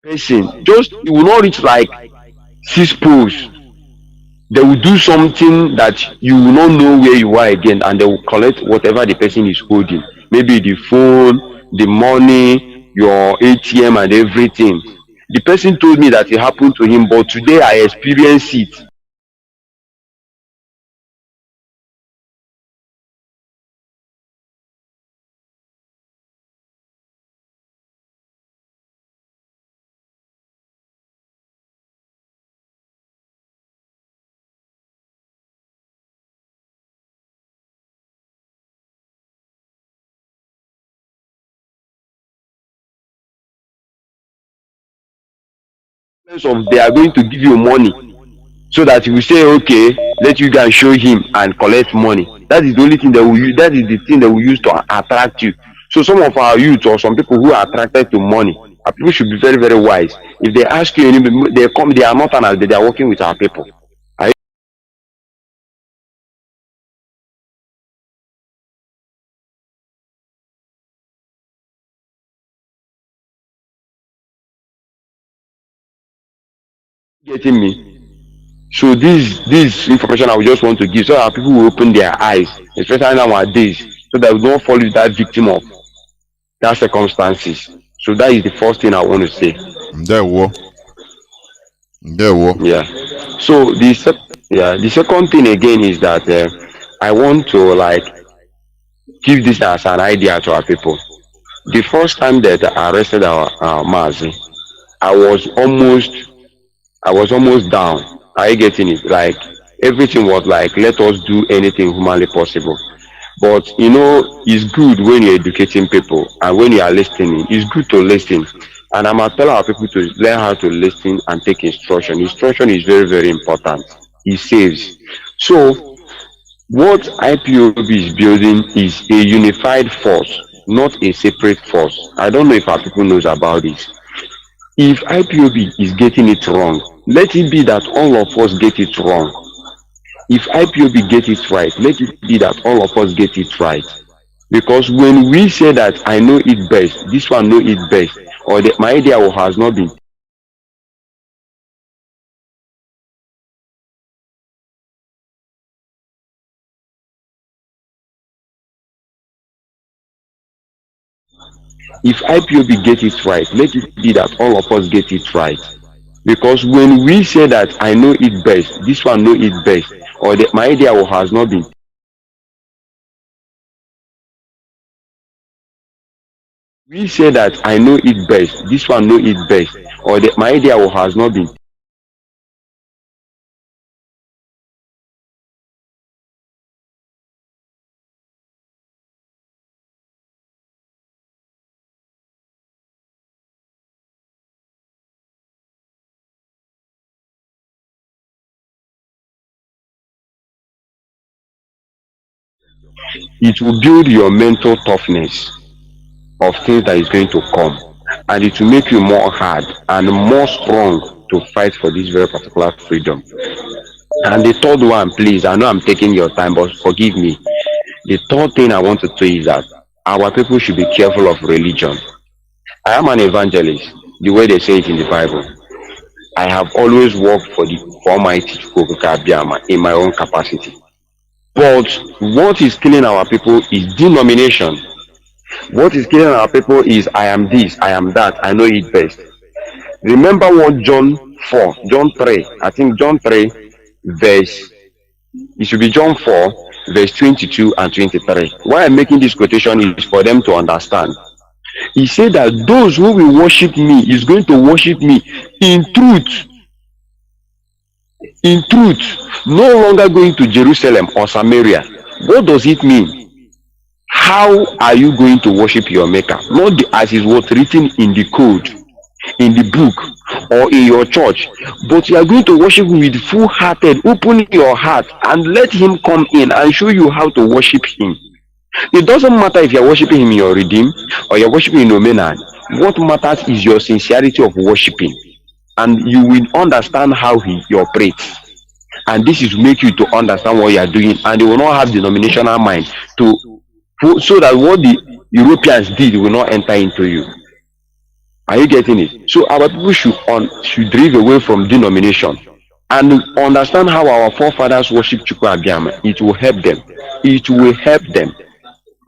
person. Just you will not reach like 6 posts. They will do something that you will not know where you are again, and they will collect whatever the person is holding. Maybe the phone, the money, your ATM, and everything. The person told me that it happened to him, but today I experienced it. of they are going to give you money so that you will say, okay, let you go and show him and collect money. That is the only thing that we use, that is the thing that we use to attract you. So some of our youth or some people who are attracted to money, our people should be very, very wise. If they ask you, they come, they are not an, they are working with our people. Are you getting me? So this information I would just want to give so that people will open their eyes, especially nowadays, so that we don't fall into that victim of that circumstances. So that is the first thing I want to say. There wo. There wo. Yeah. So the second thing again is that I want to like give this as an idea to our people. The first time that I arrested our Mazi, I was almost I was almost down. Are you getting it? Like everything was like, let us do anything humanly possible. But you know, it's good when you're educating people and when you are listening. It's good to listen. And I'm gonna tell our people to learn how to listen and take instruction. Instruction is very, very important. It saves. So what IPOB is building is a unified force, not a separate force. I don't know if our people knows about this. If IPOB is getting it wrong, let it be that all of us get it wrong. If IPOB get it right, let it be that all of us get it right. Because when we say that I know it best, this one know it best, or that my idea has not been, if IPOB get it right, let it be that all of us get it right. Because when we say that I know it best, this one know it best, or that my idea has not been, we say that I know it best, this one know it best, or that my idea has not been, it will build your mental toughness of things that is going to come, and it will make you more hard and more strong to fight for this very particular freedom. And the third one, please, I know I'm taking your time, but forgive me. The third thing I want to say is that our people should be careful of religion. I am an evangelist, the way they say it in the Bible. I have always worked for Almighty Chukwuka in my own capacity. But what is killing our people is denomination. What is killing our people is I am this, I am that, I know it best. Remember what John 3, I think John 3, verse, it should be John 4, verse 22 and 23. Why I'm making this quotation is for them to understand. He said that those who will worship me is going to worship me in truth. In truth, no longer going to Jerusalem or Samaria. What does it mean? How are you going to worship your maker? Not as is what written in the code, in the book, or in your church, but you are going to worship him with full-hearted. Open your heart and let him come in and show you how to worship him. It doesn't matter if you're worshiping him in your redeem or you're worshiping in Omenan. What matters is your sincerity of worshiping, and you will understand how he operates. And this is make you to understand what you are doing, and you will not have denominational mind to so that what the Europeans did will not enter into you. Are you getting it? So our people should drive away from denomination and understand how our forefathers worship Chukwu Abiyama. It will help them. It will help them.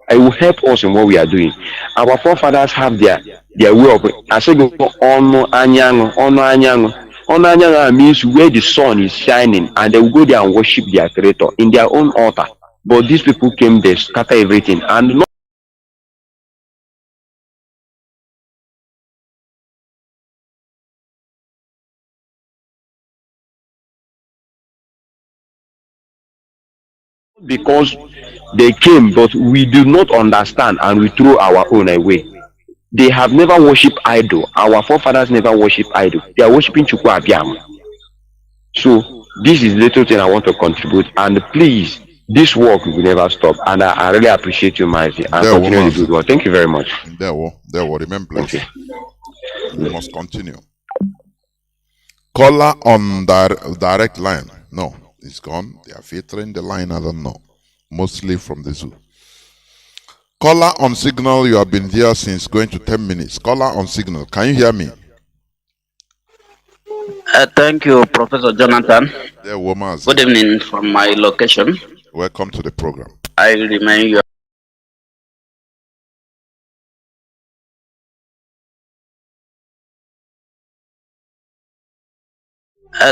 It will help us in what we are doing. Our forefathers have their way of. I say go ono anyango. Ono anyango means where the sun is shining, and they will go there and worship their creator in their own altar. But these people came there, scatter everything, and not because they came, but we do not understand and we throw our own away. They have never worshipped idol. Our forefathers never worshipped idol. They are worshipping Chukwu Abiam. So this is little thing I want to contribute. And please, this work will never stop. And I really appreciate you, Mazi, and There continue the Mazi. good work. Thank you very much. There remember, Thank please. you. We must continue. Caller on direct line. No, it's gone. They are filtering the line. I don't know. Mostly from the zoo. Caller on signal. You have been there since going to 10 minutes. Caller on signal. Can you hear me? Thank you, Professor Jonathan. There, Mazi. Good evening from my location. Welcome to the program. I remain your.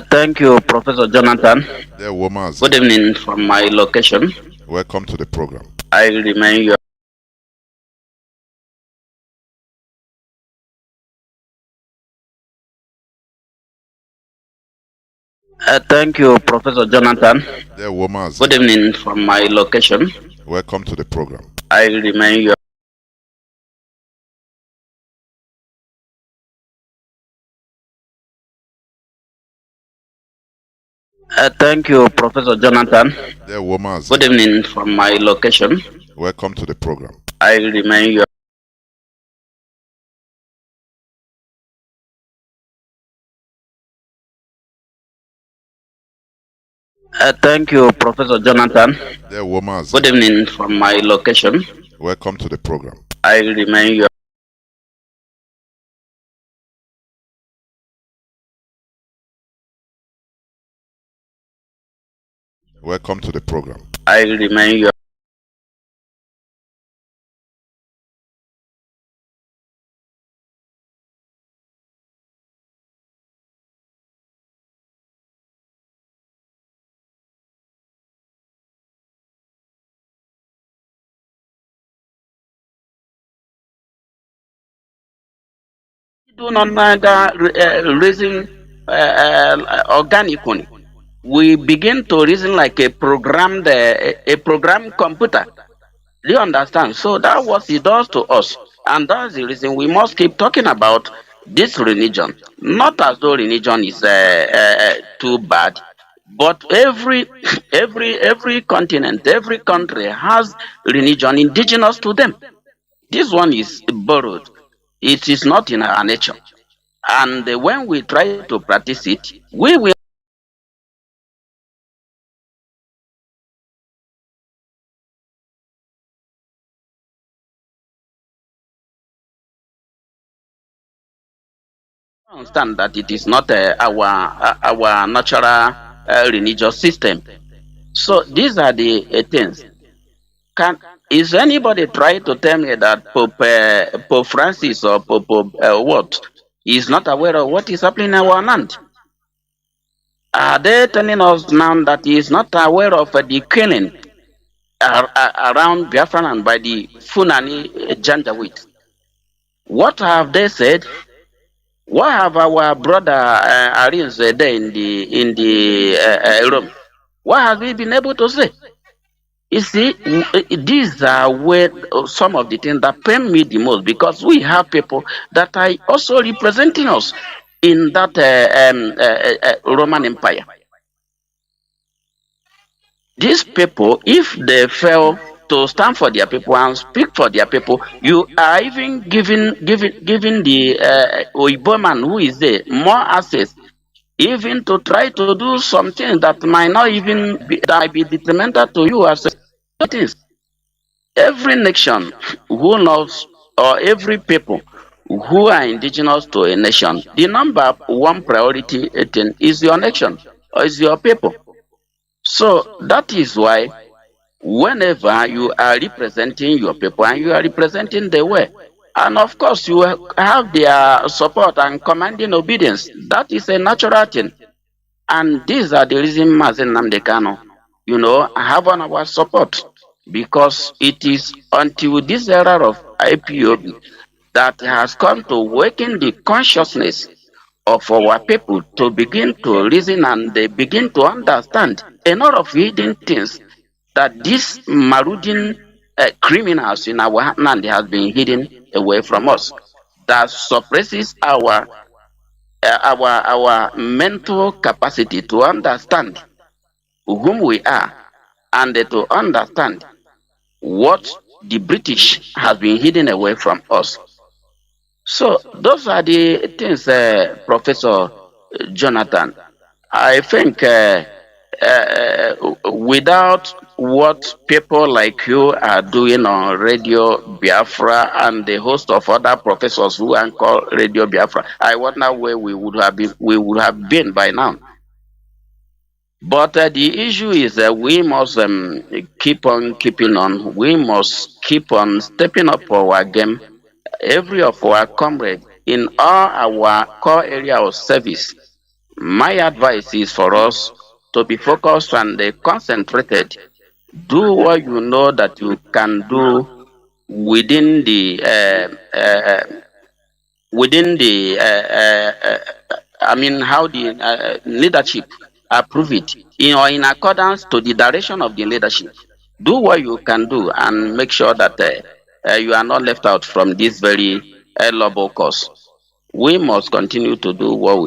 Thank you, Professor Jonathan. There, Mazi. Good evening from my location. Welcome to the program. I remain your. Thank you, Professor Jonathan. There, Mazi. Good evening from my location. Welcome to the program. I remain your. Thank you, Professor Jonathan. There, Mazi. Good evening from my location. Welcome to the program. I remain your. Thank you, Professor Jonathan. There, Mazi. Good evening from my location. Welcome to the program. I remain your. Welcome to the program. I remain your. Do not reason organically. We begin to reason like a programmed computer. Do you understand? So that's what it does to us, and that's the reason we must keep talking about this religion. Not as though religion is too bad, but every continent, every country has religion indigenous to them. This one is borrowed. It is not in our nature. And when we try to practice it, we will understand that it is not our natural religious system. So these are the things. Is anybody trying to tell me that Pope Francis or Pope what is not aware of what is happening in our land? Are they telling us now that he is not aware of the killing around Biafra and by the Funani Janjaweed? What have they said? What have our brother Arins there in the room? What have we been able to say? You see, these are where some of the things that pain me the most, because we have people that are also representing us in that Roman Empire. These people, if they fail to stand for their people and speak for their people, you are even giving the Oibo man who is there more access, even to try to do something that might not even be detrimental to you as it is. Every nation who knows, or every people who are indigenous to a nation, the number one priority thing is your nation or is your people. So that is why whenever you are representing your people and you are representing the way, and of course you have their support and commanding obedience, that is a natural thing. And these are the reasons Mazi Nnamdi Kanu, have on our support, because it is until this era of IPOB that has come to awaken the consciousness of our people to begin to reason, and they begin to understand a lot of hidden things that these marauding criminals in our land has been hidden away from us. that suppresses our mental capacity to understand whom we are and to understand what the British has been hidden away from us. So those are the things, Professor Jonathan. I think without what people like you are doing on Radio Biafra and the host of other professors who anchor Radio Biafra, I wonder where we would have been by now. But the issue is that we must keep on keeping on. We must keep on stepping up our game. Every of our comrades in all our core area of service. My advice is for us to be focused and concentrated. Do what you know that you can do within the how the leadership approve it in accordance to the direction of the leadership. Do what you can do and make sure that you are not left out from this very noble cause. We must continue to do what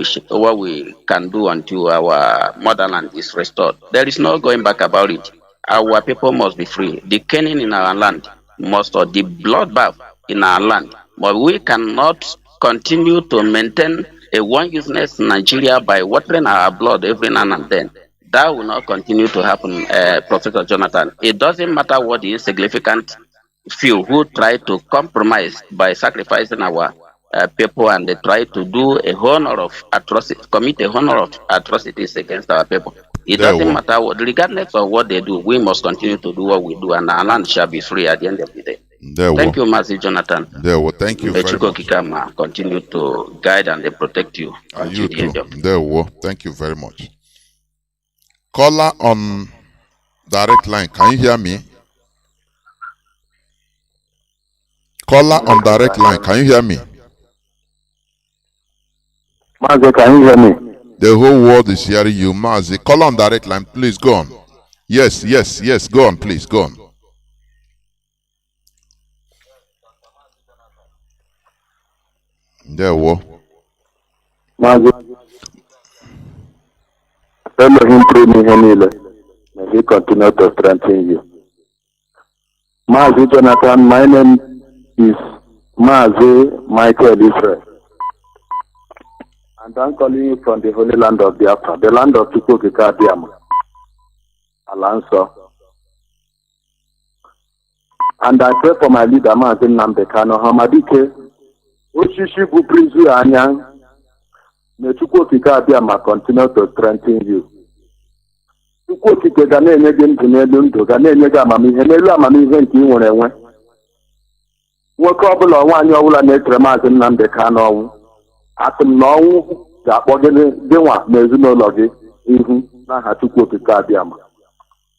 we can do until our motherland is restored. There is no going back about it. Our people must be free. The killing in our land must, or the bloodbath in our land. But we cannot continue to maintain a one-useness Nigeria by watering our blood every now and then. That will not continue to happen, Professor Jonathan. It doesn't matter what the insignificant few who try to compromise by sacrificing our people, and they try to do a honor of atrocities, commit a honor of atrocities against our people. It doesn't matter what, regardless of what they do, we must continue to do what we do, and our land shall be free at the end of the day. Thank you, Mazi Jonathan. Thank you very much. Kikama continue to guide and protect you. And you too. Thank you very much. Caller on direct line, can you hear me? Caller on direct line, can you hear me? Mazi, can you hear me? The whole world is hearing you, Mazi. Caller on direct line, please go on. Yes, go on, please, go on. There we Mazi, Elohim pray me Henile. May he continue to strengthen you. Mazi Jonathan, my name is Mazi Michael Israel. And I'm calling you from the Holy Land of Biafra, the land of Chukwukika Biama, Alanso. And I pray for my leader, Mazi Nnamdi Kanu, Hamadike, Oshishi Buprizu Anyang, may Chukwukika Biama continue to strengthen you. Chukwukika Gane Nyegin Tunelundu, Gane Nyega Mami, Henela Mami Henti Unewe. Wakabula Wanya Ula Netre Mazi Nnamdi Kanu. Atum no that bogene dewa mezuno logi ihu na ha Chukwukika Abiama.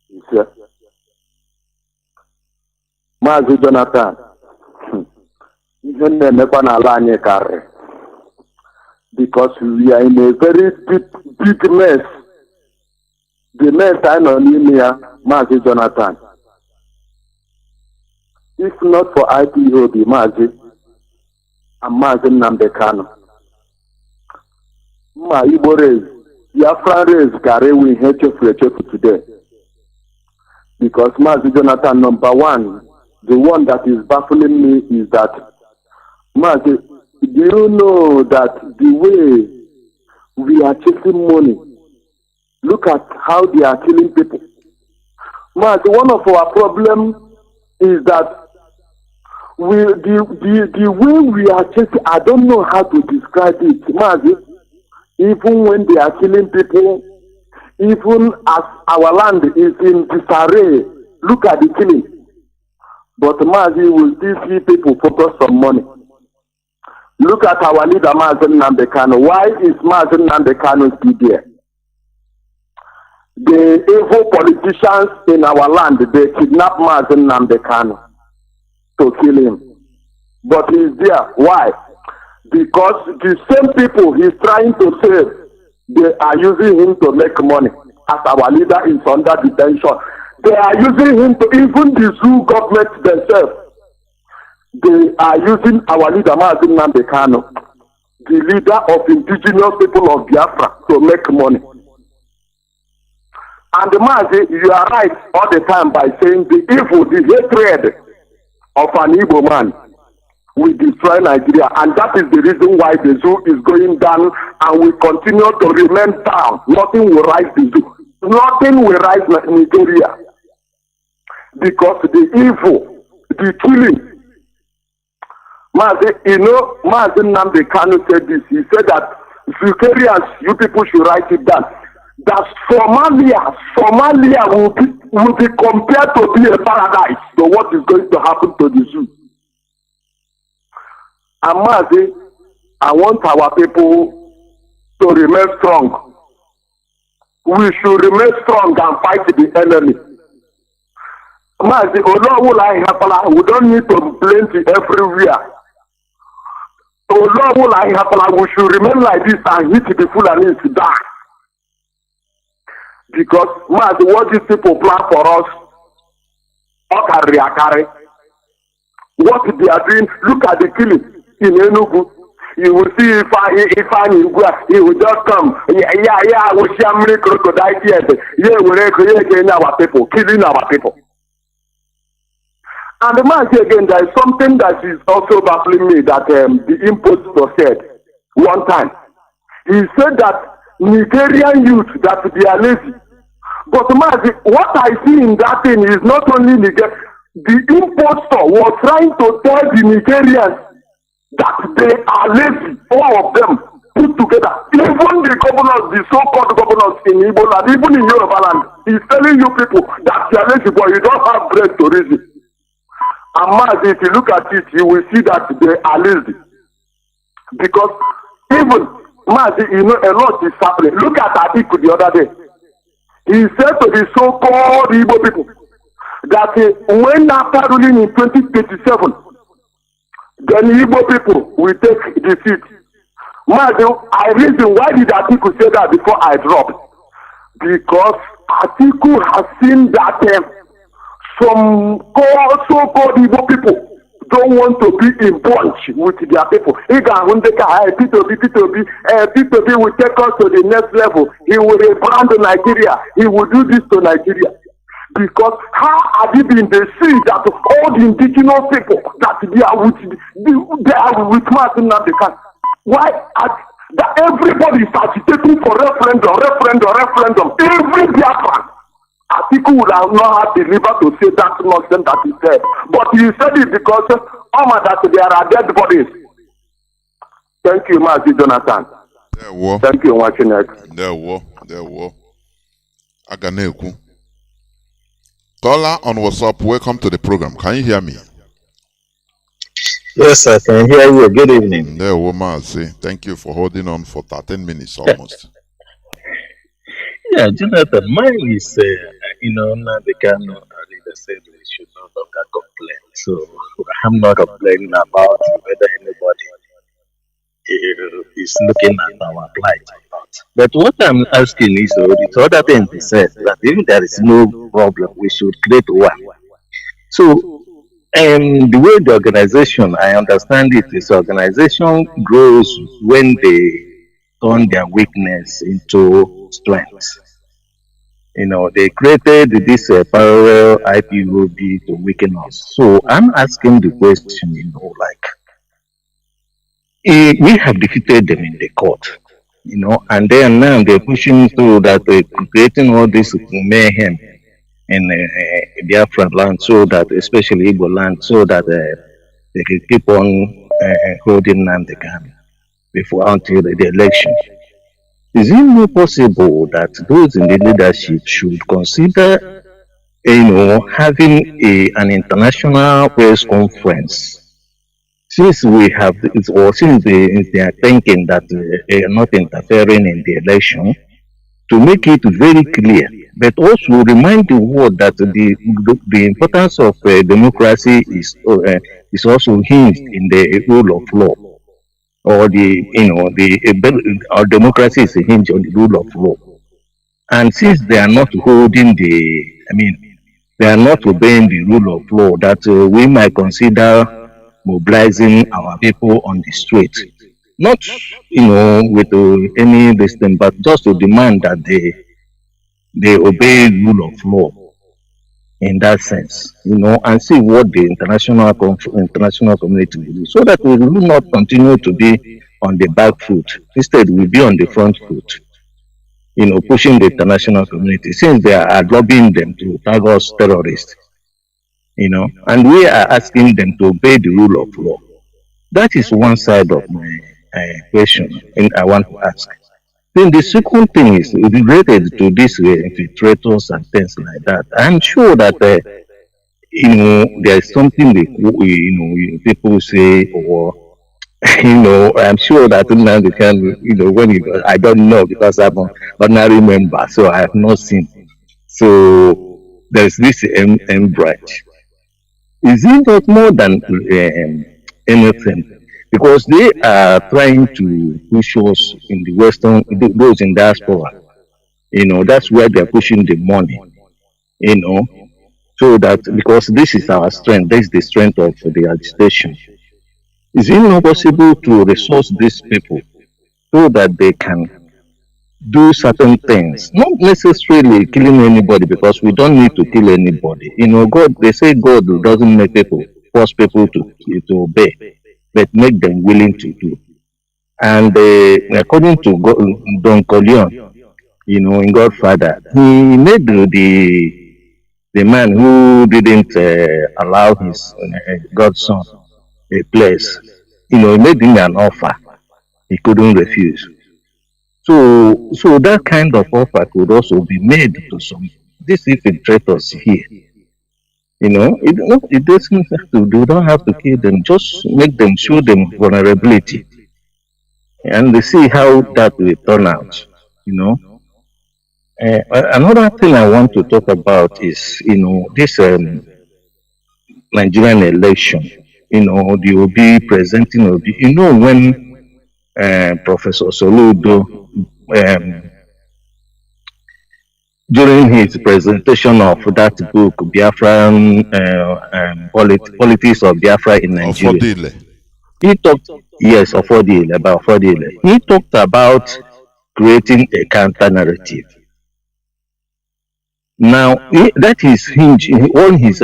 Ise. Mazi Jonathan. Ihe na-emekwa n'ala anyị karịrị. Because we are in a very big mess. The mess I know n'ime ya, Mazi Jonathan. If not for IPOB, Mazi, and Mazi Nnamdi Kanu. Ma Igbo race, Biafran race carry we echefu today. Because Mazi Jonathan, number one, the one that is baffling me is that, Mazi, do you know that the way we are chasing money, look at how they are killing people. Mazi, one of our problems is that the way we are chasing, I don't know how to describe it, Mazi. Even when they are killing people, even as our land is in disarray, look at the killing. But Mazi will still see people focus on money. Look at our leader, Mazi Nnamdi Kanu. Why is Mazi Nnamdi Kanu still there? The evil politicians in our land, they kidnap Mazi Nnamdi Kanu to kill him. But he's there. Why? Because the same people he's trying to save, they are using him to make money. As our leader is under detention, they are using him to, even the zoo government themselves, they are using our leader, Mazi Nnamdi Kanu, the leader of indigenous people of Biafra, to make money. And Mazi, you are right all the time by saying the evil, the hatred of an Igbo man will destroy Nigeria. And that is the reason why the zoo is going down and will continue to remain down. Nothing will rise the zoo. Nothing will rise Nigeria. Because the evil, the killing. Mazi, you know, Mazi Nnamdi Kanu said this. He said that Vicarious, you people should write it down. That Somalia will be compared to be a paradise to what is going to happen to the zoo. And Mazi, I want our people to remain strong. We should remain strong and fight the enemy. Mazi, we don't need to plenty everywhere. We should remain like this and hit the Fulani to die. Because Mazi, what these people plan for us, what they are doing, look at the killing in Enugu. You will see if he will just come. We see crocodile here, our people, killing our people. And the man again, there is something that is also baffling me that the impostor said one time. He said that Nigerian youth, that they are lazy. But Mazi, what I see in that thing is not only Nigeria. The impostor was trying to tell the Nigerians that they are lazy, all of them put together. Even the governors, the so-called governors in Igbo land, even in Yoruba land, he's telling you people that you are lazy, but you don't have bread to reason. And Mazi, if you look at it, you will see that they are lazy. Because even, Mazi, you know, a lot is happening. Look at Atiku the other day. He said to the so-called Igbo people that when after ruling in 2027, then Igbo people will take the seat. Mazi, I reason why did Atiku say that before I dropped? Because Atiku has seen that some so-called Igbo people don't want to be in bunch with their people. P2B will take us to the next level. He will rebrand Nigeria. He will do this to Nigeria. Because how are they being the see that all the indigenous people that they are with Mazi Nnamdi Kanu? Why that everybody is agitating for referendum? Every Biafran. Atiku would have not had the liver to say that nonsense that he said. But he said it because that there are dead bodies. Thank you, Mazi Jonathan. Thank you, watching it. There were. Aganeku. Tola on WhatsApp, welcome to the program. Can you hear me? Yes, I can hear you. Good evening. There were, Mazi. Thank you for holding on for 13 minutes almost. Yeah, Jonathan, mine is, Nnamdi Kanu leader said we should no longer complain. So I'm not complaining about whether anybody is looking at our plight or not. But what I'm asking is, the other thing he said, that if there is no problem, we should create one. So, the way the organization, I understand it, is organization grows when they turn their weakness into strength. They created this parallel IPOB to weaken us. So I'm asking the question, we have defeated them in the court, and then now they're pushing through that they're creating all this mayhem in Biafra land, so that, especially Igbo land, so that they can keep on holding Nnamdi Kanu until the election. Is it not possible that those in the leadership should consider, having an international press conference? Since we have, or since they are thinking that they are not interfering in the election, to make it very clear, but also remind the world that the importance of democracy is also hinged in the rule of law. Or our democracy is hinged on the rule of law. And since they are not holding they are not obeying the rule of law, that we might consider mobilizing our people on the street. Not, with any this thing, but just to demand that they obey rule of law in that sense, and see what the international community will do, so that we will not continue to be on the back foot. Instead, we'll be on the front foot, pushing the international community since they are lobbying them to tag us terrorists, and we are asking them to obey the rule of law. That is one side of my question, and I want to ask. Then the second thing is related to these infiltrators and things like that. I'm sure that there's something people say, or I'm sure that Nnamdi can, when I don't know because I'm an ordinary member, so I have not seen. So there's this M branch. Is it not more than anything? Because they are trying to push us in the Western, those in diaspora. That's where they're pushing the money. You know, so that because this is our strength, this is the strength of the agitation. Is it not possible to resource these people so that they can do certain things, not necessarily killing anybody because we don't need to kill anybody. God, they say God doesn't make people force people to obey, but make them willing to do. And according to Don Corleone, in Godfather, he made the man who didn't allow his godson a place. He made him an offer he couldn't refuse. So that kind of offer could also be made to some these infiltrators here. It doesn't have to. You don't have to kill them. Just make them, show them vulnerability, and they see how that will turn out. You know. Another thing I want to talk about is this Nigerian election. The OB presenting OB. When Professor Soludo during his presentation of that book, Biafran Politics of Biafra in Nigeria. Ofodile. He talked, yes, about Fodile. He talked about creating a counter narrative. Now, that is hinge. All his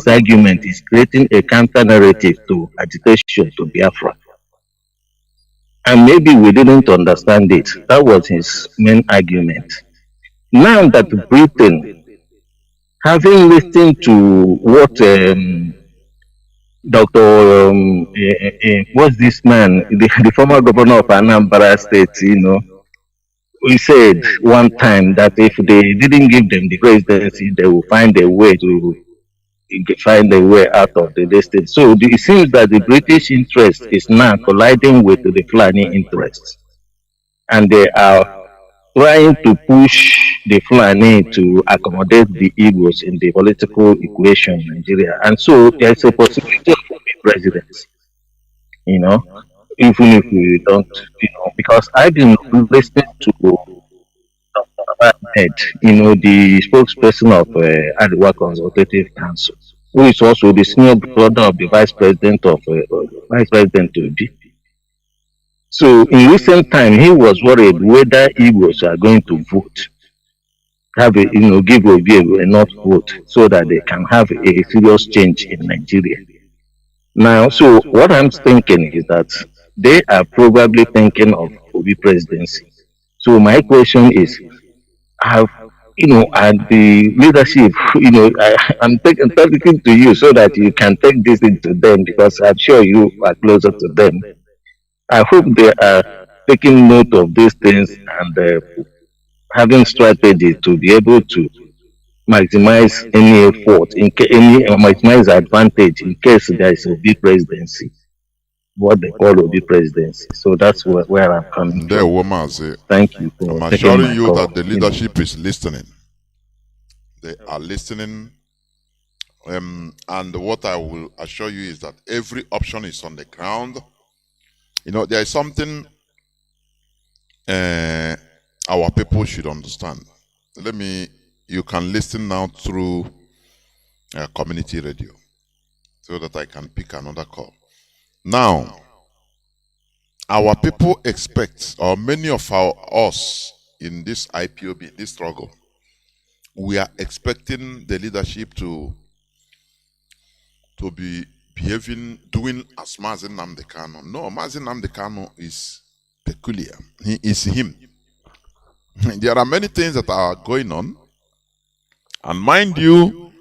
argument is creating a counter narrative to agitation to Biafra. And maybe we didn't understand it. That was his main argument. Now that Britain, having listened to what Dr. What's this man, the former governor of Anambra State, he said one time that if they didn't give them the presidency, they will find a way out of the destiny. So it seems that the British interest is now colliding with the Fulani interests, and they are trying to push the Fulani to accommodate the Igbos in the political equation in Nigeria. And so there's a possibility of presidents, even if we don't, because I've been listening to Dr. Ahmed, the spokesperson of Arewa Consultative Council, who is also the senior brother of the vice president Obi. So in recent time, he was worried whether Igbos are going to vote, give Obi enough vote so that they can have a serious change in Nigeria. Now, so what I'm thinking is that they are probably thinking of Obi presidency. So my question is, have and the leadership, I'm talking to you so that you can take this into them, because I'm sure you are closer to them. I hope they are taking note of these things and having strategy to be able to maximize any effort, maximize advantage in case there is a big presidency, what they call a big presidency. So that's where I'm coming There, from. Mazi. Thank you for I'm taking assuring my you call. that the leadership is listening. They are listening. And what I will assure you is that every option is on the ground. There is something our people should understand. You can listen now through community radio. so that I can pick another call. Now, our people expect, or many of us in this IPOB, this struggle, we are expecting the leadership to be behaving, doing as Mazi Nnamdi Kanu. No, Mazi Nnamdi Kanu is peculiar. He is him. There are many things that are going on, and mind you,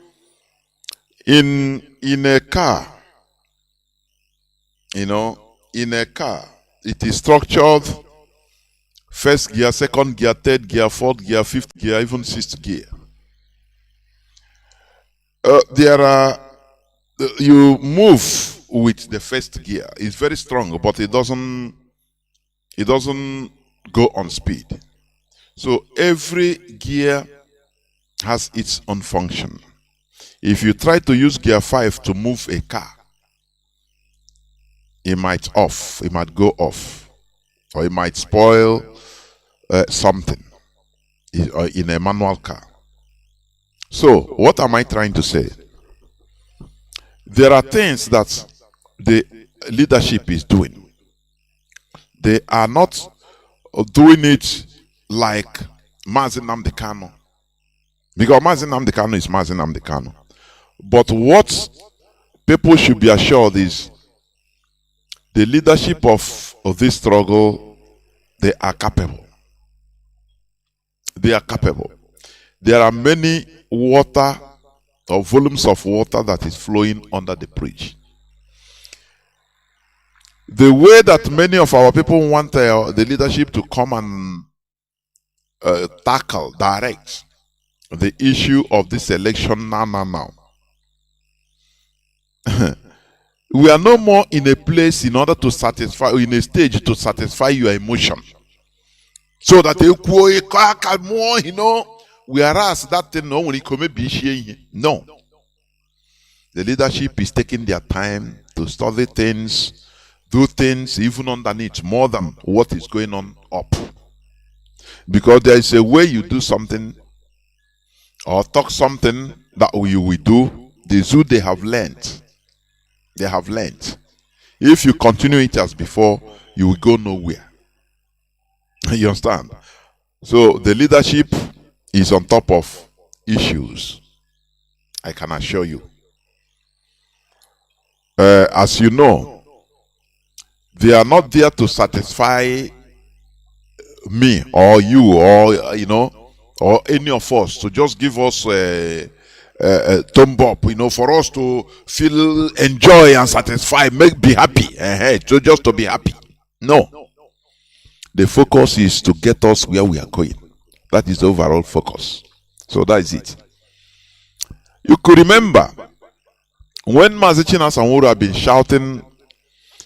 in a car, in a car, it is structured first gear, second gear, third gear, fourth gear, fifth gear, even sixth gear. You move with the first gear. It's very strong, but it doesn't go on speed. So every gear has its own function. If you try to use gear 5 to move a car, it might go off, or it might spoil something in a manual car. So what am I trying to say? There are things that the leadership is doing. They are not doing it like Mazi Nnamdi Kanu, because Mazi Nnamdi Kanu is Mazi Nnamdi Kanu. But what people should be assured is the leadership of this struggle, they are capable. They are capable. There are many water or volumes of water that is flowing under the bridge. The way that many of our people want the leadership to come and tackle, direct the issue of this election now. We are no more in a place in order to satisfy, in a stage to satisfy your emotion. So that whereas that thing no when it come be no. The leadership is taking their time to study things, do things even underneath more than what is going on up. Because there is a way you do something or talk something that you will do. The zoo they have learned. They have learned. If you continue it as before, you will go nowhere. You understand? So the leadership is on top of issues. I can assure you. As you know, they are not there to satisfy me or you or or any of us to just give us a thumb up, for us to feel enjoy and satisfy, be happy, so just to be happy. No, the focus is to get us where we are going. That is the overall focus. So that is it. You could remember when Mazi Sanwo-Olu had been shouting,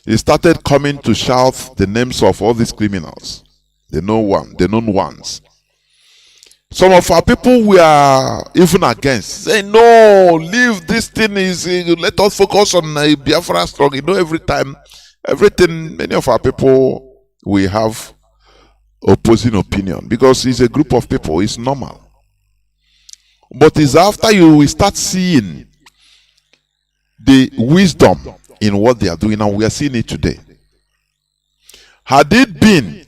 he started coming to shout the names of all these criminals, the known ones. Some of our people were even against, saying, no, leave this thing, let us focus on Biafra struggle. Everything, many of our people, we have opposing opinion because it's a group of people, it's normal. But it's after you will start seeing the wisdom in what they are doing, and we are seeing it today. Had it been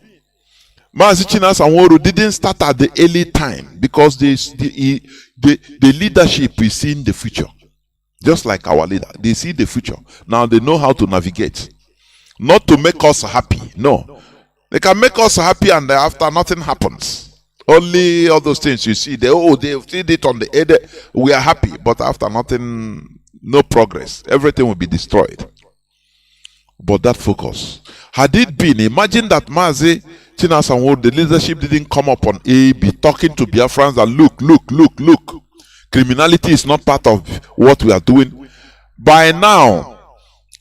Mazi Sanwo-Olu didn't start at the early time, because the leadership is seeing the future. Just like our leader, they see the future. Now they know how to navigate. Not to make us happy, no. They can make us happy and after nothing happens. Only all those things you see, they did it on the head, we are happy, but after nothing, no progress. Everything will be destroyed. But that focus. Had it been, imagine that Mazi Sanwo-Olu, the leadership didn't come up on be talking to Biafrans and look. Criminality is not part of what we are doing. By now,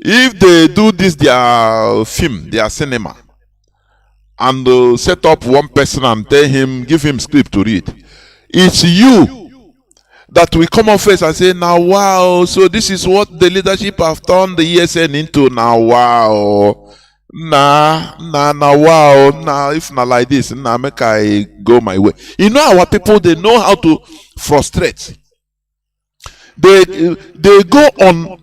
if they do this, their film, their cinema, and set up one person and tell him, give him script to read, it's you that will come up first and say, now wow, so this is what the leadership have turned the ESN into. Now wow. Nah, wow. Nah, if not like this, make I go my way. Our people, they know how to frustrate. They go on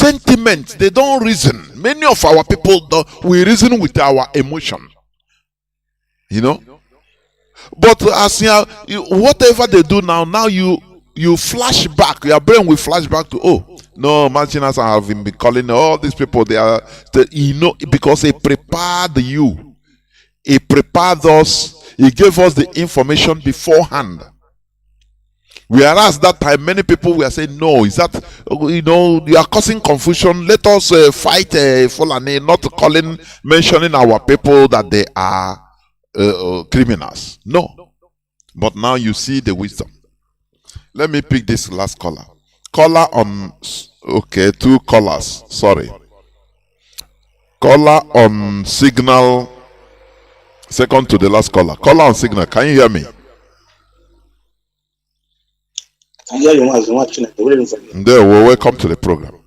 sentiment. They don't reason. Many of our people don't, we reason with our emotion. You know? But as whatever they do now you flash back. Your brain will flash back to, oh no, marginals have been calling all these people. They are, because they prepared you. He prepared us. He gave us the information beforehand. Whereas that time, many people were saying, no, is that, you are causing confusion. Let us fight Fulani, not mentioning our people that they are criminals. No. But now you see the wisdom. Let me pick this last caller. Caller on, okay, 2 callers. Sorry. Caller on signal, second to the last caller. Caller on signal, can you hear me? There, well, welcome to the program.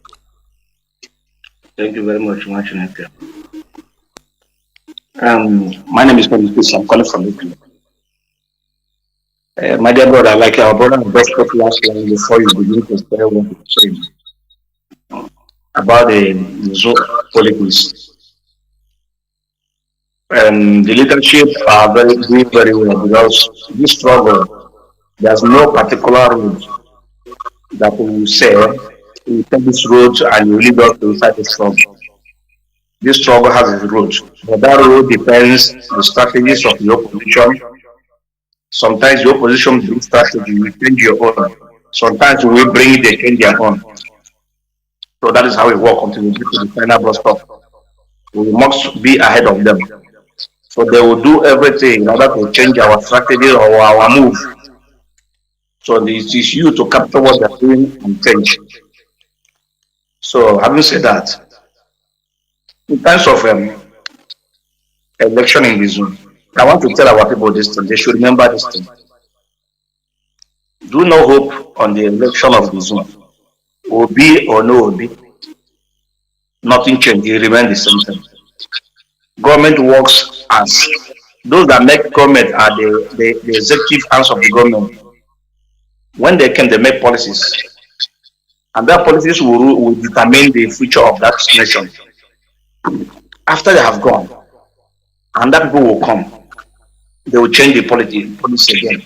Thank you very much, Martin. My name is Mazi. I'm calling from Italy. My dear brother, like our brother, best last line before you begin to say what you say about the zone politics. The leadership are doing very well because this struggle, there's no particular route that we will say we take this road and you lead us to inside the struggle. This struggle has its road, but that road depends on the strategies of the opposition. Sometimes the opposition brings strategy, you change your own. Sometimes we bring they change their own. So that is how we work until we get to the final bus stop. We must be ahead of them. So they will do everything in order to change our strategy or our move. So it is you to capture what they're doing and change. So having said that, in terms of election in the zone, I want to tell our people this thing. They should remember this thing. Do not hope on the election of the zone. Will be or no will be. Nothing changed. It remains the same thing. Government works as those that make government are the executive arms of the government. When they came, they make policies. And that policies will determine the future of that nation. After they have gone, and that people will come, they will change the policy again.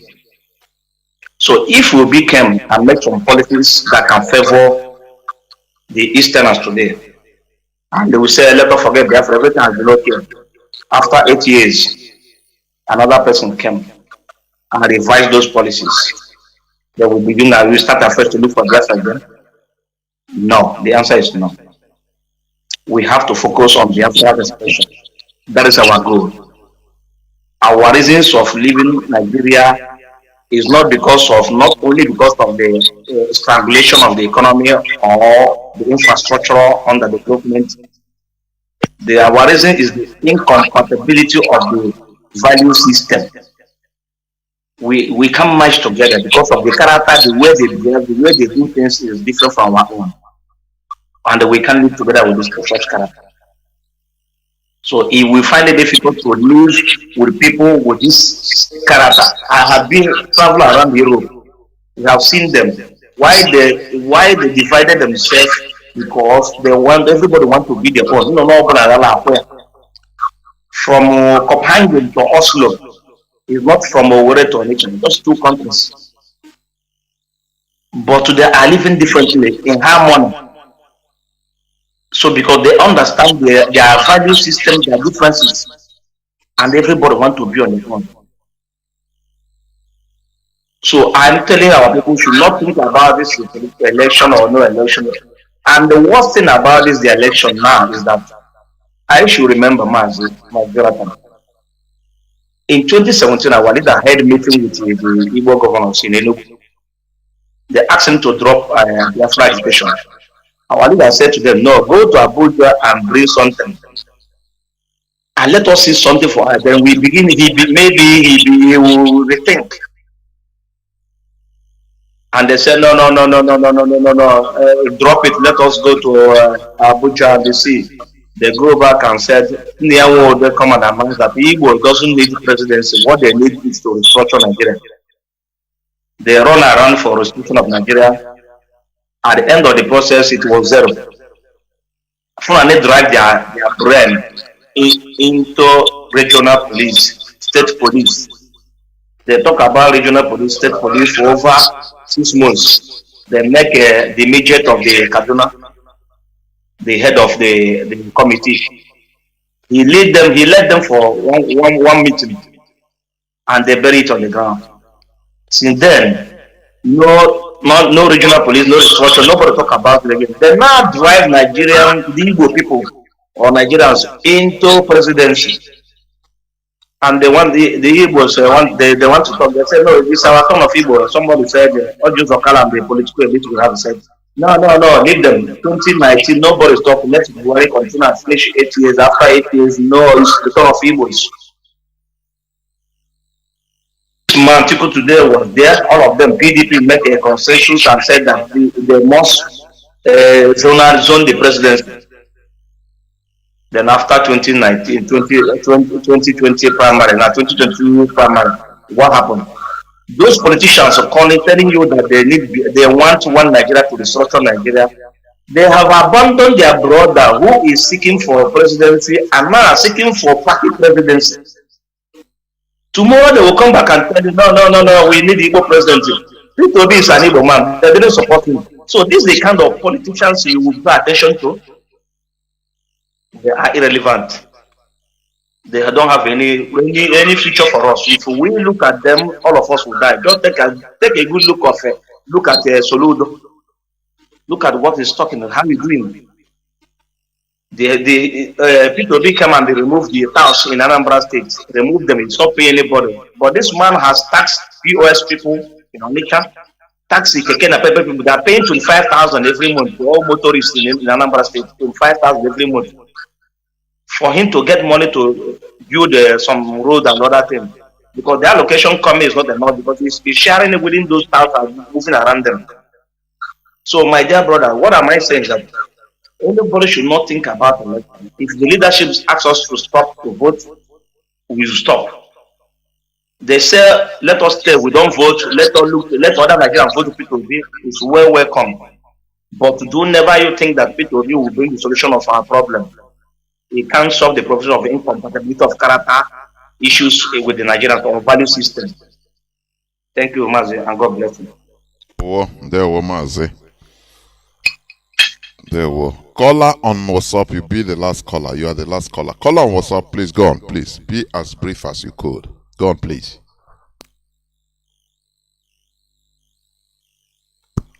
So if we become and make some policies that can favor the Easterners today, and they will say, let us forget Biafra, everything has been okay. After 8 years, another person came and revised those policies. They will begin now, we start afresh to look for Biafra again. No, the answer is no. We have to focus on Biafra expression. That is our goal. Our reasons of leaving Nigeria is not only because of the strangulation of the economy or the infrastructure under development. Our reason is the incompatibility of the value system. We can't match together because of the character, the way they behave, the way they do things is different from our own. And we can't live together with this such character. So if we find it difficult to live with people with this character, I have been traveling around Europe. We have seen them. Why they divided themselves? Because everybody want to be their own. From Copenhagen to Oslo, is not from Owerri to Onitsha, just 2 countries. But they are living differently in harmony. So because they understand their value system, their differences, and everybody want to be on their own. So I'm telling our people should not think about this election or no election. And the worst thing about the election now is that I should remember Mazi, in 2017, our leader had meeting with the Igbo governors in Enugu. They asked him to drop Biafra education. Our leader said to them, no, go to Abuja and bring something. And let us see something for her. Then we begin, maybe he will rethink. And they said, no, drop it, let us go to Abuja and see. They go back and said, they come and announce that Igbo doesn't need presidency. What they need is to restructure Nigeria. They run around for restructuring of Nigeria. At the end of the process, it was zero. Fulani drive their brain into regional police, state police. They talk about regional police, state police for over 6 months. They make the midget of the Kaduna, the head of the committee. He led them for one meeting and they bury it on the ground. Since then, no regional police, no restructure, nobody talk about it again. They now drive the Igbo people or Nigerians into presidency. And they want the Igbos they want to talk. They say, no, it's our turn of Igbo. Somebody said, Ojus Okala and the political elite will have said, no, leave them. 2019, nobody's talking. Let Buhari continue and finish 8 years. After 8 years, no, it's the turn of Igbos. Man, people today was there. All of them, PDP make a consensus and said that they must zone the presidency. Then after 2019, 2020 primary, now 2022 primary, what happened? Those politicians are telling you that they want one Nigeria to restructure Nigeria. They have abandoned their brother who is seeking for presidency and now seeking for party presidency. Tomorrow they will come back and tell you, no, we need Igbo presidency. P2B is an Igbo man. They didn't support him. So this is the kind of politicians you will pay attention to. They are irrelevant. They don't have any future for us. If we look at them, all of us will die. Just take a good look at Soludo. Look at what he's talking about. How he's doing. The P2B came and they removed the towns in Anambra State. Removed them. It's not paying anybody. But this man has taxed POS people in Onitsha. Taxi Kekena people. They are paying 25,000 every month for all motorists in Anambra State. 25,000 every month. For him to get money to build some road and other things. Because the allocation coming is not enough because he's sharing it within those towns and moving around them. So my dear brother, what am I saying is that everybody should not think about election. If the leadership asks us to stop to vote, we will stop. They say, let us stay, we don't vote, let other Nigerians vote to P2B, it's well welcome. But do never you think that P2B will bring the solution of our problem. It can't solve the problem of incompatibility of character issues with the Nigerian or value system. Thank you, Mazi, and God bless you. Oh, there were Mazi. There were. Caller on WhatsApp, you be the last caller. You are the last caller. Caller on WhatsApp, please go on, please. Be as brief as you could. Go on, please.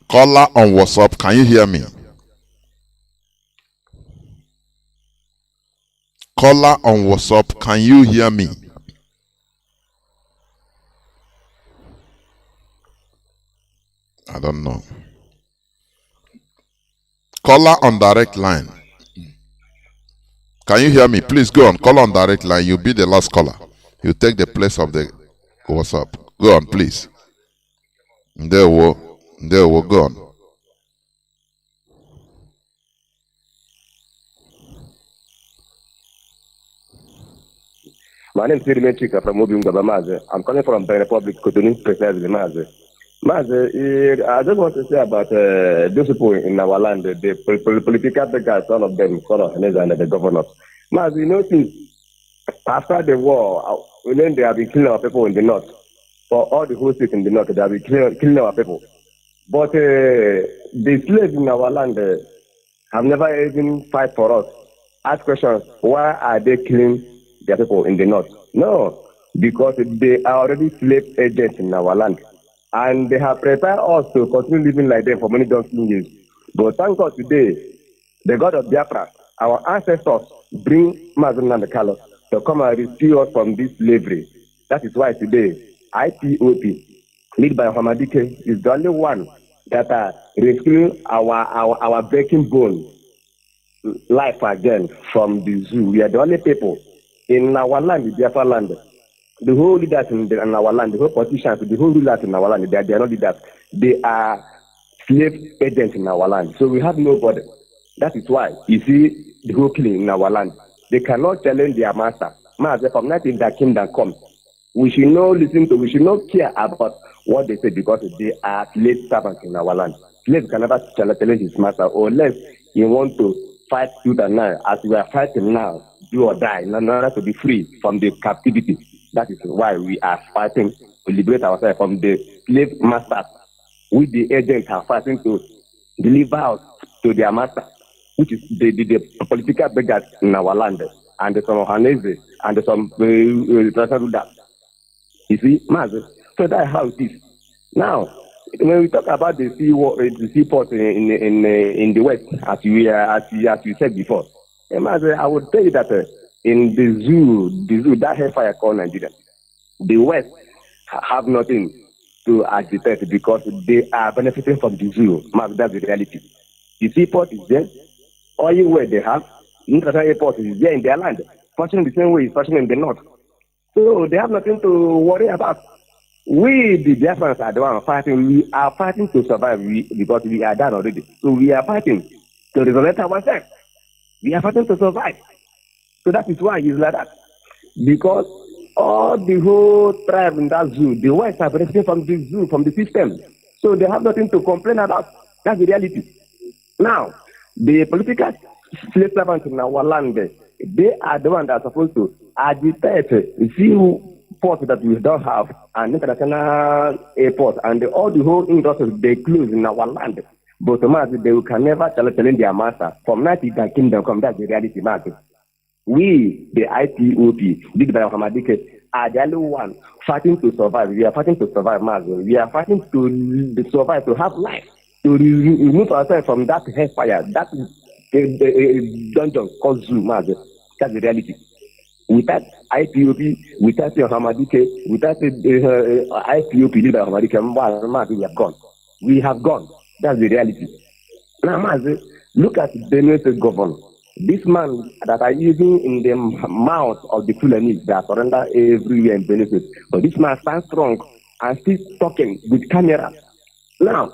Caller on WhatsApp, can you hear me? Caller on WhatsApp, can you hear me? I don't know. Caller on direct line. Can you hear me? Please go on. Call on direct line. You'll be the last caller. You take the place of the WhatsApp. Go on, please. There we go on. My name is Sirimen Chika from Mobimgaba Mazi. I'm calling from the Republic, Cotonou, precisely Mazi. Mazi, I just want to say about those people in our land, the political beggars, all of them, and the governors. Mazi, you know, since after the war, when they have been killing our people in the north, for all the whole states in the north, they have been killing our people. But the slaves in our land have never even fight for us. Ask questions, why are they killing their people in the north? No, because they are already slave agents in our land. And they have prepared us to continue living like them for many dozen years. But thank God today, the God of Biafra, our ancestors bring Mazi and the Kalos to come and rescue us from this slavery. That is why today, IPOP, led by Hamadike, is the only one that are rescuing our breaking bone life again from the zoo. We are the only people in our land, the Biafra land. The whole leaders in our land, the whole politicians, the whole rulers in our land, they are not leaders. They are slave agents in our land. So we have nobody. That is why you see the whole killing in our land. They cannot challenge their master. Master, from that in that kingdom comes. We should not listen to, we should not care about what they say because they are slave servants in our land. Slave can never challenge his master unless he wants to fight tooth and nail as we are fighting now, do or die, in order to be free from the captivity. That is why we are fighting to liberate ourselves from the slave masters. We, the agents, are fighting to deliver us to their master, which is the political beggars in our land, and some Hanese, and some that. You see, Mazi. So that's how it is. Now, when we talk about the seaport in the west, as you said before, Mazi, I would tell you that in the zoo, that hellfire called Nigeria, the west have nothing to agitate because they are benefiting from the zoo. Mazi, that's the reality. The seaport is there. Oil where they have, international airport is there in their land, functioning the same way it's functioning in the north. So they have nothing to worry about. We, the Biafrans, are the ones fighting. We are fighting to survive because we are done already. So we are fighting to resurrect ourselves. We are fighting to survive. So that is why it's like that. Because all the whole tribe in that zoo, the whites are benefiting from the zoo, from the system. So they have nothing to complain about. That's the reality. Now, the political slave servants in our land, they are the ones that are supposed to agitate the few ports that we don't have, and international airports, and all the whole industries they close in our land. But they can never challenge their master. From night to kingdom come, that's the reality, master. We, the IPOP, lead by Hamadike, are the only one fighting to survive. We are fighting to survive, master. We are fighting to survive, to have life, to remove ourselves from that hellfire, that dungeon called zoo, master. That's the reality. Without IPOP, without Hamadike, without IPOP leader Hamadike, we have gone. We have gone. That's the reality. Now, Mazi, look at the Benue governor. This man that are using in the mouth of the Fulanese that surrender everywhere in Benue. But this man stands strong and still talking with camera. Now,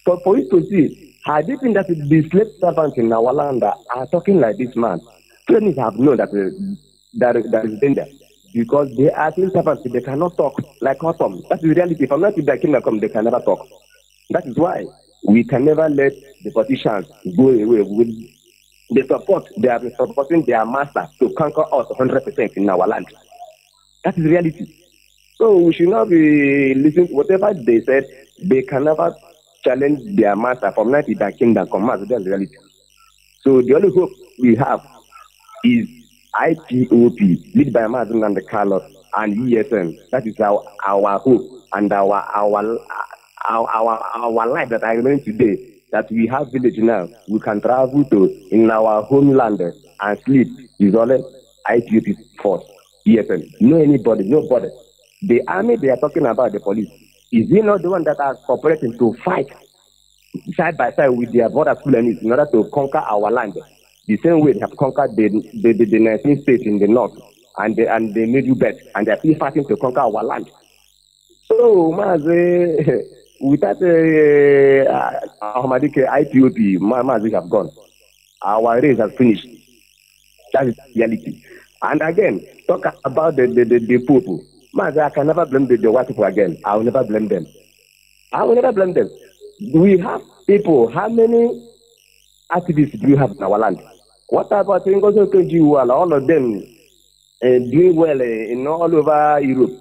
for you to see, I do think that the slave servants in our land are talking like this man. Fulanese have known that that is danger because they are slave servants. They cannot talk like autumn. That's the reality. From not to the kingdom come, they can never talk. That is why we can never let the politicians go away with the support. They have been supporting their master to conquer us 100% in our land. That is reality. So we should not be listening to whatever they said. They can never challenge their master from not to the kingdom come. That's the reality. So the only hope we have is IPOP, led by Mazi and the Carlos and ESN. That is our hope and our life that I remain today. That we have village now, we can travel to in our homeland and sleep. Is all IPOP force, ESN. No anybody, nobody. The army they are talking about, the police, is they not the one that are cooperating to fight side by side with their border Fulanese in order to conquer our land? The same way they have conquered the 19 states in the north, and they made you bet, and they are still fighting to conquer our land. So, Mazi, without Ahmadike, IPOP, Mazi have gone. Our race has finished. That is reality. And again, talk about the Pope. Mazi, I can never blame the white people again. I will never blame them. I will never blame them. We have people. How many activists do you have in our land? What about Ngozi Okonjo-Iweala? All of them doing well in all over Europe.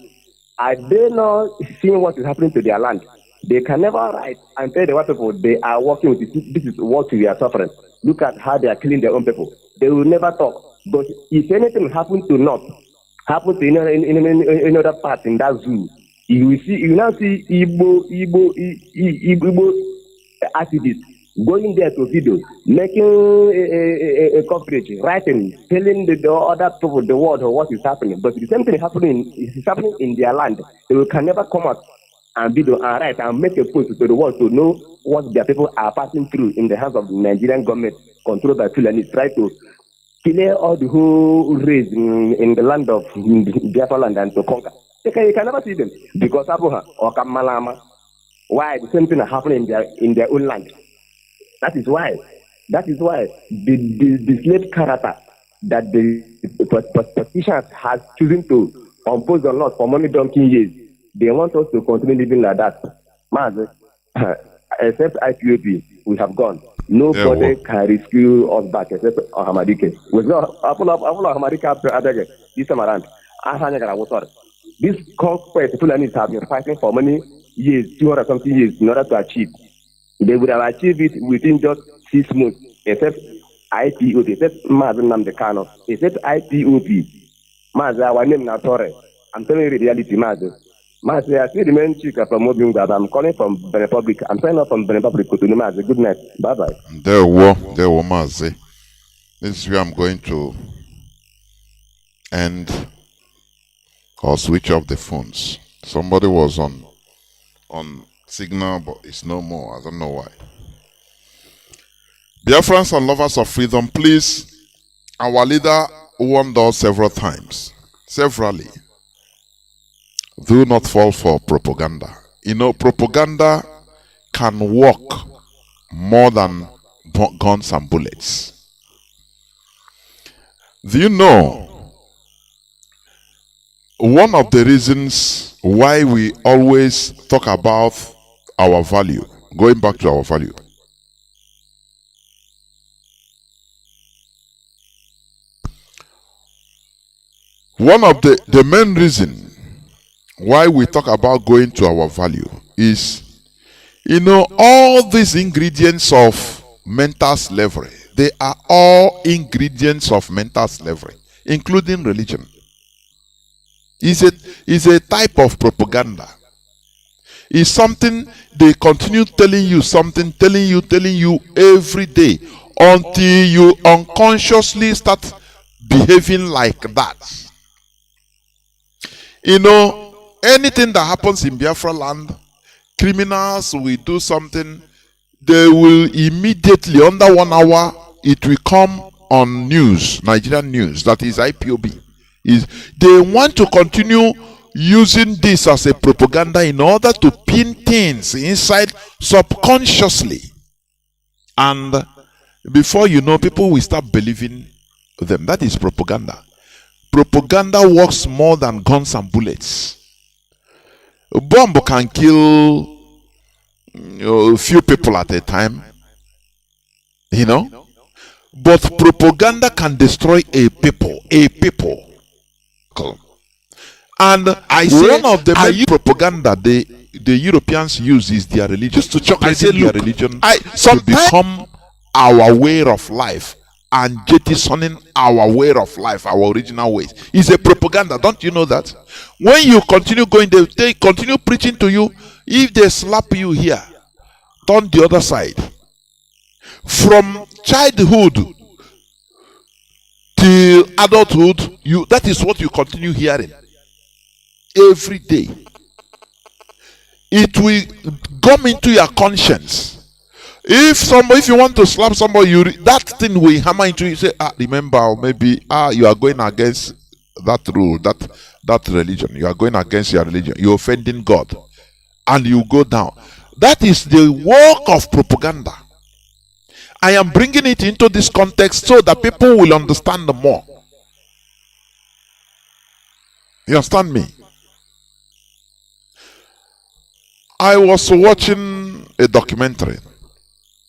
Are they not seeing what is happening to their land? They can never write and tell the white people they are working with this is what we are suffering. Look at how they are killing their own people. They will never talk. But if anything happens to North, happens to any other part in that zoo, you will now see Igbo activists going there to video, making a coverage, writing, telling the other people, the world, what is happening. But the same thing is happening in their land. They can never come out and video and write and make a post to the world to know what their people are passing through in the hands of the Nigerian government controlled by Fulani. Try to clear all the whole race in the land of Biafra land and to conquer. You can never see them because Abuha or Kamalama. Why the same thing is happening in their own land? That is why the slave character that the politicians has chosen to impose on us for many donkey years, they want us to continue living like that. Mazi, except IPOP, we have gone. Nobody can rescue us back except Hamadike. With no, Hamadike after this time around. These corporate Fulanis have been fighting for many years, 200 something years, in order to achieve. They would have achieved it within just 6 months, except IPOP, except Mazi Nnamdi Kanu, except IPOP. Mazi, our name now, Torre. I'm telling you the reality, Mazi. Mazi, I see the main chica from Mobile. I'm calling from Benin Republic. I'm signing up from Benin Republic. Mazi, good night. Bye-bye. There were Mazi. This is where I'm going to end or switch off the phones. Somebody was on signal, but it's no more. I don't know why. Biafrans and lovers of freedom, please. Our leader warned us severally. Do not fall for propaganda. You know, propaganda can work more than guns and bullets. Do you know one of the reasons why we always talk about our value, going back to our value, one of the main reason why we talk about going to our value is, you know, all these ingredients of mental slavery, they are all ingredients of mental slavery, including religion. It's a type of propaganda. It's something they continue telling you something, telling you every day until you unconsciously start behaving like that. You know, anything that happens in Biafra land, criminals will do something, they will immediately, under 1 hour, it will come on news, Nigerian news, that is IPOB. They want to continue using this as a propaganda in order to pin things inside subconsciously. And before you know, people will start believing them. That is propaganda. Propaganda works more than guns and bullets. A bomb can kill a few people at a time, you know, but propaganda can destroy a people. And I say one of the main propaganda the Europeans use is their religion. Just to check, I say, look, their religion to become our way of life and jettisoning our way of life, our original ways. It's a propaganda. Don't you know that? When you continue going, they continue preaching to you. If they slap you here, turn the other side. From childhood till adulthood, that is what you continue hearing every day. It will come into your conscience. If you want to slap somebody, that thing will hammer into you. Say, remember, or maybe you are going against that rule, that religion. You are going against your religion. You're offending God, and you go down. That is the work of propaganda. I am bringing it into this context so that people will understand more. You understand me? I was watching a documentary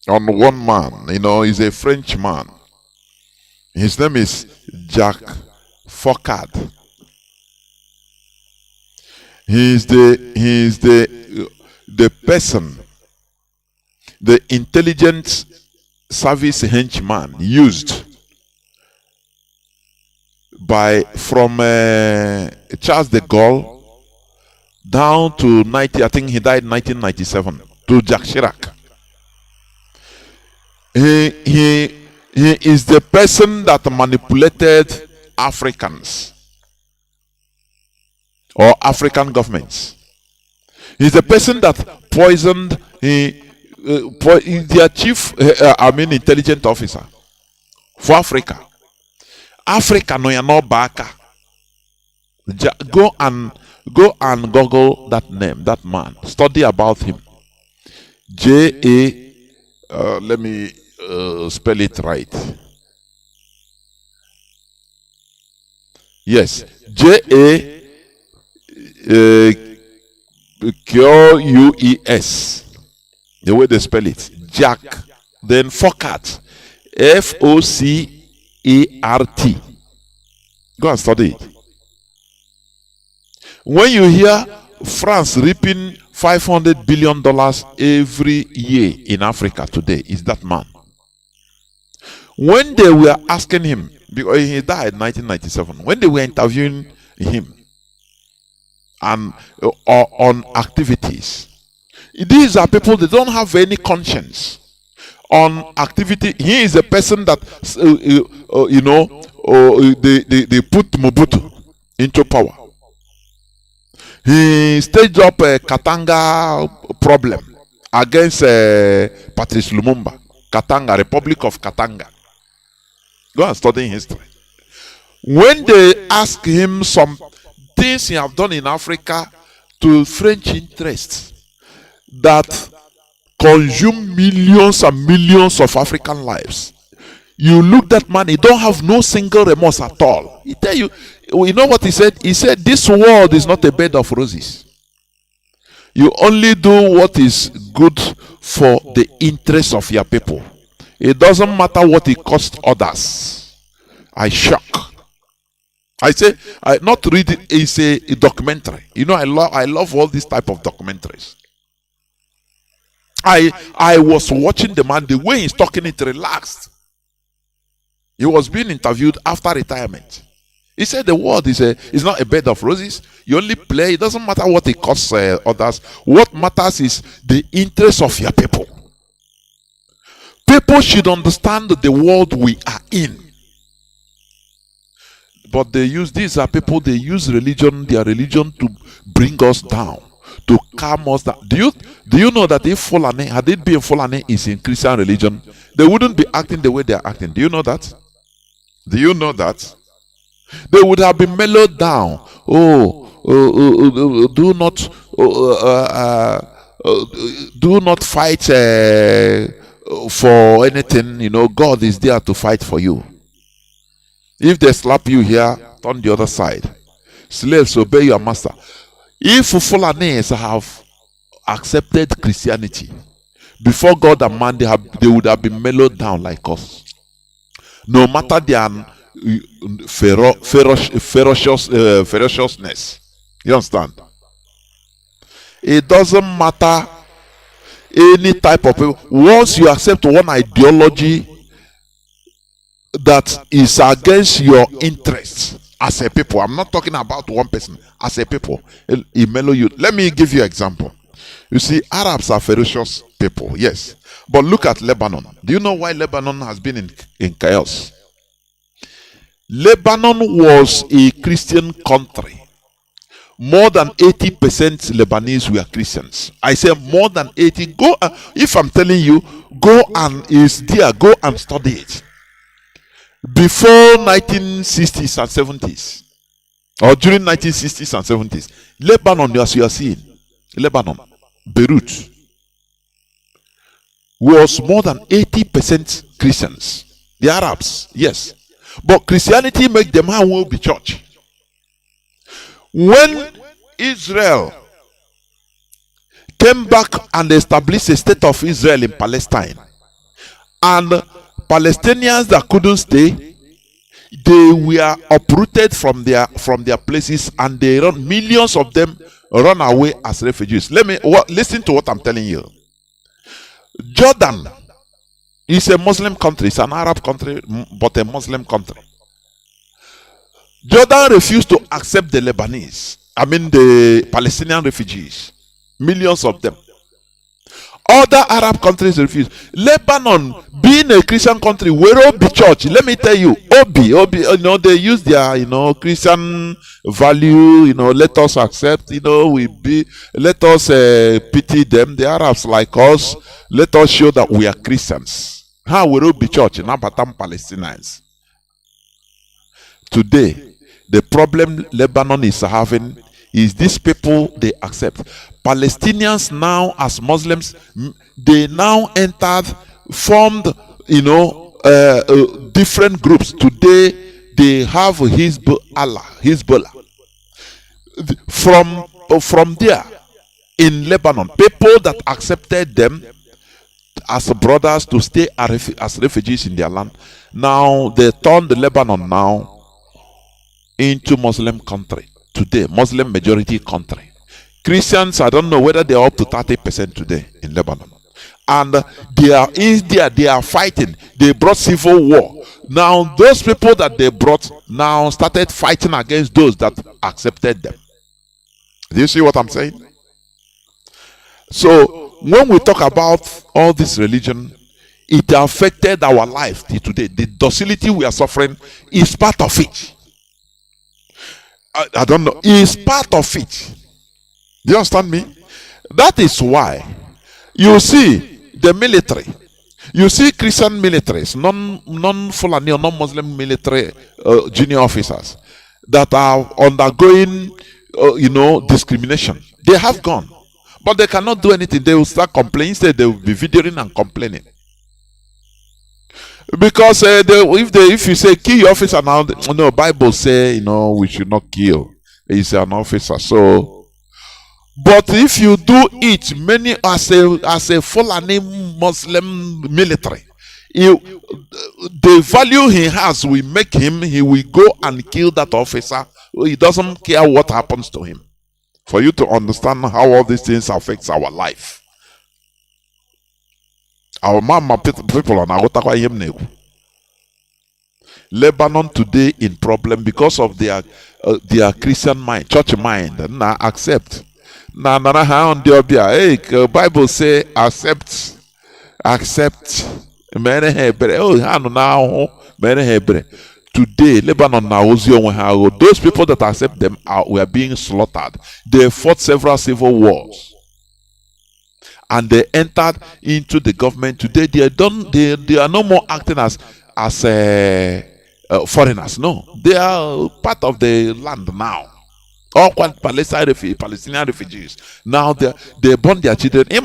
on one man. You know, he's a French man. His name is Jacques Foccart. He's the person, the intelligence service henchman used from Charles de Gaulle down to I think he died in 1997, to Jacques Chirac. He is the person that manipulated Africans or African governments. He's the person that poisoned their chief, intelligent officer for Africa. Africa no ya no baka. Go and Google that name, that man. Study about him. Let me spell it right. Yes, Jacques. The way they spell it, Jacques then FOCAT, FOCART. Go and study it. When you hear France reaping $500 billion every year in Africa today, is that man. When they were asking him, because he died in 1997, when they were interviewing him and on activities, these are people that don't have any conscience on activity. He is a person that they put Mobutu into power. He staged up a Katanga problem against Patrice Lumumba. Katanga, Republic of Katanga. Go and study history. When they ask him some things he have done in Africa to French interests that consume millions and millions of African lives, you look that man, he don't have no single remorse at all. He tell you, you know what he said? He said, this world is not a bed of roses. You only do what is good for the interest of your people. It doesn't matter what it costs others. I shock. I say, I not read it. It's a documentary. You know, I love all these type of documentaries. I was watching the man, the way he's talking, it relaxed. He was being interviewed after retirement. He said the world is not a bed of roses. You only play. It doesn't matter what it costs others. What matters is the interest of your people. People should understand the world we are in. But these are people, they use religion, their religion, to bring us down, to calm us down. Do you know that if Fulani, had it been Fulani is in Christian religion, they wouldn't be acting the way they are acting? Do you know that? Do you know that? They would have been mellowed down. Do not fight for anything. You know, God is there to fight for you. If they slap you here, turn the other side. Slaves, obey your master. If Fulanis have accepted Christianity, before God and man, they would have been mellowed down like us. No matter their ferociousness. You understand? It doesn't matter any type of people. Once you accept one ideology that is against your interests as a people, I'm not talking about one person, as a people, it mellow you. Let me give you an example. You see, Arabs are ferocious people, yes. But look at Lebanon. Do you know why Lebanon has been in chaos? Lebanon was a Christian country. More than 80% Lebanese were Christians. I say more than 80. Go, if I'm telling you, go and is there. Go and study it. Before 1960s and 70s, or during 1960s and 70s, Lebanon, as you are seeing, Lebanon, Beirut, was more than 80% Christians. The Arabs, yes. But Christianity make them how will be church. When Israel came back and established a state of Israel in Palestine, and Palestinians that couldn't stay, they were uprooted from their places, and millions of them run away as refugees. Listen to what I'm telling you. Jordan is a Muslim country. It's an Arab country, but a Muslim country. Jordan refused to accept the the Palestinian refugees. Millions of them. Other Arab countries refused. Lebanon, being a Christian country, where Obi church, let me tell you, Obi, they use their, Christian value, let us accept, let us pity them, the Arabs like us, let us show that we are Christians. How will Obi church in Abatam Palestinians? Today, the problem Lebanon is having is these people they accept. Palestinians now, as Muslims, they now formed, different groups. Today, they have Hezbollah. From there, in Lebanon, people that accepted them as brothers to stay as refugees in their land. Now they turned the Lebanon now into Muslim country today, Muslim majority country. Christians, I don't know whether they are up to 30% today in Lebanon. And they are in there, they are fighting. They brought civil war. Now those people that they brought now started fighting against those that accepted them. Do you see what I'm saying? So when we talk about all this religion, it affected our life till today. The docility we are suffering is part of it. I don't know. Is part of it. Do you understand me? That is why you see the military. You see Christian militaries, non-Fulani or non-Muslim military junior officers that are undergoing, discrimination. They have gone, but they cannot do anything. They will start complaining. Instead, they will be videoing and complaining. Because if you say kill your officer now, no, Bible say we should not kill. He's an officer, so. But if you do it, many as a Fulani Muslim military, the value he has will make him. He will go and kill that officer. He doesn't care what happens to him. For you to understand how all these things affects our life. Our mama people on our Lebanon today in problem because of their Christian mind, church mind. Now accept. Hey, Bible say accept. Today, Lebanon now those people that accept them were being slaughtered. They fought several civil wars. And they entered into the government. Today they are no more acting as foreigners. No, they are part of the land now. All Palestinian refugees. Now they born their children. They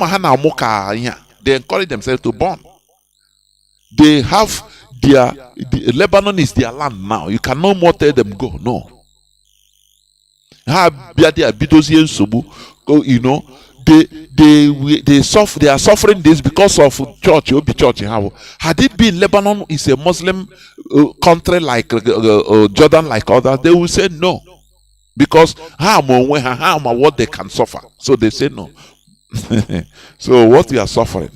encourage themselves to born. They have Lebanon is their land now. You can no more tell them go. No. They are suffering this because of church. Had it been Lebanon is a Muslim country like Jordan, like others, they will say no. Because what they can suffer. So they say no. So what we are suffering,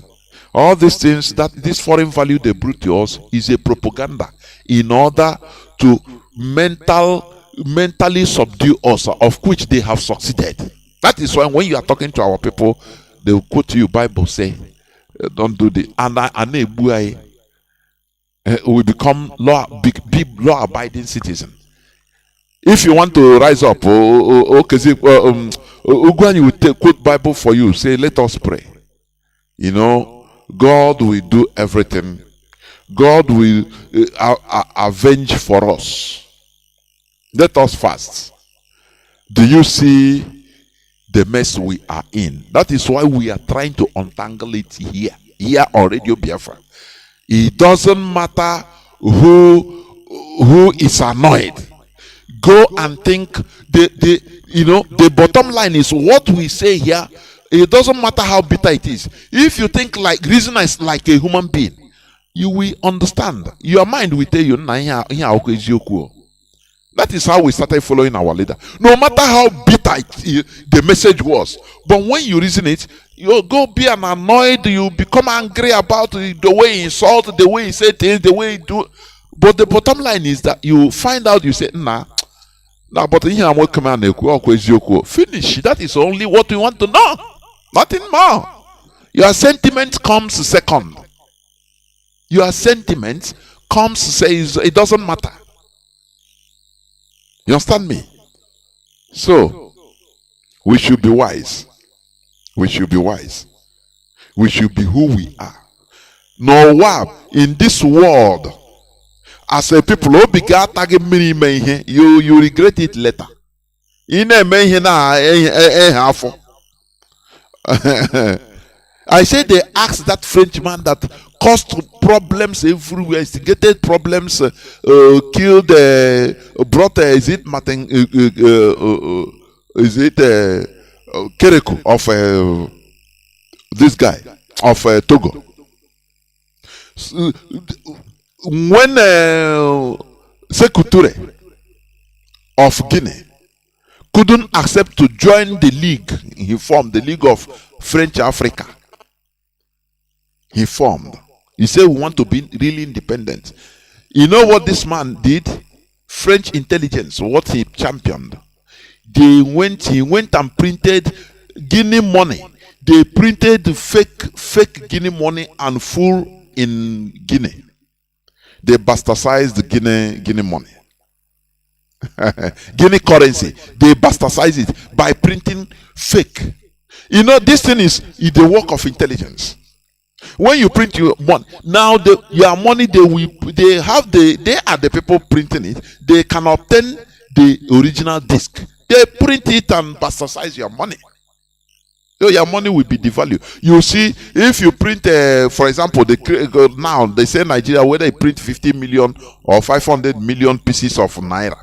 all these things that this foreign value they bring to us is a propaganda in order to mentally subdue us, of which they have succeeded. That is why when you are talking to our people, they will quote you Bible say, don't do this. And we become big law-abiding citizens. If you want to rise up, Ugwani will quote Bible for you. Say, let us pray. God will do everything. God will avenge for us. Let us fast. Do you see the mess we are in? That is why we are trying to untangle it here on Radio Biafra. It doesn't matter who is annoyed. Go and think. The bottom line is what we say here. It doesn't matter how bitter it is. If you think reason is like a human being, you will understand. Your mind will tell you. That is how we started following our leader. No matter how bitter the message was, but when you reason it, you go be annoyed. You become angry about the way he insult, the way he say things, the way he do. But the bottom line is that you find out. You say, nah. Now, but here I'm finish. That is only what we want to know. Nothing more. Your sentiment comes second. Your sentiment says it doesn't matter. You understand me? So we should be wise. We should be wise. We should be who we are. No one in this world. As a people, you regret it later. I say they asked that Frenchman that caused problems everywhere, instigated problems, killed, brought, Kereku of this guy of Togo. When Sekou of Guinea couldn't accept to join the league, he formed the League of French Africa. He formed. He said, we want to be really independent. You know what this man did? French intelligence, what he championed. He went and printed Guinea money. They printed fake Guinea money and full in Guinea. They bastardized the Guinea money. Guinea currency. They bastardize it by printing fake. You know, this thing is the work of intelligence. When you print your money, now your money they are the people printing it. They can obtain the original disc. They print it and bastardize your money. So your money will be devalued. You see, if you print, for example, now they say Nigeria, whether they print 50 million or 500 million pieces of naira,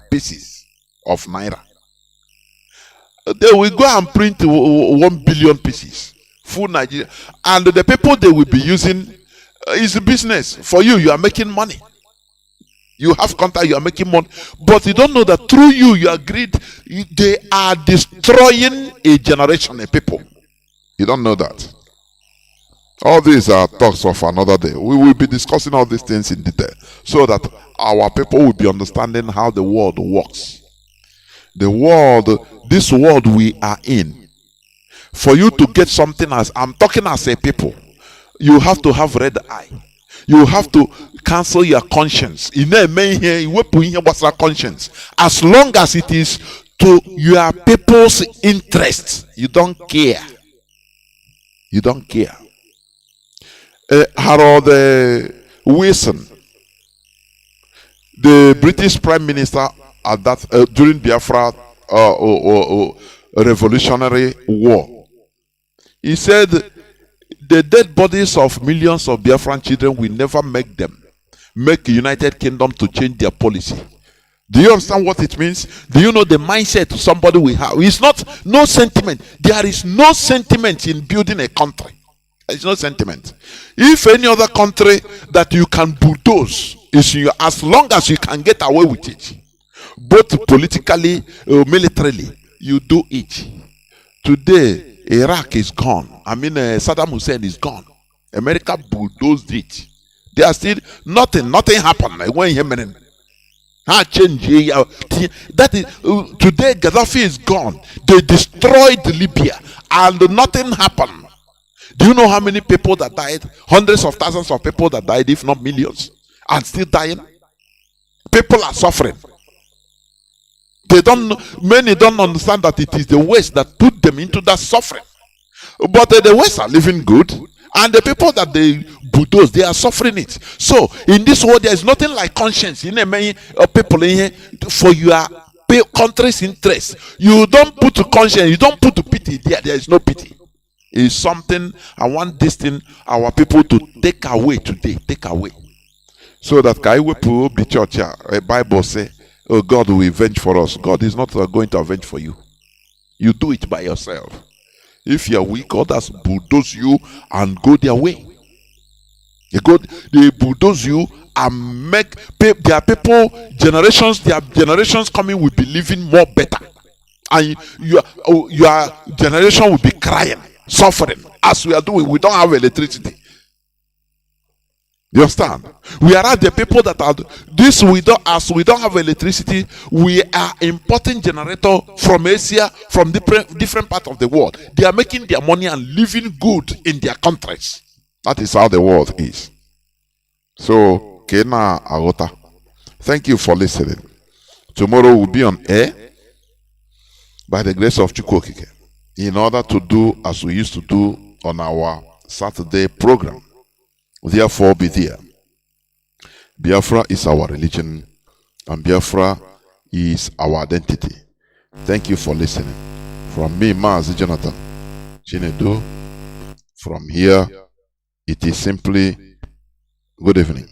they will go and print 1 billion pieces, full Nigeria, and the people they will be using is a business. For you, you are making money. You have contact, you are making money, but you don't know that through you, your greed, they are destroying a generation of people. You don't know that. All these are talks of another day. We will be discussing all these things in detail so that our people will be understanding how the world works. The world, this world we are in. For you to get something, as I'm talking as a people, you have to have red eye. You have to cancel your conscience. Conscience. As long as it is to your people's interests, you don't care. You don't care. Harold Wilson, the British Prime Minister at that during Biafra revolutionary war, he said the dead bodies of millions of Biafran children will never make the United Kingdom to change their policy. Do you understand what it means? Do you know the mindset somebody will have? It's not no sentiment. There is no sentiment in building a country. There is no sentiment. If any other country that you can bulldoze is in your, as long as you can get away with it, both politically or militarily, you do it. Today, Iraq is gone. Saddam Hussein is gone. America bulldozed it. They are still nothing happened. When that is today Gaddafi is gone. They destroyed Libya and nothing happened. Do you know how many people that died? Hundreds of thousands of people that died, if not millions, and still dying. People are suffering. Many don't understand that it is the West that put them into that suffering. But the West are living good, and the people that they bulldoze, they are suffering it. So in this world, there is nothing like conscience. You know, many people in here for your country's interest. You don't put conscience. You don't put pity there. There is no pity. It's something I want this thing our people to take away today. Take away, so that the church, a Bible say, "Oh, God will avenge for us." God is not going to avenge for you. You do it by yourself. If you are weak, others bulldoze you and go their way. They bulldoze you and make their people their generations coming will be living more better, and your generation will be crying, suffering as we are doing. We don't have electricity. You understand? We are at the people that are this. We don't have electricity. We are importing generator from Asia, from different parts of the world. They are making their money and living good in their countries. That is how the world is. So, Kena Agota, thank you for listening. Tomorrow we'll be on air by the grace of Chukwokike, in order to do as we used to do on our Saturday program. Therefore, be there. Biafra is our religion, and Biafra is our identity. Thank you for listening. From me, Mazi Jonathan Chinedu, from here, it is simply good evening.